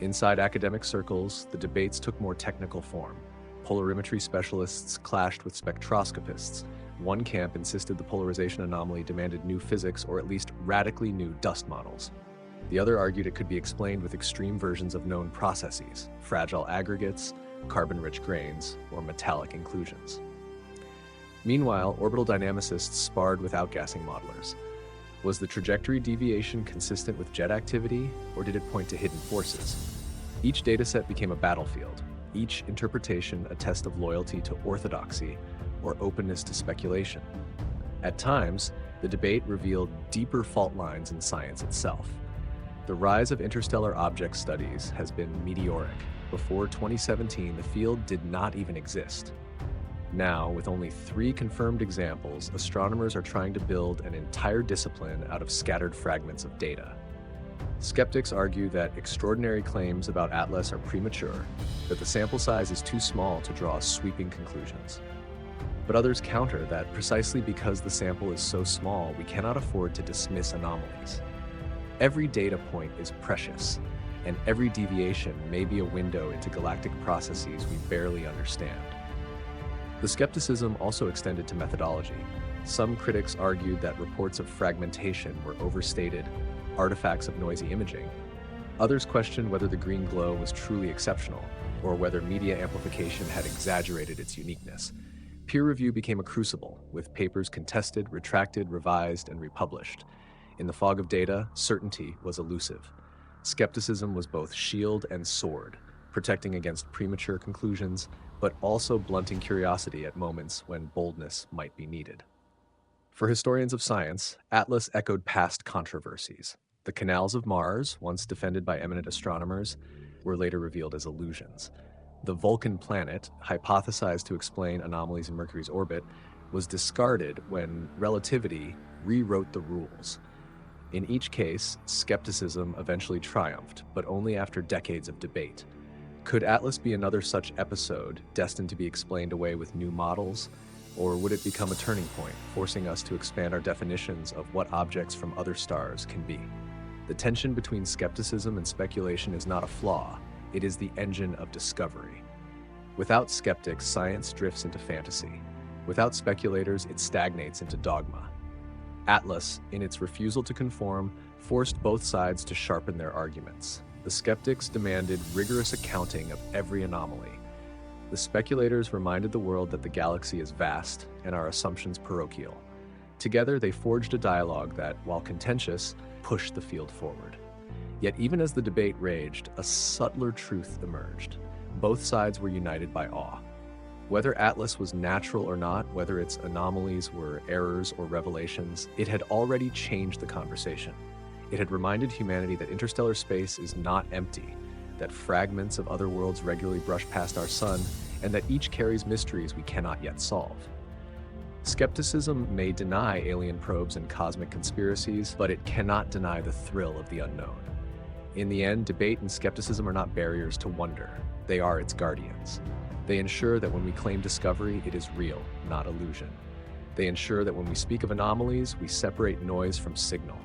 Speaker 1: Inside academic circles, the debates took more technical form. Polarimetry specialists clashed with spectroscopists. One camp insisted the polarization anomaly demanded new physics or at least radically new dust models. The other argued it could be explained with extreme versions of known processes, fragile aggregates, carbon-rich grains, or metallic inclusions. Meanwhile, orbital dynamicists sparred with outgassing modelers. Was the trajectory deviation consistent with jet activity, or did it point to hidden forces? Each dataset became a battlefield, each interpretation a test of loyalty to orthodoxy or openness to speculation. At times, the debate revealed deeper fault lines in science itself. The rise of interstellar object studies has been meteoric. Before 2017, the field did not even exist. Now, with only 3 confirmed examples, astronomers are trying to build an entire discipline out of scattered fragments of data. Skeptics argue that extraordinary claims about Atlas are premature, that the sample size is too small to draw sweeping conclusions. But others counter that precisely because the sample is so small, we cannot afford to dismiss anomalies. Every data point is precious, and every deviation may be a window into galactic processes we barely understand. The skepticism also extended to methodology. Some critics argued that reports of fragmentation were overstated, artifacts of noisy imaging. Others questioned whether the green glow was truly exceptional, or whether media amplification had exaggerated its uniqueness. Peer review became a crucible, with papers contested, retracted, revised, and republished. In the fog of data, certainty was elusive. Skepticism was both shield and sword, protecting against premature conclusions, but also blunting curiosity at moments when boldness might be needed. For historians of science, Atlas echoed past controversies. The canals of Mars, once defended by eminent astronomers, were later revealed as illusions. The Vulcan planet, hypothesized to explain anomalies in Mercury's orbit, was discarded when relativity rewrote the rules. In each case, skepticism eventually triumphed, but only after decades of debate. Could Atlas be another such episode, destined to be explained away with new models? Or would it become a turning point, forcing us to expand our definitions of what objects from other stars can be? The tension between skepticism and speculation is not a flaw, it is the engine of discovery. Without skeptics, science drifts into fantasy. Without speculators, it stagnates into dogma. Atlas, in its refusal to conform, forced both sides to sharpen their arguments. The skeptics demanded rigorous accounting of every anomaly. The speculators reminded the world that the galaxy is vast and our assumptions parochial. Together, they forged a dialogue that, while contentious, pushed the field forward. Yet even as the debate raged, a subtler truth emerged. Both sides were united by awe. Whether Atlas was natural or not, whether its anomalies were errors or revelations, it had already changed the conversation. It had reminded humanity that interstellar space is not empty, that fragments of other worlds regularly brush past our sun, and that each carries mysteries we cannot yet solve. Skepticism may deny alien probes and cosmic conspiracies, but it cannot deny the thrill of the unknown. In the end, debate and skepticism are not barriers to wonder. They are its guardians. They ensure that when we claim discovery, it is real, not illusion. They ensure that when we speak of anomalies, we separate noise from signal.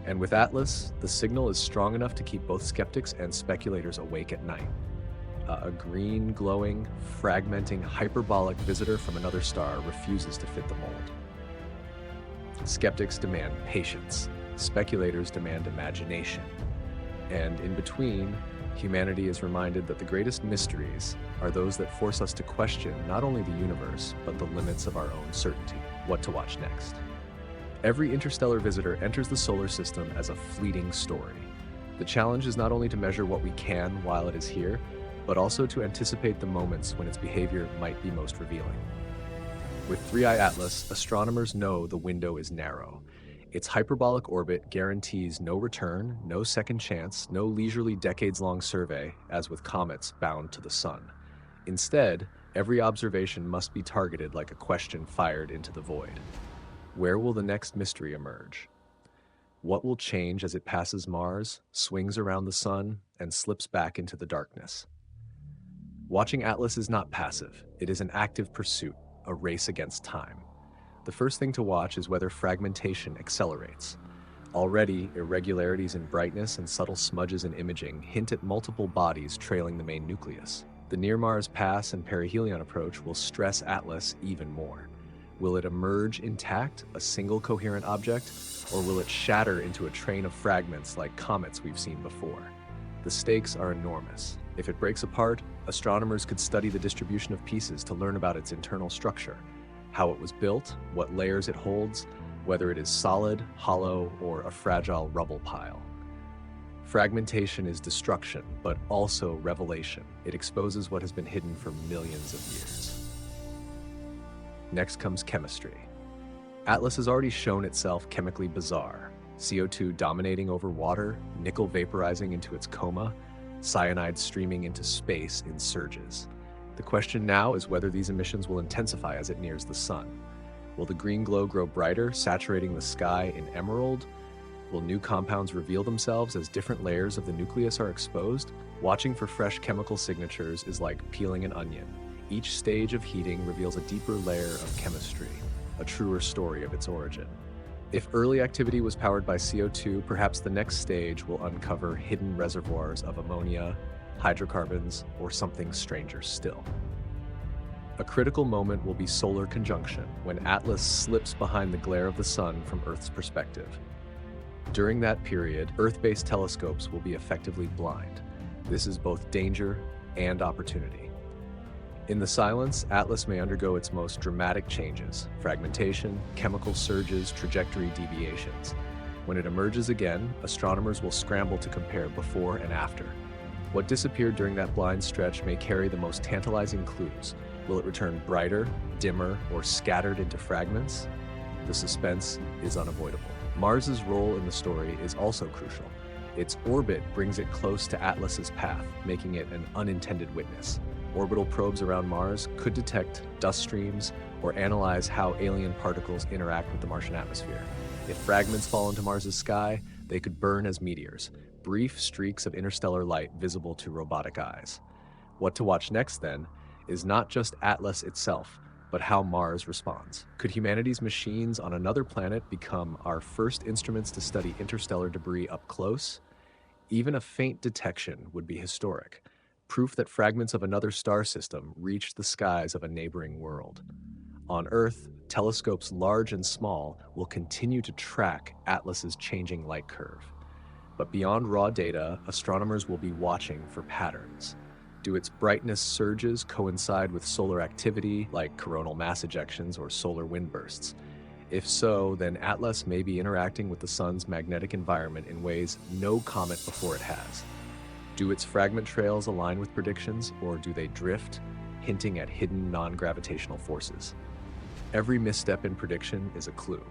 Speaker 1: And with Atlas, the signal is strong enough to keep both skeptics and speculators awake at night. A green, glowing, fragmenting, hyperbolic visitor from another star refuses to fit the mold. Skeptics demand patience. Speculators demand imagination. And in between, humanity is reminded that the greatest mysteries are those that force us to question not only the universe, but the limits of our own certainty. What to watch next? Every interstellar visitor enters the solar system as a fleeting story. The challenge is not only to measure what we can while it is here, but also to anticipate the moments when its behavior might be most revealing. With 3i Atlas, astronomers know the window is narrow. Its hyperbolic orbit guarantees no return, no second chance, no leisurely decades-long survey, as with comets bound to the sun. Instead, every observation must be targeted like a question fired into the void. Where will the next mystery emerge? What will change as it passes Mars, swings around the sun, and slips back into the darkness? Watching Atlas is not passive. It is an active pursuit, a race against time. The first thing to watch is whether fragmentation accelerates. Already, irregularities in brightness and subtle smudges in imaging hint at multiple bodies trailing the main nucleus. The near-Mars pass and perihelion approach will stress Atlas even more. Will it emerge intact, a single coherent object, or will it shatter into a train of fragments like comets we've seen before? The stakes are enormous. If it breaks apart, astronomers could study the distribution of pieces to learn about its internal structure, how it was built, what layers it holds, whether it is solid, hollow, or a fragile rubble pile. Fragmentation is destruction, but also revelation. It exposes what has been hidden for millions of years. Next comes chemistry. Atlas has already shown itself chemically bizarre. CO2 dominating over water, nickel vaporizing into its coma, cyanide streaming into space in surges. The question now is whether these emissions will intensify as it nears the sun. Will the green glow grow brighter, saturating the sky in emerald? Will new compounds reveal themselves as different layers of the nucleus are exposed? Watching for fresh chemical signatures is like peeling an onion. Each stage of heating reveals a deeper layer of chemistry, a truer story of its origin. If early activity was powered by CO2, perhaps the next stage will uncover hidden reservoirs of ammonia, hydrocarbons, or something stranger still. A critical moment will be solar conjunction, when Atlas slips behind the glare of the sun from Earth's perspective. During that period, Earth-based telescopes will be effectively blind. This is both danger and opportunity. In the silence, Atlas may undergo its most dramatic changes: fragmentation, chemical surges, trajectory deviations. When it emerges again, astronomers will scramble to compare before and after. What disappeared during that blind stretch may carry the most tantalizing clues. Will it return brighter, dimmer, or scattered into fragments? The suspense is unavoidable. Mars's role in the story is also crucial. Its orbit brings it close to Atlas's path, making it an unintended witness. Orbital probes around Mars could detect dust streams or analyze how alien particles interact with the Martian atmosphere. If fragments fall into Mars's sky, they could burn as meteors, brief streaks of interstellar light visible to robotic eyes. What to watch next, then, is not just Atlas itself, but how Mars responds. Could humanity's machines on another planet become our first instruments to study interstellar debris up close? Even a faint detection would be historic, proof that fragments of another star system reached the skies of a neighboring world. On Earth, telescopes large and small will continue to track Atlas's changing light curve. But beyond raw data, astronomers will be watching for patterns. Do its brightness surges coincide with solar activity, like coronal mass ejections or solar wind bursts? If so, then Atlas may be interacting with the sun's magnetic environment in ways no comet before it has. Do its fragment trails align with predictions, or do they drift, hinting at hidden non-gravitational forces? Every misstep in prediction is a clue.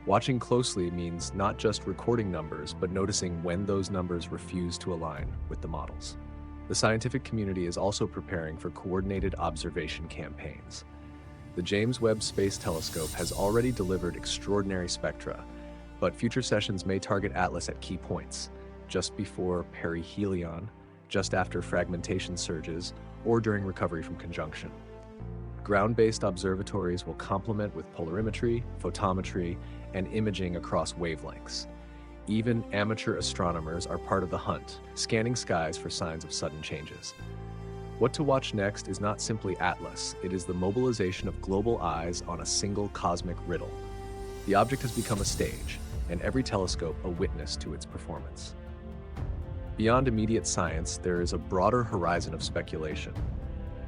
Speaker 1: Watching closely means not just recording numbers, but noticing when those numbers refuse to align with the models. The scientific community is also preparing for coordinated observation campaigns. The James Webb Space Telescope has already delivered extraordinary spectra, but future sessions may target Atlas at key points, just before perihelion, just after fragmentation surges, or during recovery from conjunction. Ground-based observatories will complement with polarimetry, photometry, and imaging across wavelengths. Even amateur astronomers are part of the hunt, scanning skies for signs of sudden changes. What to watch next is not simply Atlas, it is the mobilization of global eyes on a single cosmic riddle. The object has become a stage, and every telescope a witness to its performance. Beyond immediate science, there is a broader horizon of speculation.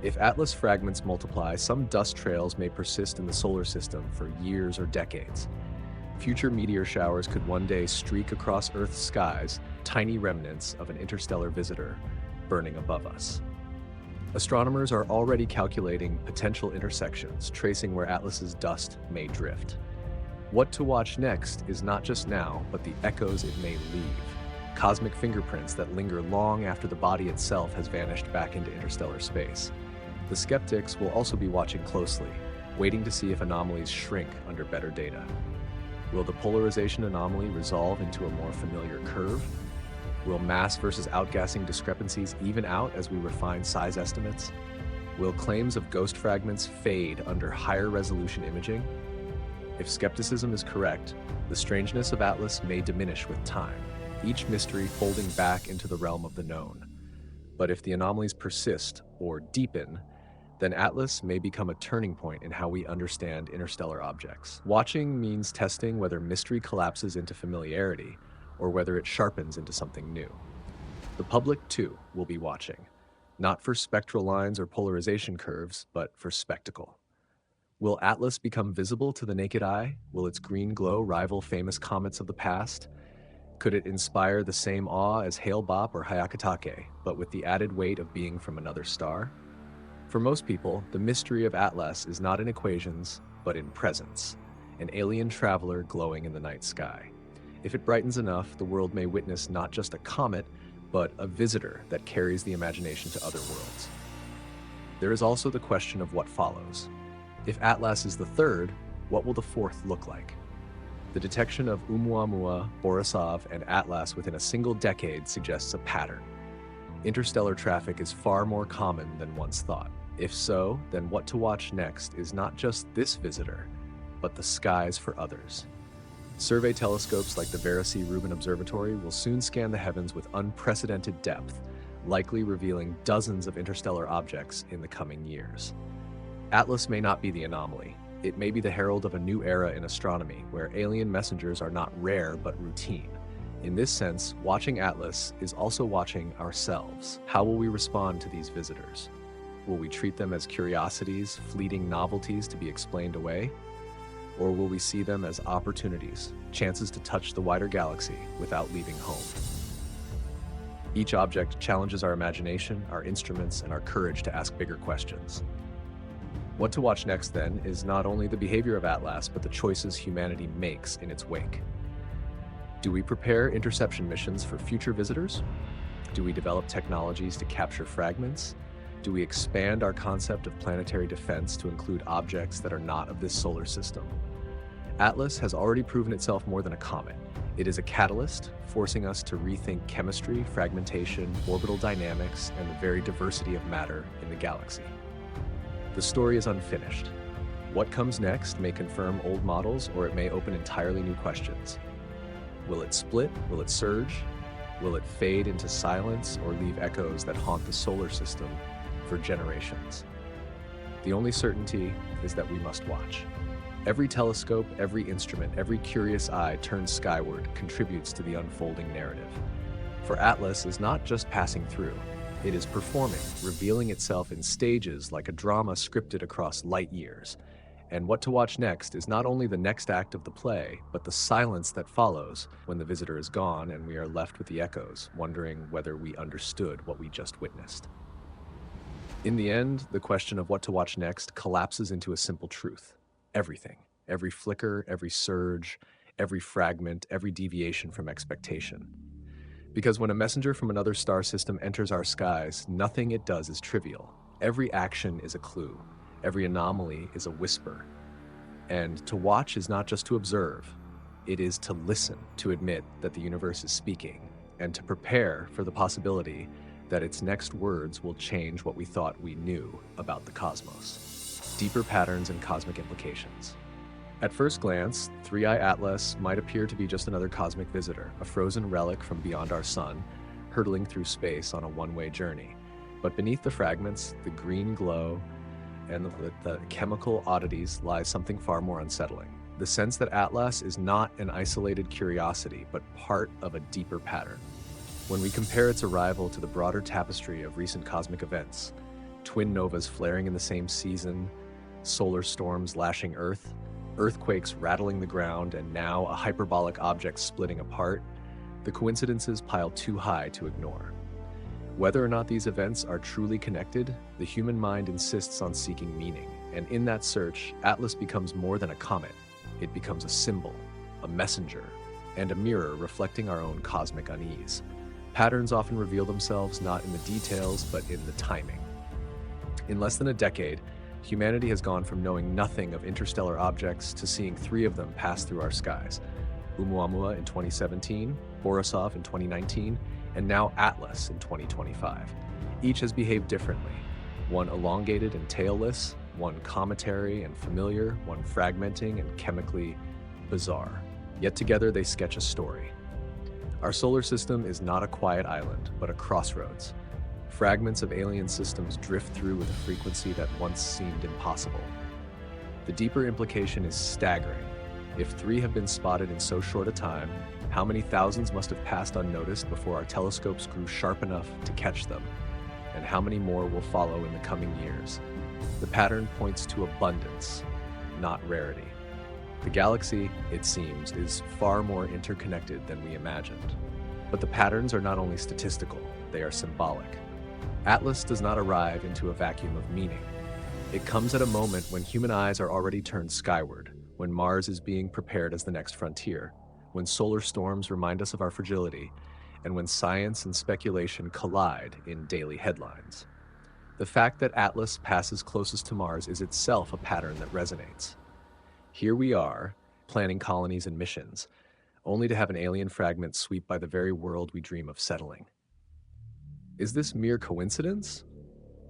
Speaker 1: If Atlas fragments multiply, some dust trails may persist in the solar system for years or decades. Future meteor showers could one day streak across Earth's skies, tiny remnants of an interstellar visitor burning above us. Astronomers are already calculating potential intersections, tracing where Atlas's dust may drift. What to watch next is not just now, but the echoes it may leave. Cosmic fingerprints that linger long after the body itself has vanished back into interstellar space. The skeptics will also be watching closely, waiting to see if anomalies shrink under better data. Will the polarization anomaly resolve into a more familiar curve? Will mass versus outgassing discrepancies even out as we refine size estimates? Will claims of ghost fragments fade under higher resolution imaging? If skepticism is correct, the strangeness of Atlas may diminish with time, each mystery folding back into the realm of the known. But if the anomalies persist or deepen, then Atlas may become a turning point in how we understand interstellar objects. Watching means testing whether mystery collapses into familiarity or whether it sharpens into something new. The public, too, will be watching, not for spectral lines or polarization curves, but for spectacle. Will Atlas become visible to the naked eye? Will its green glow rival famous comets of the past? Could it inspire the same awe as Hale-Bopp or Hyakutake, but with the added weight of being from another star? For most people, the mystery of Atlas is not in equations, but in presence, an alien traveler glowing in the night sky. If it brightens enough, the world may witness not just a comet, but a visitor that carries the imagination to other worlds. There is also the question of what follows. If Atlas is the third, what will the fourth look like? The detection of Oumuamua, Borisov, and Atlas within a single decade suggests a pattern. Interstellar traffic is far more common than once thought. If so, then what to watch next is not just this visitor, but the skies for others. Survey telescopes like the Vera C. Rubin Observatory will soon scan the heavens with unprecedented depth, likely revealing dozens of interstellar objects in the coming years. Atlas may not be the anomaly. It may be the herald of a new era in astronomy, where alien messengers are not rare but routine. In this sense, watching Atlas is also watching ourselves. How will we respond to these visitors? Will we treat them as curiosities, fleeting novelties to be explained away? Or will we see them as opportunities, chances to touch the wider galaxy without leaving home? Each object challenges our imagination, our instruments, and our courage to ask bigger questions. What to watch next, then, is not only the behavior of Atlas, but the choices humanity makes in its wake. Do we prepare interception missions for future visitors? Do we develop technologies to capture fragments? Do we expand our concept of planetary defense to include objects that are not of this solar system? Atlas has already proven itself more than a comet. It is a catalyst, forcing us to rethink chemistry, fragmentation, orbital dynamics, and the very diversity of matter in the galaxy. The story is unfinished. What comes next may confirm old models, or it may open entirely new questions. Will it split? Will it surge? Will it fade into silence or leave echoes that haunt the solar system for generations? The only certainty is that we must watch. Every telescope, every instrument, every curious eye turned skyward contributes to the unfolding narrative. For Atlas is not just passing through, it is performing, revealing itself in stages like a drama scripted across light years. And what to watch next is not only the next act of the play, but the silence that follows when the visitor is gone and we are left with the echoes, wondering whether we understood what we just witnessed. In the end, the question of what to watch next collapses into a simple truth. Everything. Every flicker, every surge, every fragment, every deviation from expectation. Because when a messenger from another star system enters our skies, nothing it does is trivial. Every action is a clue. Every anomaly is a whisper. And to watch is not just to observe. It is to listen, to admit that the universe is speaking, and to prepare for the possibility that its next words will change what we thought we knew about the cosmos. Deeper patterns and cosmic implications. At first glance, 3i Atlas might appear to be just another cosmic visitor, a frozen relic from beyond our sun, hurtling through space on a one-way journey. But beneath the fragments, the green glow, and the chemical oddities lies something far more unsettling. The sense that Atlas is not an isolated curiosity, but part of a deeper pattern. When we compare its arrival to the broader tapestry of recent cosmic events, twin novas flaring in the same season, solar storms lashing Earth, earthquakes rattling the ground, and now a hyperbolic object splitting apart, the coincidences pile too high to ignore. Whether or not these events are truly connected, the human mind insists on seeking meaning, and in that search, Atlas becomes more than a comet. It becomes a symbol, a messenger, and a mirror reflecting our own cosmic unease. Patterns often reveal themselves not in the details, but in the timing. In less than a decade, humanity has gone from knowing nothing of interstellar objects to seeing 3 of them pass through our skies. Oumuamua in 2017, Borisov in 2019, and now Atlas in 2025. Each has behaved differently. One elongated and tailless, one cometary and familiar, one fragmenting and chemically bizarre. Yet together they sketch a story. Our solar system is not a quiet island, but a crossroads. Fragments of alien systems drift through with a frequency that once seemed impossible. The deeper implication is staggering. If 3 have been spotted in so short a time, how many thousands must have passed unnoticed before our telescopes grew sharp enough to catch them? And how many more will follow in the coming years? The pattern points to abundance, not rarity. The galaxy, it seems, is far more interconnected than we imagined. But the patterns are not only statistical, they are symbolic. Atlas does not arrive into a vacuum of meaning. It comes at a moment when human eyes are already turned skyward, when Mars is being prepared as the next frontier, when solar storms remind us of our fragility, and when science and speculation collide in daily headlines. The fact that Atlas passes closest to Mars is itself a pattern that resonates. Here we are, planning colonies and missions, only to have an alien fragment sweep by the very world we dream of settling. Is this mere coincidence?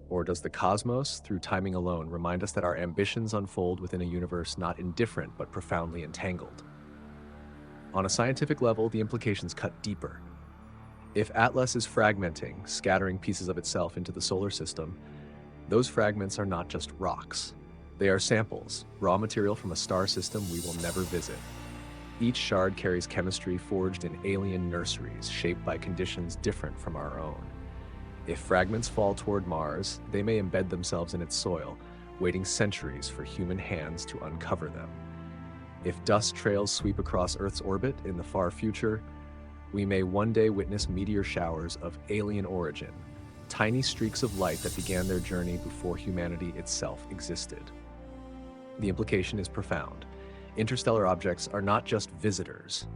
Speaker 1: Or does the cosmos, through timing alone, remind us that our ambitions unfold within a universe not indifferent but profoundly entangled? On a scientific level, the implications cut deeper. If Atlas is fragmenting, scattering pieces of itself into the solar system, those fragments are not just rocks. They are samples, raw material from a star system we will never visit. Each shard carries chemistry forged in alien nurseries, shaped by conditions different from our own. If fragments fall toward Mars, they may embed themselves in its soil, waiting centuries for human hands to uncover them. If dust trails sweep across Earth's orbit in the far future, we may one day witness meteor showers of alien origin, tiny streaks of light that began their journey before humanity itself existed. The implication is profound. Interstellar objects are not just visitors.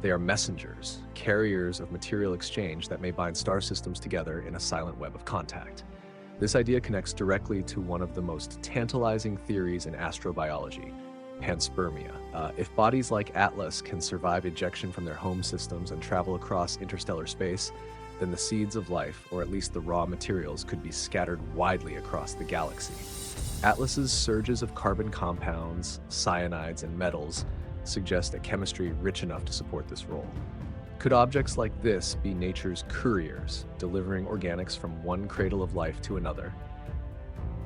Speaker 1: They are messengers, carriers of material exchange that may bind star systems together in a silent web of contact. This idea connects directly to one of the most tantalizing theories in astrobiology, panspermia. If bodies like Atlas can survive ejection from their home systems and travel across interstellar space, then the seeds of life, or at least the raw materials, could be scattered widely across the galaxy. Atlas's surges of carbon compounds, cyanides, and metals suggest a chemistry rich enough to support this role. Could objects like this be nature's couriers, delivering organics from one cradle of life to another?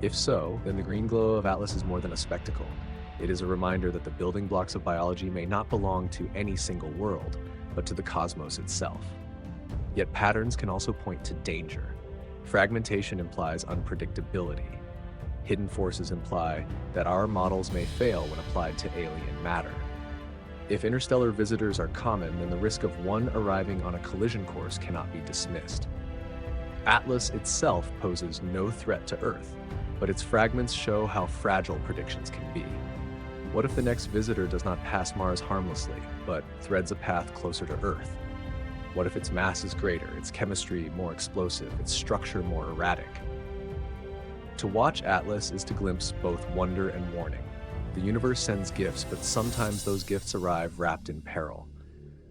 Speaker 1: If so, then the green glow of Atlas is more than a spectacle. It is a reminder that the building blocks of biology may not belong to any single world, but to the cosmos itself. Yet patterns can also point to danger. Fragmentation implies unpredictability. Hidden forces imply that our models may fail when applied to alien matter. If interstellar visitors are common, then the risk of one arriving on a collision course cannot be dismissed. Atlas itself poses no threat to Earth, but its fragments show how fragile predictions can be. What if the next visitor does not pass Mars harmlessly, but threads a path closer to Earth? What if its mass is greater, its chemistry more explosive, its structure more erratic? To watch Atlas is to glimpse both wonder and warning. The universe sends gifts, but sometimes those gifts arrive wrapped in peril.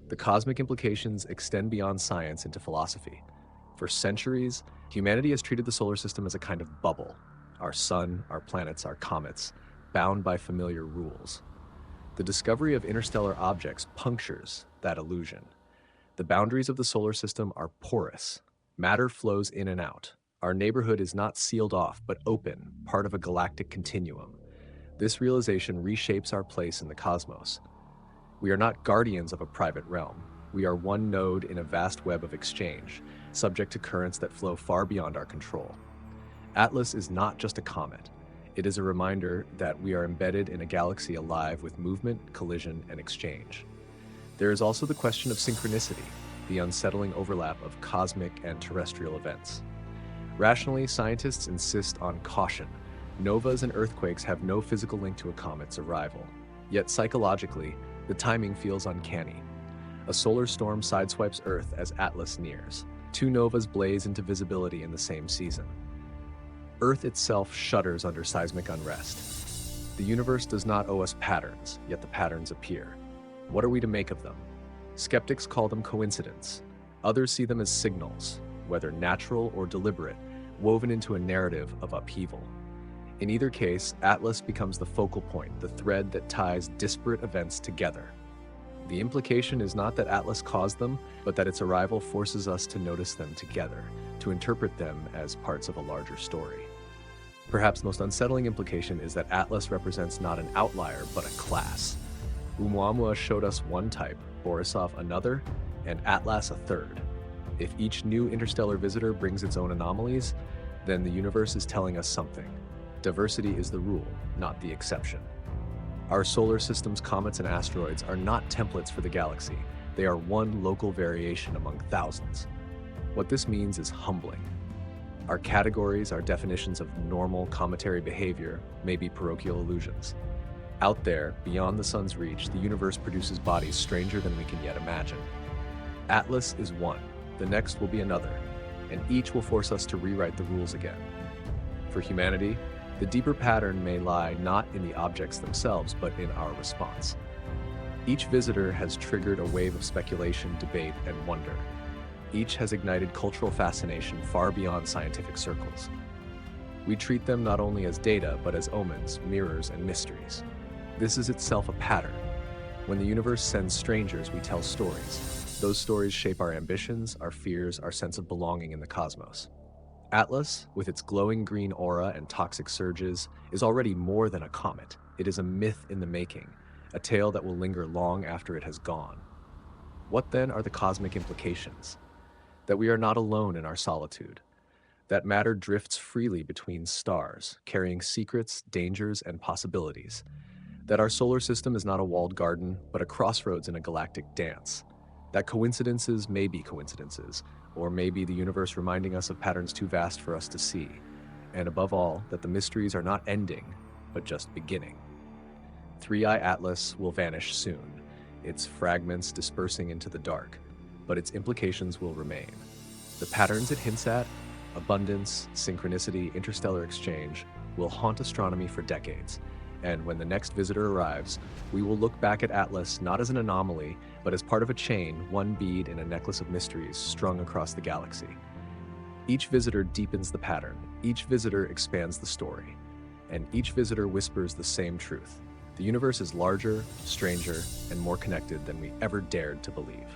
Speaker 1: The cosmic implications extend beyond science into philosophy. For centuries, humanity has treated the solar system as a kind of bubble. Our sun, our planets, our comets, bound by familiar rules. The discovery of interstellar objects punctures that illusion. The boundaries of the solar system are porous. Matter flows in and out. Our neighborhood is not sealed off, but open, part of a galactic continuum. This realization reshapes our place in the cosmos. We are not guardians of a private realm. We are one node in a vast web of exchange, subject to currents that flow far beyond our control. Atlas is not just a comet. It is a reminder that we are embedded in a galaxy alive with movement, collision, and exchange. There is also the question of synchronicity, the unsettling overlap of cosmic and terrestrial events. Rationally, scientists insist on caution. Novas and earthquakes have no physical link to a comet's arrival. Yet psychologically, the timing feels uncanny. A solar storm sideswipes Earth as Atlas nears. Two novas blaze into visibility in the same season. Earth itself shudders under seismic unrest. The universe does not owe us patterns, yet the patterns appear. What are we to make of them? Skeptics call them coincidence. Others see them as signals, whether natural or deliberate, woven into a narrative of upheaval. In either case, Atlas becomes the focal point, the thread that ties disparate events together. The implication is not that Atlas caused them, but that its arrival forces us to notice them together, to interpret them as parts of a larger story. Perhaps the most unsettling implication is that Atlas represents not an outlier, but a class. Oumuamua showed us one type, Borisov another, and Atlas a third. If each new interstellar visitor brings its own anomalies, then the universe is telling us something. Diversity is the rule, not the exception. Our solar system's comets and asteroids are not templates for the galaxy. They are one local variation among thousands. What this means is humbling. Our categories, our definitions of normal cometary behavior, may be parochial illusions. Out there, beyond the sun's reach, the universe produces bodies stranger than we can yet imagine. Atlas is one, the next will be another, and each will force us to rewrite the rules again. For humanity, the deeper pattern may lie not in the objects themselves, but in our response. Each visitor has triggered a wave of speculation, debate, and wonder. Each has ignited cultural fascination far beyond scientific circles. We treat them not only as data, but as omens, mirrors, and mysteries. This is itself a pattern. When the universe sends strangers, we tell stories. Those stories shape our ambitions, our fears, our sense of belonging in the cosmos. Atlas, with its glowing green aura and toxic surges, is already more than a comet. It is a myth in the making, a tale that will linger long after it has gone. What then are the cosmic implications? That we are not alone in our solitude. That matter drifts freely between stars, carrying secrets, dangers, and possibilities. That our solar system is not a walled garden, but a crossroads in a galactic dance. That coincidences may be coincidences, or maybe the universe reminding us of patterns too vast for us to see. And above all, that the mysteries are not ending, but just beginning. Three-Eye Atlas will vanish soon, its fragments dispersing into the dark, but its implications will remain. The patterns it hints at, abundance, synchronicity, interstellar exchange, will haunt astronomy for decades. And when the next visitor arrives, we will look back at Atlas not as an anomaly, but as part of a chain, one bead in a necklace of mysteries strung across the galaxy. Each visitor deepens the pattern, each visitor expands the story, and each visitor whispers the same truth. The universe is larger, stranger, and more connected than we ever dared to believe.